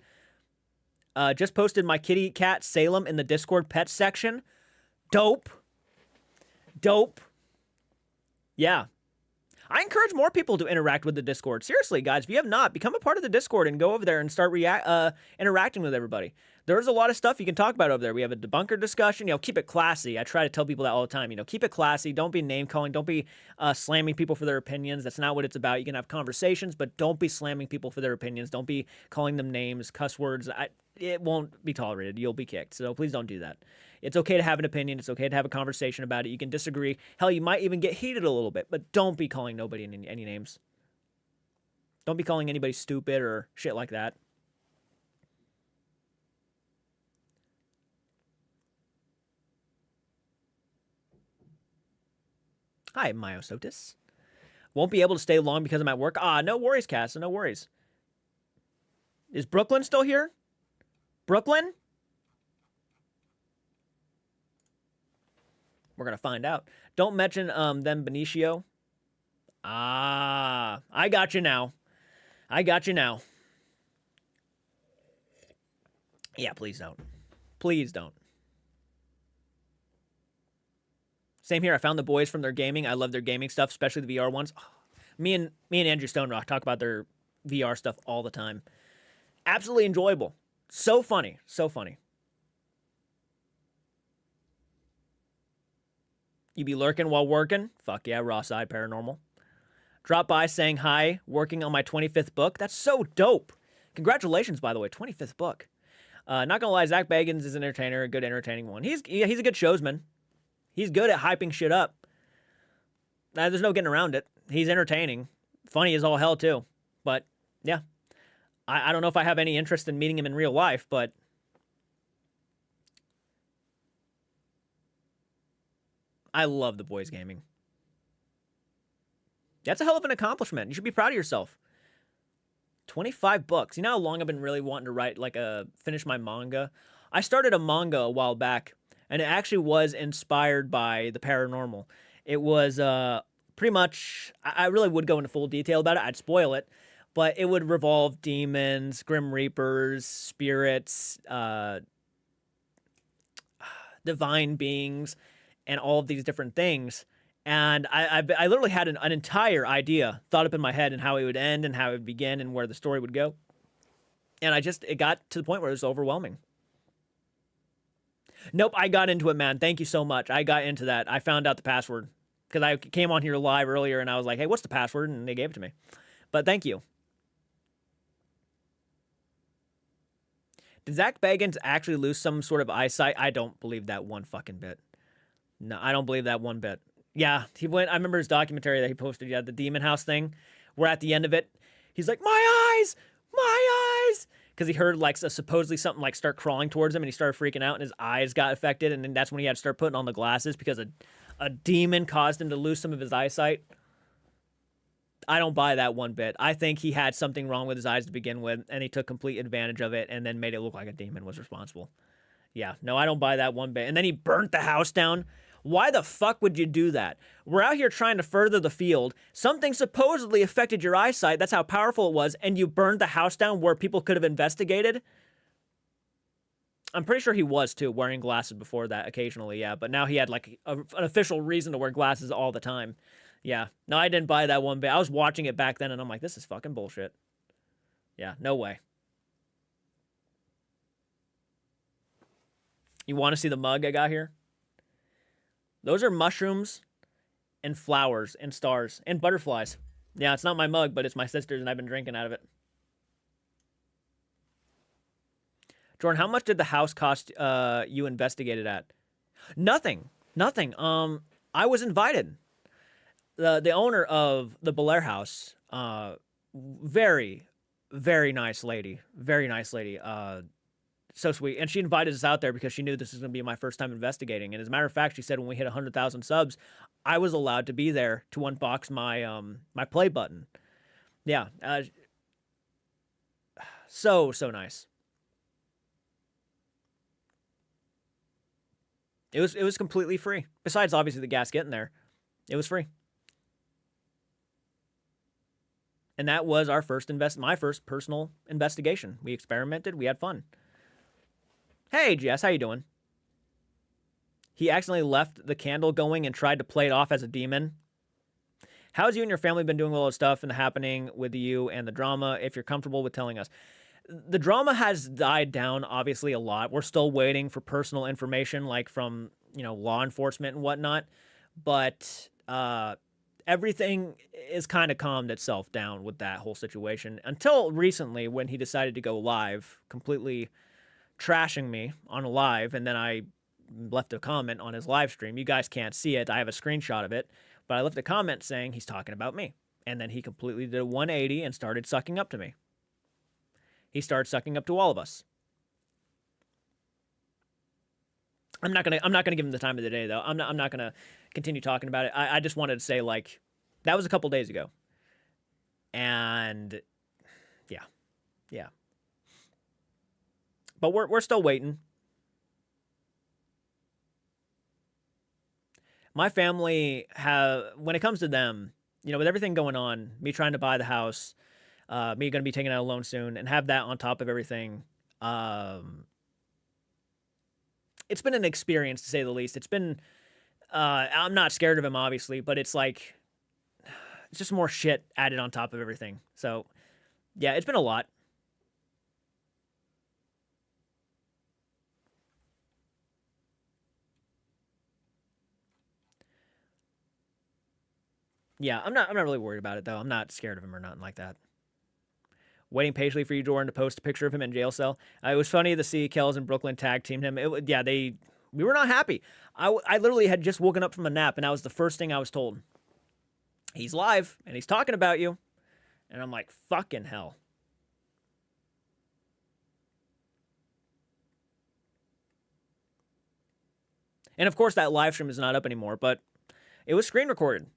Just posted my kitty cat, Salem, in the Discord pets section. Dope. Yeah. I encourage more people to interact with the Discord. Seriously, guys, if you have not, become a part of the Discord and go over there and start interacting with everybody. There's a lot of stuff you can talk about over there. We have a debunker discussion. Keep it classy. I try to tell people that all the time. Keep it classy. Don't be name-calling. Don't be slamming people for their opinions. That's not what it's about. You can have conversations, but don't be slamming people for their opinions. Don't be calling them names, cuss words. It won't be tolerated. You'll be kicked. So please don't do that. It's okay to have an opinion. It's okay to have a conversation about it. You can disagree. Hell, you might even get heated a little bit, but don't be calling nobody any names. Don't be calling anybody stupid or shit like that. Hi, Myosotis. Won't be able to stay long because I'm at work. No worries, Cass. No worries. Is Brooklyn still here? Brooklyn? We're going to find out. Don't mention them Benicio. I got you now. Yeah, please don't. Please don't. Same here. I found the boys from their gaming. I love their gaming stuff, especially the VR ones. Oh, me and Andrew Stone Rock talk about their VR stuff all the time. Absolutely enjoyable. So funny. So funny. You be lurking while working? Fuck yeah, raw side paranormal. Drop by saying hi, working on my 25th book. That's so dope. Congratulations, by the way, 25th book. Not gonna lie, Zach Bagans is an entertainer, a good entertaining one. He's a good showsman. He's good at hyping shit up. There's no getting around it. He's entertaining. Funny as all hell, too. But, yeah. I don't know if I have any interest in meeting him in real life, but... I love the boys gaming. That's a hell of an accomplishment. You should be proud of yourself. 25 books. You know how long I've been really wanting to write, like, finish my manga? I started a manga a while back, and it actually was inspired by the paranormal. It was pretty much, I really would go into full detail about it. I'd spoil it, but it would revolve demons, grim reapers, spirits, divine beings, and all of these different things. And I literally had an entire idea thought up in my head and how it would end and how it would begin and where the story would go. And it got to the point where it was overwhelming. Nope, I got into it, man. Thank you so much. I got into that. I found out the password because I came on here live earlier and I was like, hey, what's the password? And they gave it to me. But thank you. Did Zach Bagans actually lose some sort of eyesight? I don't believe that one fucking bit. No, I don't believe that one bit. Yeah, he went. I remember his documentary that he posted. Yeah, the Demon House thing. Where at the end of it, he's like, "My eyes, my eyes," because he heard like supposedly something like start crawling towards him, and he started freaking out, and his eyes got affected, and then that's when he had to start putting on the glasses because a demon caused him to lose some of his eyesight. I don't buy that one bit. I think he had something wrong with his eyes to begin with, and he took complete advantage of it, and then made it look like a demon was responsible. Yeah, no, I don't buy that one bit. And then he burnt the house down. Why the fuck would you do that? We're out here trying to further the field. Something supposedly affected your eyesight. That's how powerful it was. And you burned the house down where people could have investigated. I'm pretty sure he was, too, wearing glasses before that occasionally, yeah. But now he had, like, an official reason to wear glasses all the time. Yeah. No, I didn't buy that one bit. I was watching it back then, and I'm like, this is fucking bullshit. Yeah, no way. You want to see the mug I got here? Those are mushrooms and flowers and stars and butterflies. Yeah, it's not my mug, but it's my sister's, and I've been drinking out of it. Jordan, how much did the house cost you investigated at? Nothing. Nothing. I was invited. The owner of the Belair house, very, very nice lady. Very nice lady. So sweet. And she invited us out there because she knew this was going to be my first time investigating. And as a matter of fact, she said when we hit 100,000 subs, I was allowed to be there to unbox my my play button. Yeah. So nice. It was completely free. Besides, obviously, the gas getting there. It was free. And that was our my first personal investigation. We experimented. We had fun. Hey, Jess, how you doing? He accidentally left the candle going and tried to play it off as a demon. How's you and your family been doing all this stuff and happening with you and the drama, if you're comfortable with telling us? The drama has died down, obviously, a lot. We're still waiting for personal information, like from, law enforcement and whatnot. But everything is kind of calmed itself down with that whole situation. Until recently, when he decided to go live, completely trashing me on a live, and then I left a comment on his live stream. You guys can't see it. I have a screenshot of it, but I left a comment saying he's talking about me. And then he completely did a 180 and started sucking up to me. He started sucking up to all of us. I'm not gonna give him the time of the day though. I'm not gonna continue talking about it. I just wanted to say, like, that was a couple days ago. And yeah. But we're still waiting. My family when it comes to them, with everything going on, me trying to buy the house, me going to be taking out a loan soon, and have that on top of everything, it's been an experience to say the least. It's been, I'm not scared of him, obviously, but it's like, it's just more shit added on top of everything. So, yeah, it's been a lot. Yeah, I'm not really worried about it though. I'm not scared of him or nothing like that. Waiting patiently for you, Jordan, to post a picture of him in jail cell. It was funny to see Kells and Brooklyn tag teamed him. We were not happy. I literally had just woken up from a nap, and that was the first thing I was told. He's live, and he's talking about you. And I'm like, fucking hell. And of course, that live stream is not up anymore, but it was screen recorded.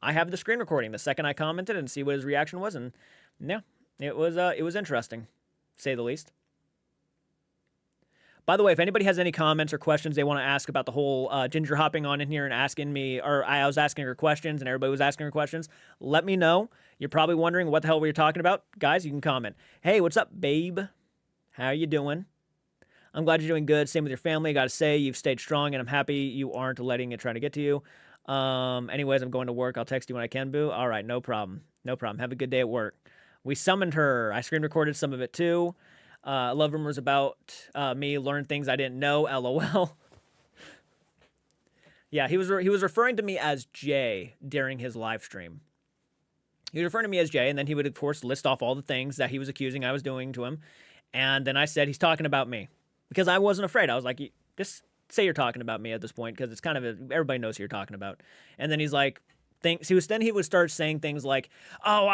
I have the screen recording the second I commented and see what his reaction was, and yeah, it was interesting, to say the least. By the way, if anybody has any comments or questions they want to ask about the whole Ginger hopping on in here and asking me, or I was asking her questions and everybody was asking her questions, let me know. You're probably wondering what the hell we were talking about. Guys, you can comment. Hey, what's up, babe? How you doing? I'm glad you're doing good. Same with your family. I got to say, you've stayed strong, and I'm happy you aren't letting it try to get to you. Anyways, I'm going to work. I'll text you when I can, boo. All right, no problem. No problem. Have a good day at work. We summoned her. I screen recorded some of it, too. I love rumors about me, learn things I didn't know, LOL. Yeah, he was referring to me as Jay during his live stream. He was referring to me as Jay, and then he would, of course, list off all the things that he was accusing I was doing to him. And then I said, he's talking about me. Because I wasn't afraid. I was like, just say you're talking about me at this point, because it's kind of everybody knows who you're talking about. And then he's like, he would start saying things like, oh,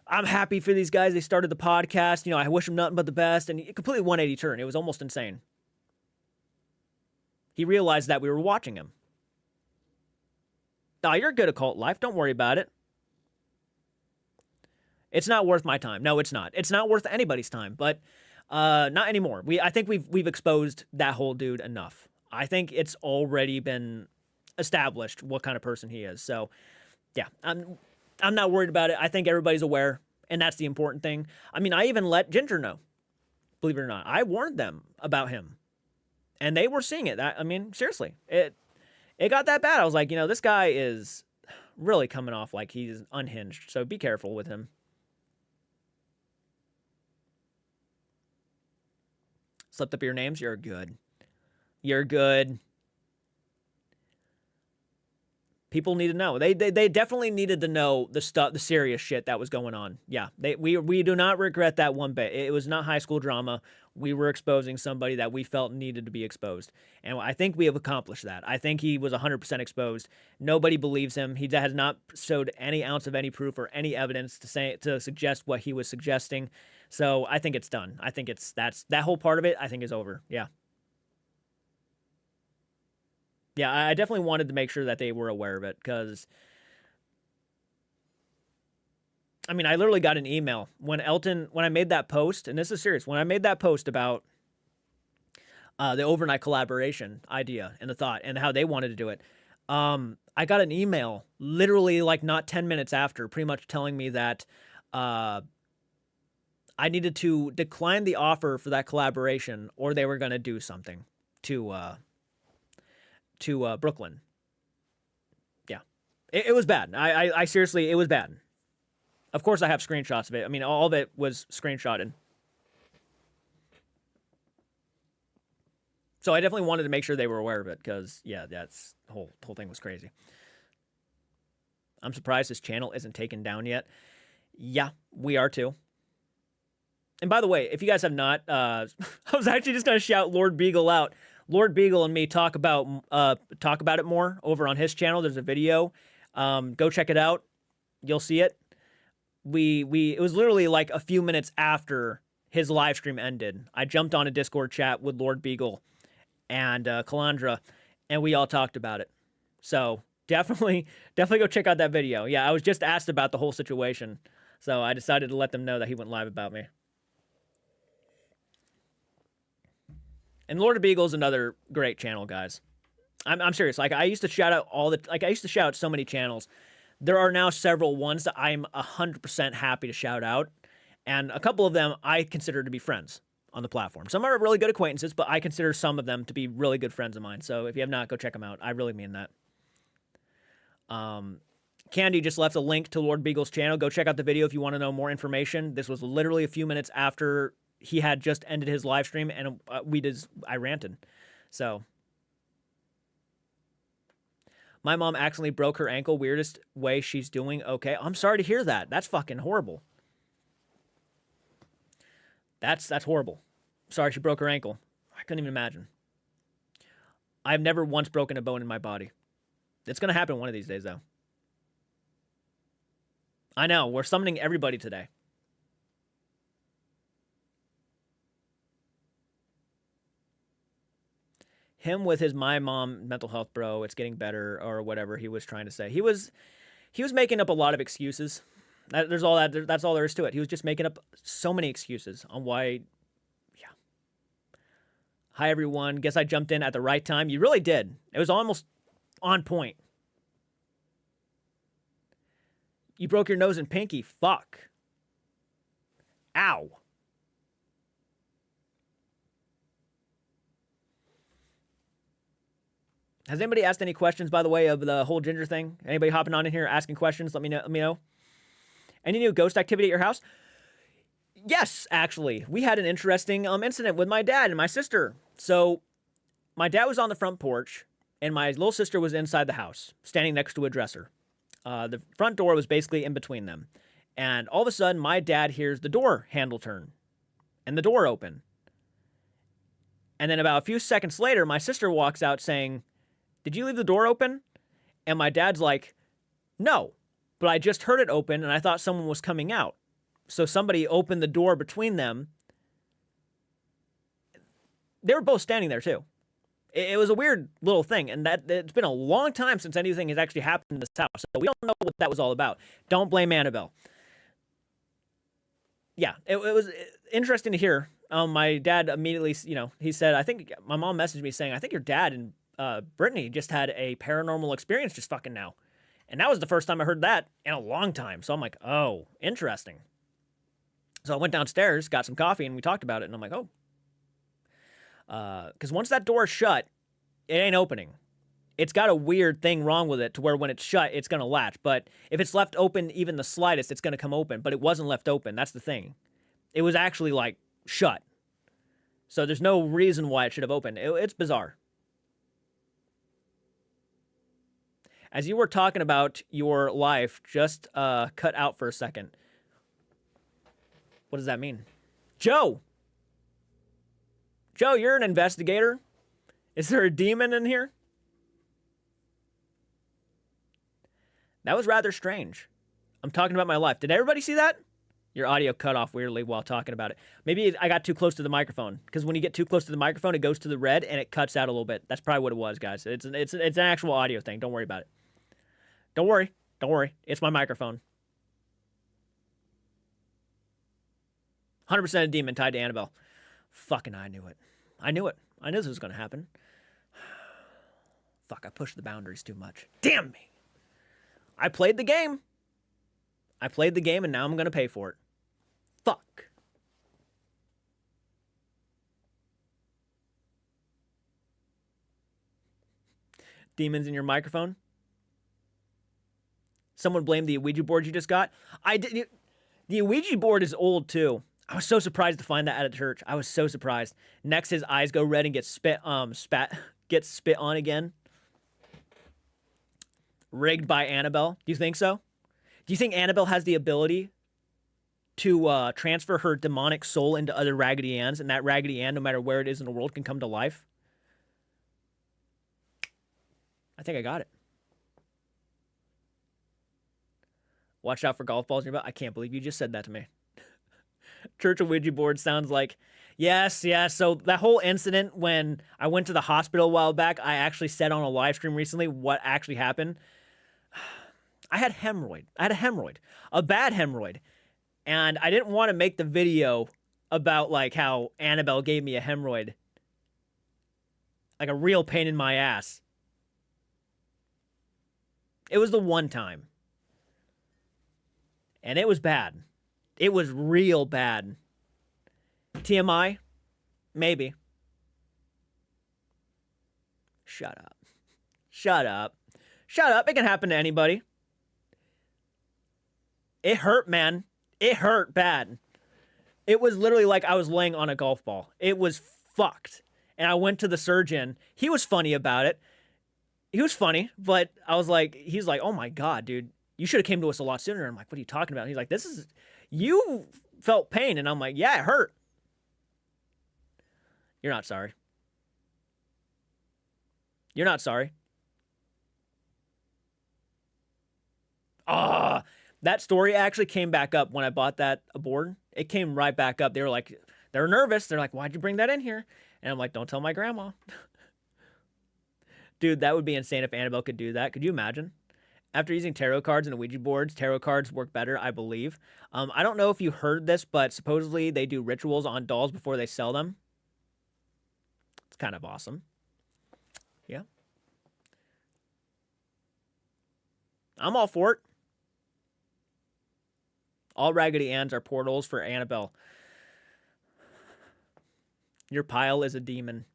I'm happy for these guys. They started the podcast. You know, I wish them nothing but the best. And he completely 180 turn. It was almost insane. He realized that we were watching him. Oh, you're good at cult life. Don't worry about it. It's not worth my time. No, it's not. It's not worth anybody's time, but not anymore. I think we've exposed that whole dude enough. I think it's already been established what kind of person he is. So, yeah, I'm not worried about it. I think everybody's aware, and that's the important thing. I mean, I even let Ginger know. Believe it or not, I warned them about him, and they were seeing it. I mean, seriously, it got that bad. I was like, this guy is really coming off like he's unhinged. So be careful with him. Slipped up your names? You're good. You're good. People need to know. They definitely needed to know the serious shit that was going on. Yeah, we do not regret that one bit. It was not high school drama. We were exposing somebody that we felt needed to be exposed. And I think we have accomplished that. I think he was 100% exposed. Nobody believes him. He has not showed any ounce of any proof or any evidence to suggest what he was suggesting. So I think it's done. I think that whole part of it, I think, is over. Yeah. Yeah, I definitely wanted to make sure that they were aware of it, because, I mean, I literally got an email when I made that post, and this is serious, when I made that post about the overnight collaboration idea and the thought and how they wanted to do it, I got an email literally like not 10 minutes after, pretty much telling me that I needed to decline the offer for that collaboration, or they were going to do something to Brooklyn. Yeah, it was bad. I seriously, it was bad. Of course, I have screenshots of it. I mean, all of it was screenshotted. So I definitely wanted to make sure they were aware of it, because yeah, the whole thing was crazy. I'm surprised his channel isn't taken down yet. Yeah, we are too. And by the way, if you guys have not, I was actually just gonna shout Lord Beagle out. Lord Beagle and me talk about it more over on his channel. There's a video. Go check it out. You'll see it. It was literally like a few minutes after his live stream ended. I jumped on a Discord chat with Lord Beagle and Calandra, and we all talked about it. So definitely go check out that video. Yeah, I was just asked about the whole situation, so I decided to let them know that he went live about me. And Lord of Beagle's another great channel, guys. I'm serious. Like, I used to shout out I used to shout out so many channels. There are now several ones that I'm 100% happy to shout out. And a couple of them I consider to be friends on the platform. Some are really good acquaintances, but I consider some of them to be really good friends of mine. So if you have not, go check them out. I really mean that. Candy just left a link to Lord Beagle's channel. Go check out the video if you want to know more information. This was literally a few minutes after he had just ended his live stream, and I ranted. So My mom accidentally broke her ankle. Weirdest way she's doing okay. I'm sorry to hear that. That's fucking horrible. That's horrible. Sorry she broke her ankle. I couldn't even imagine. I've never once broken a bone in my body. It's going to happen one of these days, though. I know. We're summoning everybody today. Him with his my mom mental health, bro. It's getting better, or whatever he was trying to say. He was making up a lot of excuses. That's all there is to it. He was just making up so many excuses on why. Yeah. Hi everyone. Guess I jumped in at the right time. You really did. It was almost on point. You broke your nose and pinky. Fuck. Ow. Has anybody asked any questions, by the way, of the whole ginger thing? Anybody hopping on in here asking questions? Let me know. Any new ghost activity at your house? Yes, actually. We had an interesting incident with my dad and my sister. So my dad was on the front porch, and my little sister was inside the house, standing next to a dresser. The front door was basically in between them. And all of a sudden, my dad hears the door handle turn and the door open. And then about a few seconds later, my sister walks out saying, "Did you leave the door open?" And my dad's like, "No, but I just heard it open and I thought someone was coming out." So somebody opened the door between them. They were both standing there too. It was a weird little thing, and that it's been a long time since anything has actually happened in this house. So we don't know what that was all about. Don't blame Annabelle. Yeah, it was interesting to hear. My dad immediately, he said, I think my mom messaged me saying, I think your dad and Brittany just had a paranormal experience just fucking now. And that was the first time I heard that in a long time. So I'm like, oh, interesting. So I went downstairs, got some coffee, and we talked about it. And I'm like, oh. Because once that door is shut, it ain't opening. It's got a weird thing wrong with it to where when it's shut, it's going to latch. But if it's left open even the slightest, it's going to come open. But it wasn't left open. That's the thing. It was actually, like, shut. So there's no reason why it should have opened. It's bizarre. As you were talking about your life, just cut out for a second. What does that mean? Joe! Joe, you're an investigator. Is there a demon in here? That was rather strange. I'm talking about my life. Did everybody see that? Your audio cut off weirdly while talking about it. Maybe I got too close to the microphone. Because when you get too close to the microphone, it goes to the red and it cuts out a little bit. That's probably what it was, guys. It's an actual audio thing. Don't worry about it. Don't worry. Don't worry. It's my microphone. 100% a demon tied to Annabelle. Fucking I knew it. I knew it. I knew this was going to happen. Fuck, I pushed the boundaries too much. Damn me. I played the game. I played the game and now I'm going to pay for it. Fuck. Demons in your microphone? Someone blamed the Ouija board you just got? I did. The Ouija board is old too. I was so surprised to find that at a church. I was so surprised. Next, his eyes go red and get spit on again. Rigged by Annabelle. Do you think so? Do you think Annabelle has the ability to transfer her demonic soul into other Raggedy Anns, and that Raggedy Ann, no matter where it is in the world, can come to life? I think I got it. Watch out for golf balls in your butt. I can't believe you just said that to me. Church of Ouija board sounds like, yes. So that whole incident when I went to the hospital a while back, I actually said on a live stream recently what actually happened. I had hemorrhoid. I had a hemorrhoid, a bad hemorrhoid. And I didn't want to make the video about like how Annabelle gave me a hemorrhoid. Like a real pain in my ass. It was the one time. And it was bad. It was real bad. TMI? Maybe. Shut up. Shut up. Shut up. It can happen to anybody. It hurt, man. It hurt bad. It was literally like I was laying on a golf ball. It was fucked. And I went to the surgeon. He was funny about it. he was funny, but I was like, he's like, oh my God, dude, you should have came to us a lot sooner. I'm like, what are you talking about? And he's like, you felt pain. And I'm like, yeah, it hurt. You're not sorry. You're not sorry. That story actually came back up when I bought that board. It came right back up. They were nervous. They're like, why'd you bring that in here? And I'm like, don't tell my grandma. Dude, that would be insane if Annabelle could do that. Could you imagine? After using tarot cards and a Ouija boards, tarot cards work better, I believe. I don't know if you heard this, but supposedly they do rituals on dolls before they sell them. It's kind of awesome. Yeah. I'm all for it. All Raggedy Anns are portals for Annabelle. Your pile is a demon.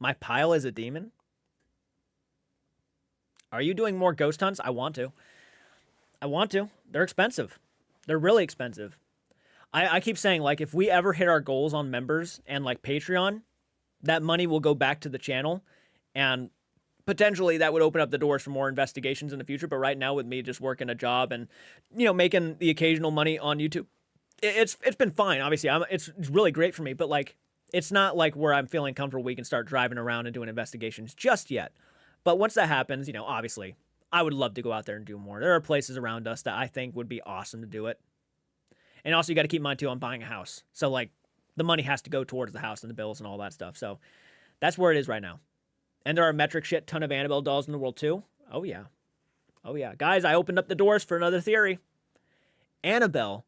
My pile is a demon? Are you doing more ghost hunts? I want to. I want to. They're expensive. They're really expensive. I keep saying, like, if we ever hit our goals on members and, like, Patreon, that money will go back to the channel, and potentially that would open up the doors for more investigations in the future. But right now, with me just working a job and, you know, making the occasional money on YouTube, it's been fine. Obviously, it's really great for me, but, like, it's not like where I'm feeling comfortable we can start driving around and doing investigations just yet. But once that happens, you know, obviously, I would love to go out there and do more. There are places around us that I think would be awesome to do it. And also, you got to keep in mind, too, I'm buying a house. So, like, the money has to go towards the house and the bills and all that stuff. So, that's where it is right now. And there are a metric shit ton of Annabelle dolls in the world, too. Oh, yeah. Oh, yeah. Guys, I opened up the doors for another theory. Annabelle,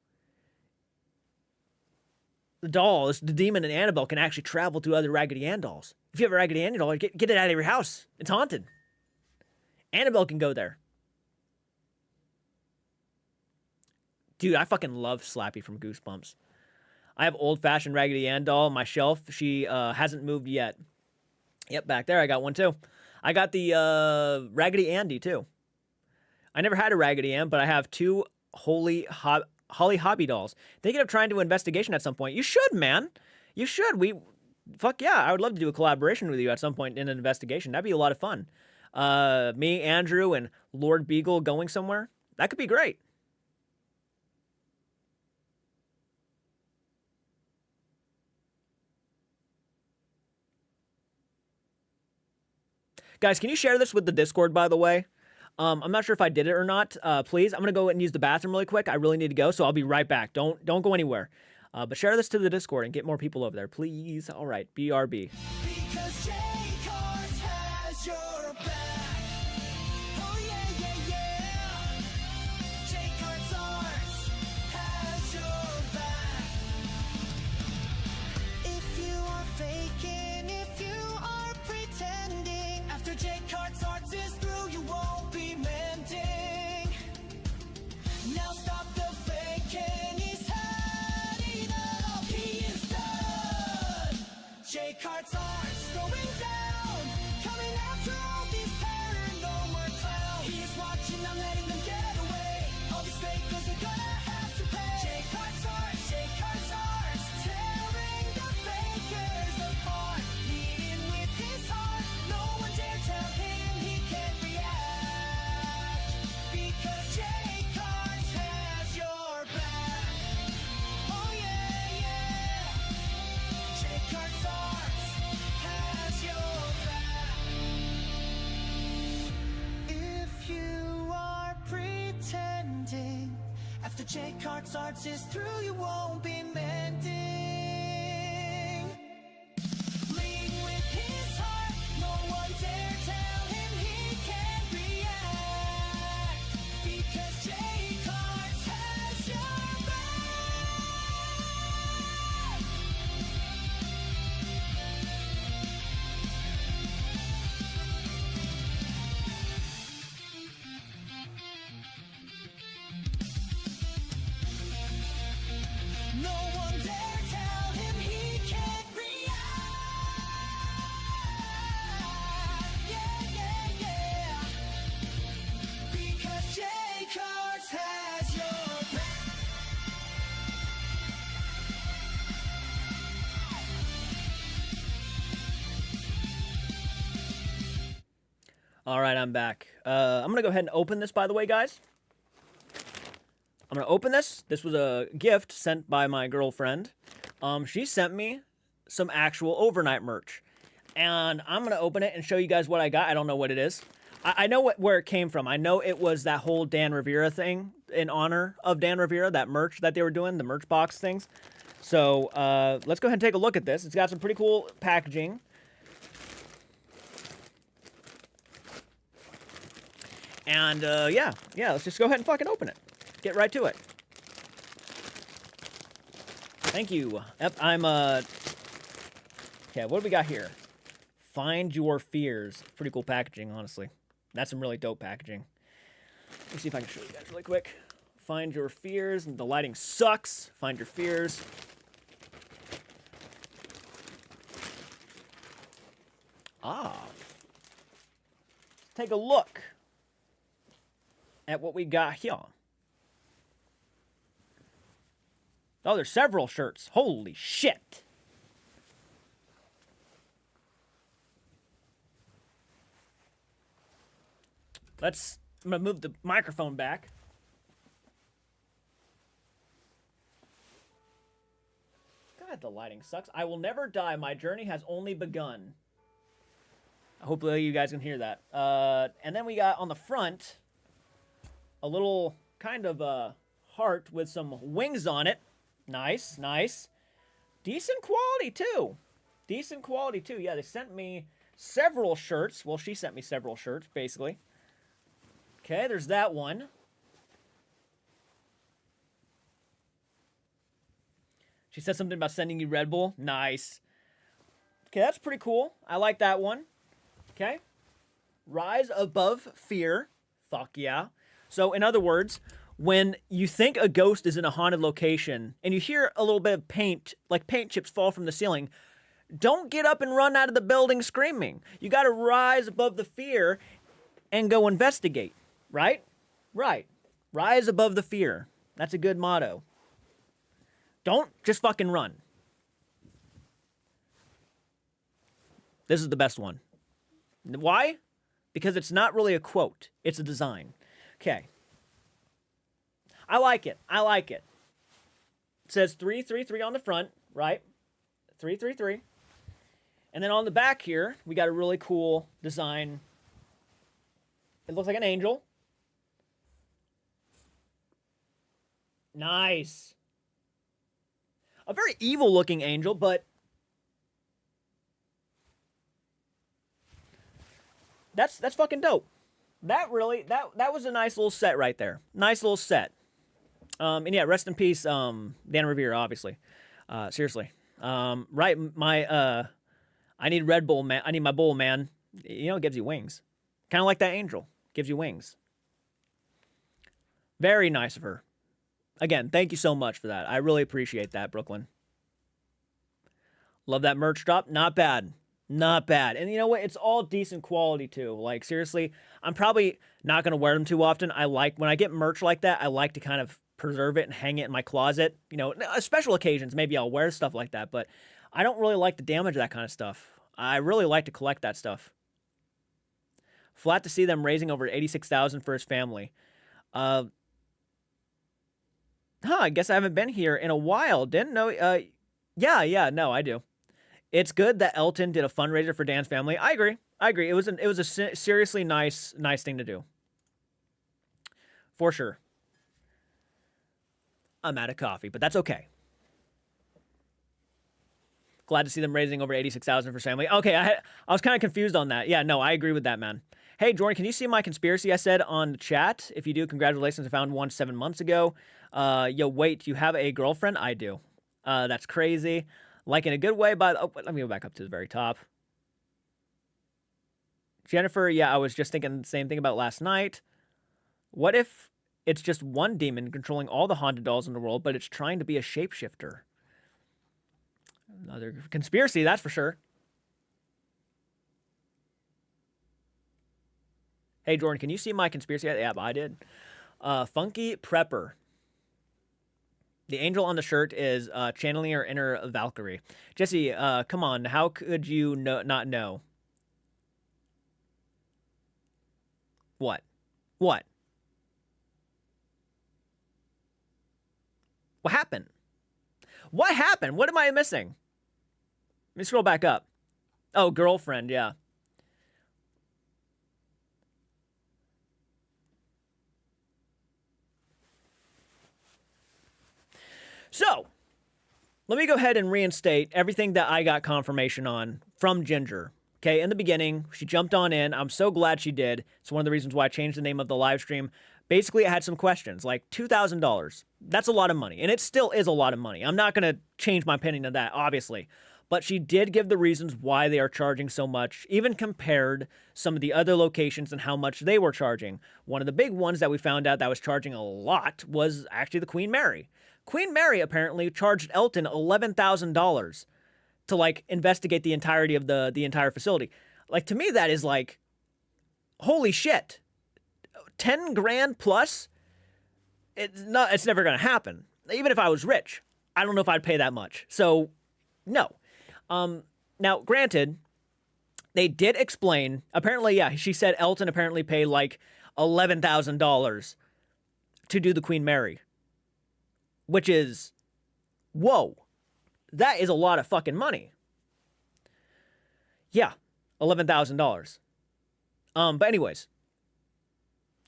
the doll, the demon in Annabelle, can actually travel to other Raggedy Ann dolls. If you have a Raggedy Ann doll, get it out of your house. It's haunted. Annabelle can go there. Dude, I fucking love Slappy from Goosebumps. I have old-fashioned Raggedy Ann doll on my shelf. She hasn't moved yet. Yep, back there I got one too. I got the Raggedy Andy too. I never had a Raggedy Ann, but I have two Holly Hobby dolls. Thinking of trying to do an investigation at some point. You should, man. You should. Fuck yeah, I would love to do a collaboration with you at some point in an investigation. That'd be a lot of fun. Me, Andrew, and Lord Beagle going somewhere. That could be great. Guys, can you share this with the Discord, by the way? I'm not sure if I did it or not. Please, I'm going to go and use the bathroom really quick. I really need to go, so I'll be right back. Don't go anywhere. But share this to the Discord and get more people over there, please. All right, BRB. Because J-Cards has your back. Oh yeah, yeah, yeah. J-Cards Arts has your back. If you are faking, if you are pretending, after J-Cards Arts is through, you won't be mending. Now stop the faking, he's had enough, he is done. J-Cards Arts going down, coming after all these paranormal clowns. He's watching, not letting them get away. All these fakers are gonna have to pay. J-Cards Arts, tearing the fakers apart. Leading with his heart, no one dare tell him he can't react. Because J-Cards has your back. Oh yeah, yeah. J-Cards Arts has your back. If you are pretending, after J-Cards Arts is through, you won't be mending. Lead with his heart, no one dare tell him he can't react. Because J-Cards has your back. No one dare All right, I'm back. I'm gonna go ahead and open this, by the way, guys. I'm gonna open this. This was a gift sent by my girlfriend. She sent me some actual overnight merch, and I'm gonna open it and show you guys what I got. I don't know what it is. I know where it came from. I know it was that whole Dan Rivera thing in honor of Dan Rivera, that merch that they were doing, the merch box things. So let's go ahead and take a look at this. It's got some pretty cool packaging. And yeah, let's just go ahead and fucking open it. Get right to it. Thank you. Yep, I'm okay, what do we got here? Find Your Fears. Pretty cool packaging, honestly. That's some really dope packaging. Let me see if I can show you guys really quick. Find Your Fears. And the lighting sucks. Find Your Fears. Take a look at what we got here. Oh, there's several shirts. Holy shit. I'm gonna move the microphone back. God, the lighting sucks. I will never die. My journey has only begun. Hopefully you guys can hear that. And then we got on the front a little kind of heart with some wings on it. Nice, nice. Decent quality too. Decent quality too. Yeah, they sent me several shirts. Well, she sent me several shirts, basically. Okay, there's that one. She said something about sending you Red Bull. Nice. Okay, that's pretty cool. I like that one. Okay. Rise Above Fear. Fuck yeah. So, in other words, when you think a ghost is in a haunted location and you hear a little bit of paint, like paint chips fall from the ceiling, don't get up and run out of the building screaming. You got to rise above the fear and go investigate. Right? Right. Rise above the fear. That's a good motto. Don't just fucking run. This is the best one. Why? Because it's not really a quote. It's a design. Okay. I like it. I like it. It says 333 on the front, right? 333. And then on the back here, we got a really cool design. It looks like an angel. Nice. A very evil looking angel, but that's fucking dope. That was a nice little set right there. Nice little set. And yeah, rest in peace, Dan Rivera, obviously. Seriously. Right, I need Red Bull, man. I need my bull, man. You know, it gives you wings. Kind of like that angel. Gives you wings. Very nice of her. Again, thank you so much for that. I really appreciate that, Brooklyn. Love that merch drop. Not bad. Not bad. And you know what? It's all decent quality, too. Like, seriously, I'm probably not going to wear them too often. When I get merch like that, I like to kind of preserve it and hang it in my closet. You know, special occasions, maybe I'll wear stuff like that. But I don't really like to damage that kind of stuff. I really like to collect that stuff. Flat to see them raising over $86,000 for his family. I guess I haven't been here in a while. Didn't know. Yeah, no, I do. It's good that Elton did a fundraiser for Dan's family. I agree. It was a seriously nice thing to do. For sure. I'm out of coffee, but that's okay. Glad to see them raising over $86,000 for his family. Okay, I was kind of confused on that. Yeah, no, I agree with that, man. Hey, Jordan, can you see my conspiracy I said on the chat? If you do, congratulations. I found one 7 months ago. Yo, wait, you have a girlfriend? I do. That's crazy. Like in a good way, but let me go back up to the very top. Jennifer, yeah, I was just thinking the same thing about last night. What if it's just one demon controlling all the haunted dolls in the world, but it's trying to be a shapeshifter? Another conspiracy, that's for sure. Hey, Jordan, can you see my conspiracy? Yeah, I did. Funky Prepper. The angel on the shirt is channeling her inner Valkyrie. Jesse, come on. How could you not know? What? What? What happened? What happened? What am I missing? Let me scroll back up. Oh, girlfriend, yeah. So, let me go ahead and reinstate everything that I got confirmation on from Ginger. Okay, in the beginning, she jumped on in. I'm so glad she did. It's one of the reasons why I changed the name of the live stream. Basically, I had some questions, like $2,000. That's a lot of money, and it still is a lot of money. I'm not going to change my opinion of that, obviously. But she did give the reasons why they are charging so much, even compared some of the other locations and how much they were charging. One of the big ones that we found out that was charging a lot was actually the Queen Mary. Queen Mary apparently charged Elton $11,000 to like investigate the entirety of the entire facility. Like, to me, that is like, holy shit. 10 grand plus? It's never going to happen. Even if I was rich, I don't know if I'd pay that much. So, no. Now, granted, they did explain, apparently, yeah, she said Elton apparently paid like $11,000 to do the Queen Mary. Which is, whoa, that is a lot of fucking money. Yeah, $11,000. But anyways,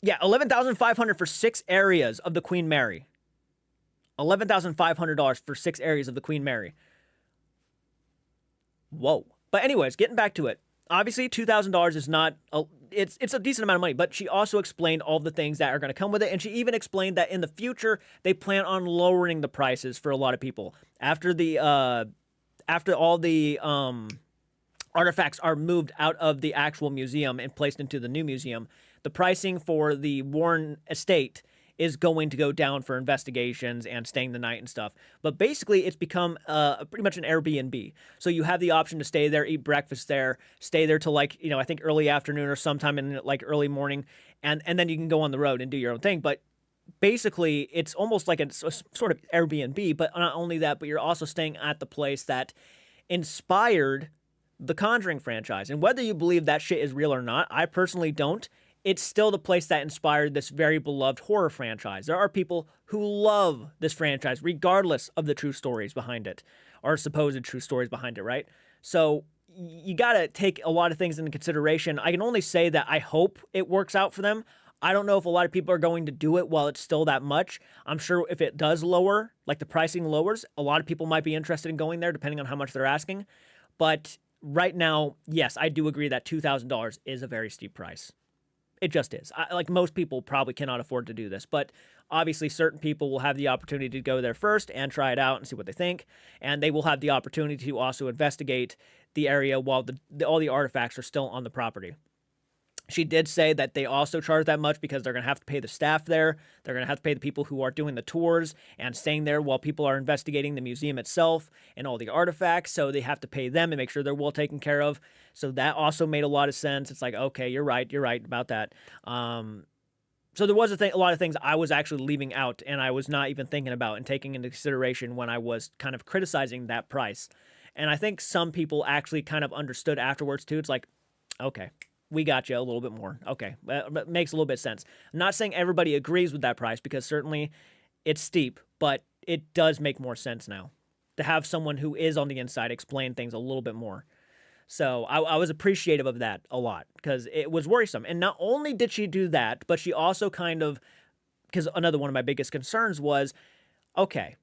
yeah, $11,500 for 6 areas of the Queen Mary. $11,500 for 6 areas of the Queen Mary. Whoa. But anyways, getting back to it. Obviously, $2,000 is not, it's a decent amount of money, but she also explained all the things that are going to come with it, and she even explained that in the future, they plan on lowering the prices for a lot of people. After all the artifacts are moved out of the actual museum and placed into the new museum, the pricing for the Warren estate is going to go down for investigations and staying the night and stuff. But basically, it's become pretty much an Airbnb. So you have the option to stay there, eat breakfast there, stay there till like, I think early afternoon or sometime in like early morning, and then you can go on the road and do your own thing. But basically, it's almost like a sort of Airbnb, but not only that, but you're also staying at the place that inspired the Conjuring franchise. And whether you believe that shit is real or not, I personally don't. It's still the place that inspired this very beloved horror franchise. There are people who love this franchise, regardless of the true stories behind it, or supposed true stories behind it, right? So you got to take a lot of things into consideration. I can only say that I hope it works out for them. I don't know if a lot of people are going to do it while it's still that much. I'm sure if it does lower, like the pricing lowers, a lot of people might be interested in going there, depending on how much they're asking. But right now, yes, I do agree that $2,000 is a very steep price. It just is. Like, most people probably cannot afford to do this, but obviously certain people will have the opportunity to go there first and try it out and see what they think, and they will have the opportunity to also investigate the area while all the artifacts are still on the property. She did say that they also charge that much because they're going to have to pay the staff there. They're going to have to pay the people who are doing the tours and staying there while people are investigating the museum itself and all the artifacts. So they have to pay them and make sure they're well taken care of. So that also made a lot of sense. It's like, okay, you're right about that. So there was a lot of things I was actually leaving out and I was not even thinking about and taking into consideration when I was kind of criticizing that price. And I think some people actually kind of understood afterwards too. It's like, okay, we got you a little bit more. Okay, that makes a little bit of sense. I'm not saying everybody agrees with that price because certainly it's steep, but it does make more sense now to have someone who is on the inside explain things a little bit more. So I was appreciative of that a lot because it was worrisome. And not only did she do that, but she also kind of, because another one of my biggest concerns was, okay,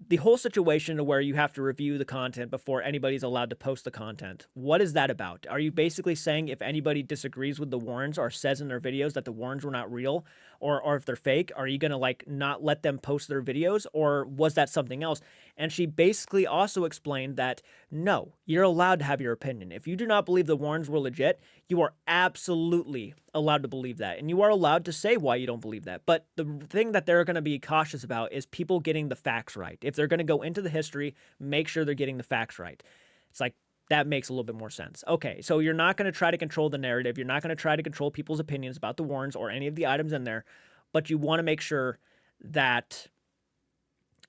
the whole situation to where you have to review the content before anybody's allowed to post the content. What is that about? Are you basically saying if anybody disagrees with the Warrens or says in their videos that the Warrens were not real or if they're fake, are you going to like not let them post their videos, or was that something else? And she basically also explained that no, you're allowed to have your opinion. If you do not believe the Warrens were legit, you are absolutely allowed to believe that. And you are allowed to say why you don't believe that. But the thing that they're going to be cautious about is people getting the facts right. If they're going to go into the history, make sure they're getting the facts right. It's like, that makes a little bit more sense. Okay, so you're not going to try to control the narrative. You're not going to try to control people's opinions about the Warrens or any of the items in there, but you want to make sure that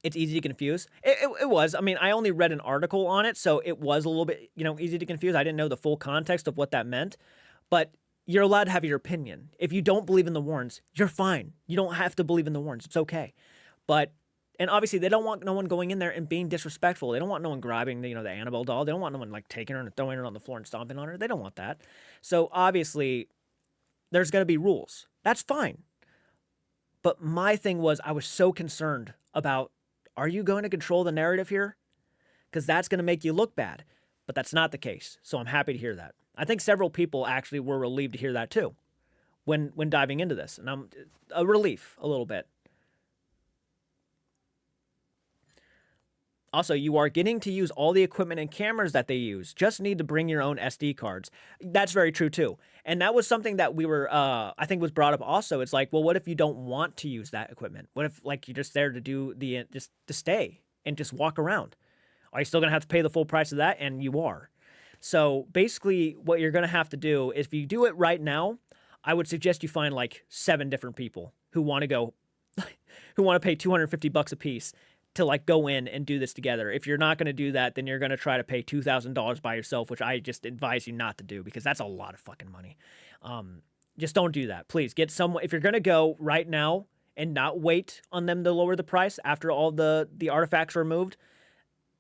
it's easy to confuse. It was. I mean, I only read an article on it, so it was a little bit, easy to confuse. I didn't know the full context of what that meant, but you're allowed to have your opinion. If you don't believe in the Warrens, you're fine. You don't have to believe in the Warrens. It's okay. But, and obviously they don't want no one going in there and being disrespectful. They don't want no one grabbing the, the Annabelle doll. They don't want no one like taking her and throwing her on the floor and stomping on her. They don't want that. So obviously there's going to be rules. That's fine. But my thing was, I was so concerned about, are you going to control the narrative here? Because that's going to make you look bad. But that's not the case. So I'm happy to hear that. I think several people actually were relieved to hear that too when diving into this. And I'm a relief a little bit. Also, you are getting to use all the equipment and cameras that they use. Just need to bring your own SD cards. That's very true too. And that was something that we were, I think was brought up also. It's like, well, what if you don't want to use that equipment? What if like you're just there to do just to stay and just walk around? Are you still going to have to pay the full price of that? And you are. So basically what you're going to have to do is if you do it right now, I would suggest you find like 7 different people who want to go, who want to pay $250 a piece to like go in and do this together. If you're not going to do that, then you're going to try to pay $2,000 by yourself, which I just advise you not to do because that's a lot of fucking money. Just don't do that. Please get someone, if you're going to go right now and not wait on them to lower the price after all the artifacts are removed,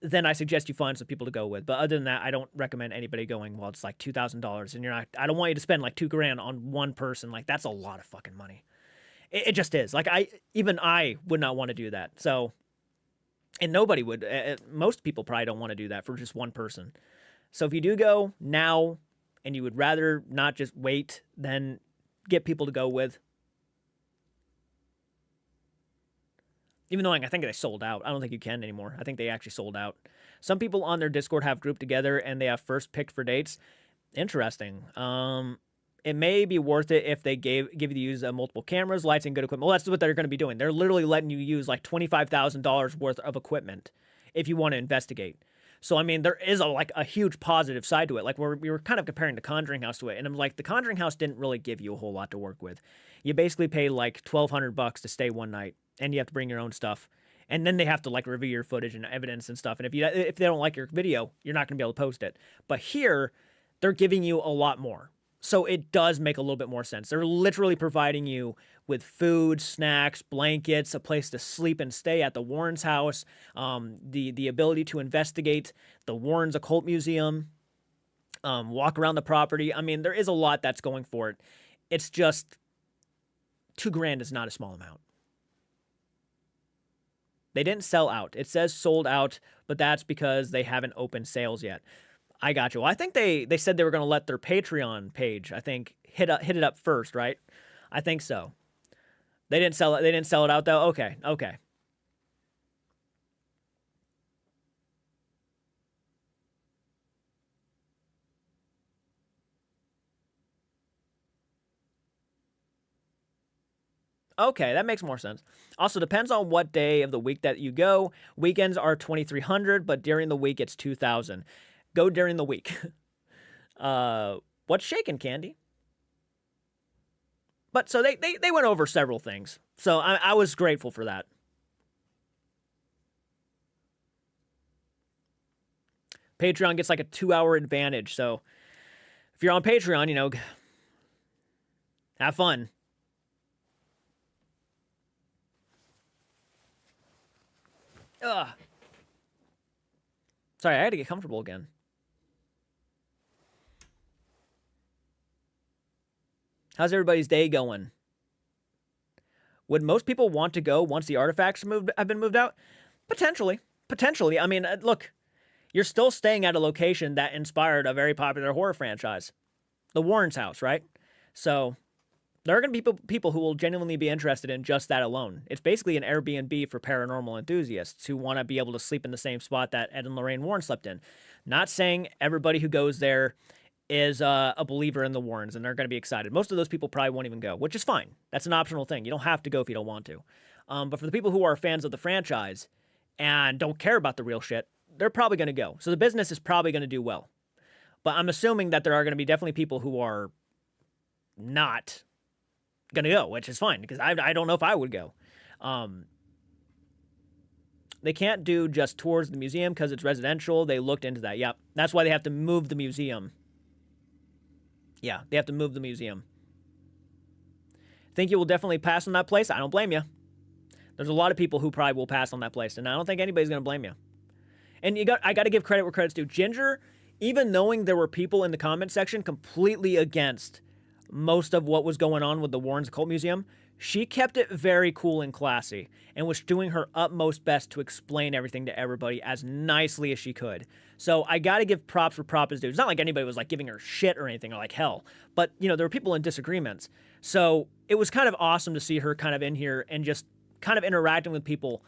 then I suggest you find some people to go with. But other than that, I don't recommend anybody going, well, it's like $2,000 and I don't want you to spend like $2,000 on one person. Like that's a lot of fucking money. It just is. Like even I would not want to do that. So, and nobody would. Most people probably don't want to do that for just one person. So if you do go now and you would rather not just wait, then get people to go with. Even though I think they sold out. I don't think you can anymore. I think they actually sold out. Some people on their Discord have grouped together and they have first picked for dates. Interesting. It may be worth it if they give you to use multiple cameras, lights, and good equipment. Well, that's what they're going to be doing. They're literally letting you use like $25,000 worth of equipment if you want to investigate. So, I mean, there is a huge positive side to it. Like we were kind of comparing the Conjuring House to it. And I'm like, the Conjuring House didn't really give you a whole lot to work with. You basically pay like $1,200 to stay one night. And you have to bring your own stuff. And then they have to like review your footage and evidence and stuff. And if they don't like your video, you're not going to be able to post it. But here, they're giving you a lot more. So it does make a little bit more sense. They're literally providing you with food, snacks, blankets, a place to sleep and stay at the Warrens' house, the ability to investigate the Warrens Occult Museum, walk around the property. I mean, there is a lot that's going for it. It's just $2,000 is not a small amount. They didn't sell out. It says sold out, but that's because they haven't opened sales yet. I got you. Well, I think they said they were going to let their Patreon page, I think, hit it up first, right? I think so. They didn't sell it. They didn't sell it out though. Okay. Okay, that makes more sense. Also, depends on what day of the week that you go. Weekends are $2,300, but during the week it's $2,000. Go during the week. What's shaking, Candy? But so they went over several things. So I was grateful for that. Patreon gets like a 2-hour advantage. So if you're on Patreon, have fun. Ugh. Sorry, I had to get comfortable again. How's everybody's day going? Would most people want to go once the artifacts have been moved out? Potentially. I mean, look, you're still staying at a location that inspired a very popular horror franchise, the Warrens' house, right? So there are going to be people who will genuinely be interested in just that alone. It's basically an Airbnb for paranormal enthusiasts who want to be able to sleep in the same spot that Ed and Lorraine Warren slept in. Not saying everybody who goes there is a believer in the Warrens and they're going to be excited. Most of those people probably won't even go, which is fine. That's an optional thing. You don't have to go if you don't want to. But for the people who are fans of the franchise and don't care about the real shit, they're probably going to go. So the business is probably going to do well. But I'm assuming that there are going to be definitely people who are not going to go, which is fine because I don't know if I would go. They can't do just tours of the museum because it's residential. They looked into that. Yep. That's why they have to move the museum. Yeah, they have to move the museum. Think you will definitely pass on that place? I don't blame you. There's a lot of people who probably will pass on that place, and I don't think anybody's going to blame you. And I got to give credit where credit's due. Ginger, even knowing there were people in the comment section completely against most of what was going on with the Warrens Occult Museum, she kept it very cool and classy and was doing her utmost best to explain everything to everybody as nicely as she could. So I got to give props where props is due. It's not like anybody was like giving her shit or anything or like hell, but there were people in disagreements. So it was kind of awesome to see her kind of in here and just kind of interacting with people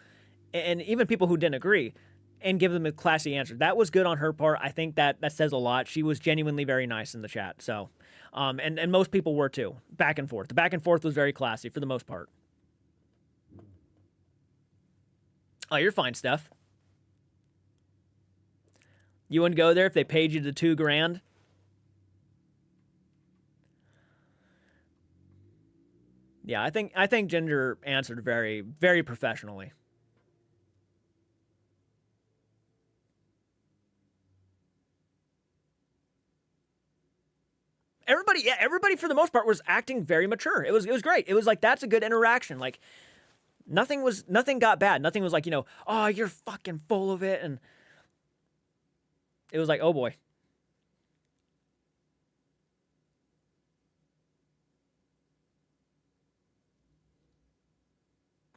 and even people who didn't agree and give them a classy answer. That was good on her part. I think that says a lot. She was genuinely very nice in the chat. So, and most people were too. Back and forth. The back and forth was very classy for the most part. Oh, you're fine, Steph. You wouldn't go there if they paid you the $2,000? Yeah, I think Ginger answered very, very professionally. Everybody for the most part was acting very mature. It was great. It was like, that's a good interaction. Like nothing got bad. Nothing was like, oh, you're fucking full of it. And it was like, oh boy.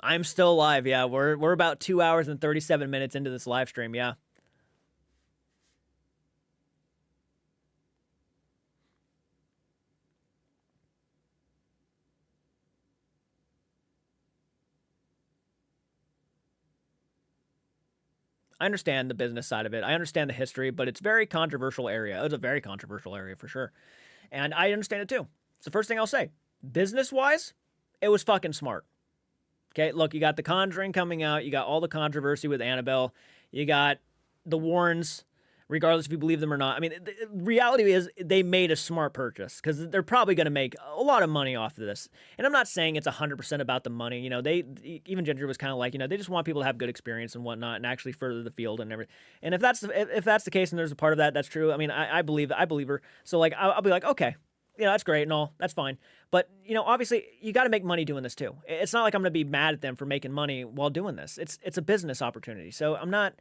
I'm still alive. Yeah, we're about 2 hours and 37 minutes into this live stream. Yeah. I understand the business side of it. I understand the history, but it's very controversial area. It's a very controversial area for sure. And I understand it too. It's the first thing I'll say. Business-wise, it was fucking smart. Okay, look, you got the Conjuring coming out. You got all the controversy with Annabelle. You got the Warrens, regardless if you believe them or not. I mean, the reality is they made a smart purchase because they're probably going to make a lot of money off of this. And I'm not saying it's 100% about the money. Even Ginger was kind of like, they just want people to have good experience and whatnot and actually further the field and everything. And if that's the case and there's a part of that, that's true. I mean, I believe her. So like, I'll be like, okay, that's great and all. That's fine. But, obviously you got to make money doing this too. It's not like I'm going to be mad at them for making money while doing this. It's a business opportunity. So I'm not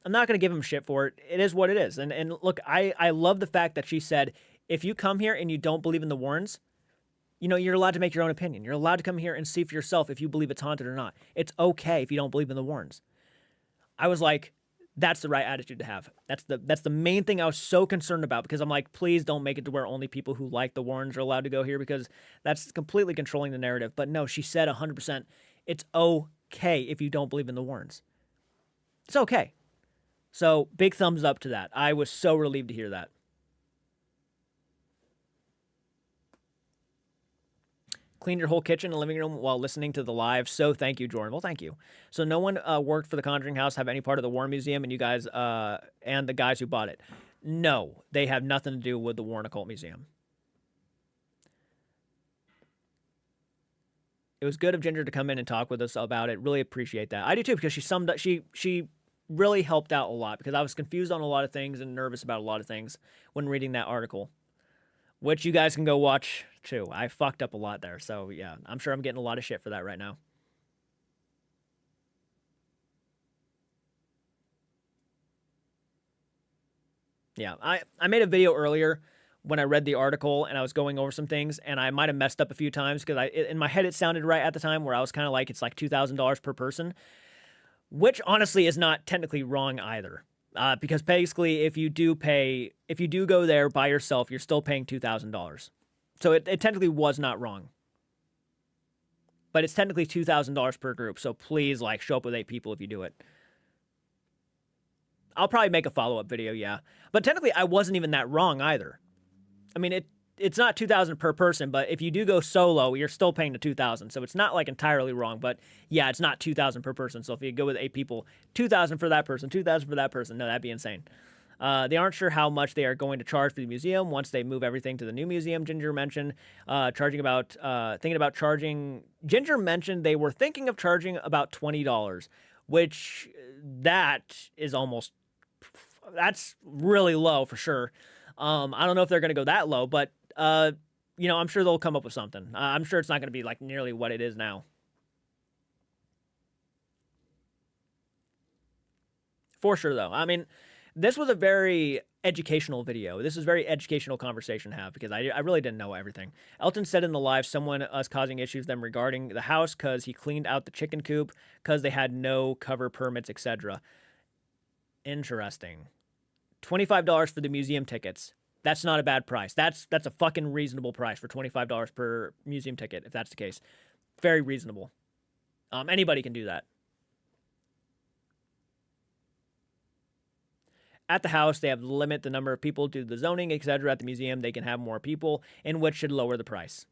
going to give them shit for it. It is what it is. And look, I love the fact that she said, if you come here and you don't believe in the Warrens, you're allowed to make your own opinion. You're allowed to come here and see for yourself if you believe it's haunted or not. It's okay if you don't believe in the Warrens. I was like, that's the right attitude to have. That's the main thing I was so concerned about because I'm like, please don't make it to where only people who like the Warrens are allowed to go here because that's completely controlling the narrative. But no, she said 100%, it's okay if you don't believe in the Warrens. It's okay. So big thumbs up to that. I was so relieved to hear that. Cleaned your whole kitchen and living room while listening to the live. So thank you, Jordan. Well, thank you. So no one worked for the Conjuring House, have any part of the Warren Museum, and you guys and the guys who bought it. No, they have nothing to do with the Warren Occult Museum. It was good of Ginger to come in and talk with us about it. Really appreciate that. I do too because she summed up. She really helped out a lot because I was confused on a lot of things and nervous about a lot of things when reading that article, which you guys can go watch too. I fucked up a lot there. So yeah, I'm sure I'm getting a lot of shit for that right now. Yeah, I made a video earlier when I read the article and I was going over some things and I might have messed up a few times because in my head it sounded right at the time where I was kind of like, it's like $2,000 per person, which honestly is not technically wrong either. Because basically if you do go there by yourself, you're still paying $2,000. So it technically was not wrong. But it's technically $2,000 per group. So please show up with 8 people if you do it. I'll probably make a follow-up video, yeah. But technically I wasn't even that wrong either. I mean, it's not $2,000 per person, but if you do go solo, you're still paying the $2,000. So it's not entirely wrong, but yeah, it's not $2,000 per person. So if you go with 8 people, $2,000 for that person, $2,000 for that person. No, that'd be insane. They aren't sure how much they are going to charge for the museum once they move everything to the new museum. Ginger mentioned thinking about charging. Ginger mentioned they were thinking of charging about $20, which that's really low for sure. I don't know if they're going to go that low, but you know, I'm sure they'll come up with something. I'm sure it's not going to be like nearly what it is now. For sure, though. I mean, this was a very educational video. This is very educational conversation to have because I really didn't know everything. Elton said in the live someone us causing issues them regarding the house because he cleaned out the chicken coop because they had no cover permits, etc. Interesting. $25 for the museum tickets. That's not a bad price. That's a fucking reasonable price for $25 per museum ticket, if that's the case. Very reasonable. Anybody can do that. At the house, they have to limit the number of people due to the zoning, etc. At the museum, they can have more people, in which should lower the price.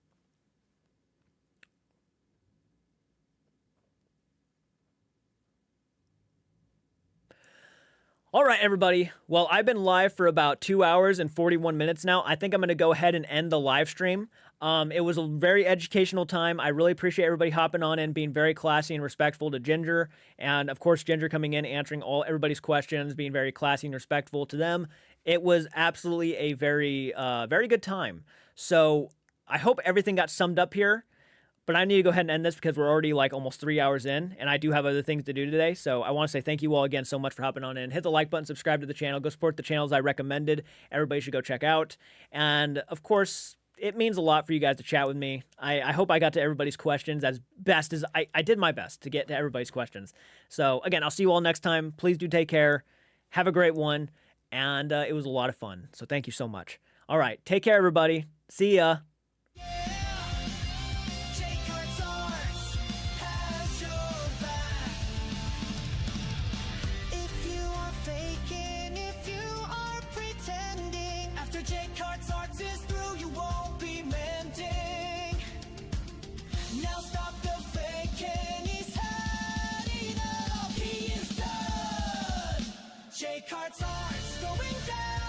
All right, everybody. Well, I've been live for about 2 hours and 41 minutes now. I think I'm going to go ahead and end the live stream. It was a very educational time. I really appreciate everybody hopping on and being very classy and respectful to Ginger. And, of course, Ginger coming in, answering everybody's questions, being very classy and respectful to them. It was absolutely a very, very good time. So I hope everything got summed up here. But I need to go ahead and end this because we're already like almost 3 hours in, and I do have other things to do today. So I want to say thank you all again so much for hopping on in. Hit the like button, subscribe to the channel, go support the channels I recommended. Everybody should go check out. And of course, it means a lot for you guys to chat with me. I hope I got to everybody's questions as best as I did my best to get to everybody's questions. So again, I'll see you all next time. Please do take care. Have a great one. And it was a lot of fun. So thank you so much. All right. Take care, everybody. See ya. Cards are going down.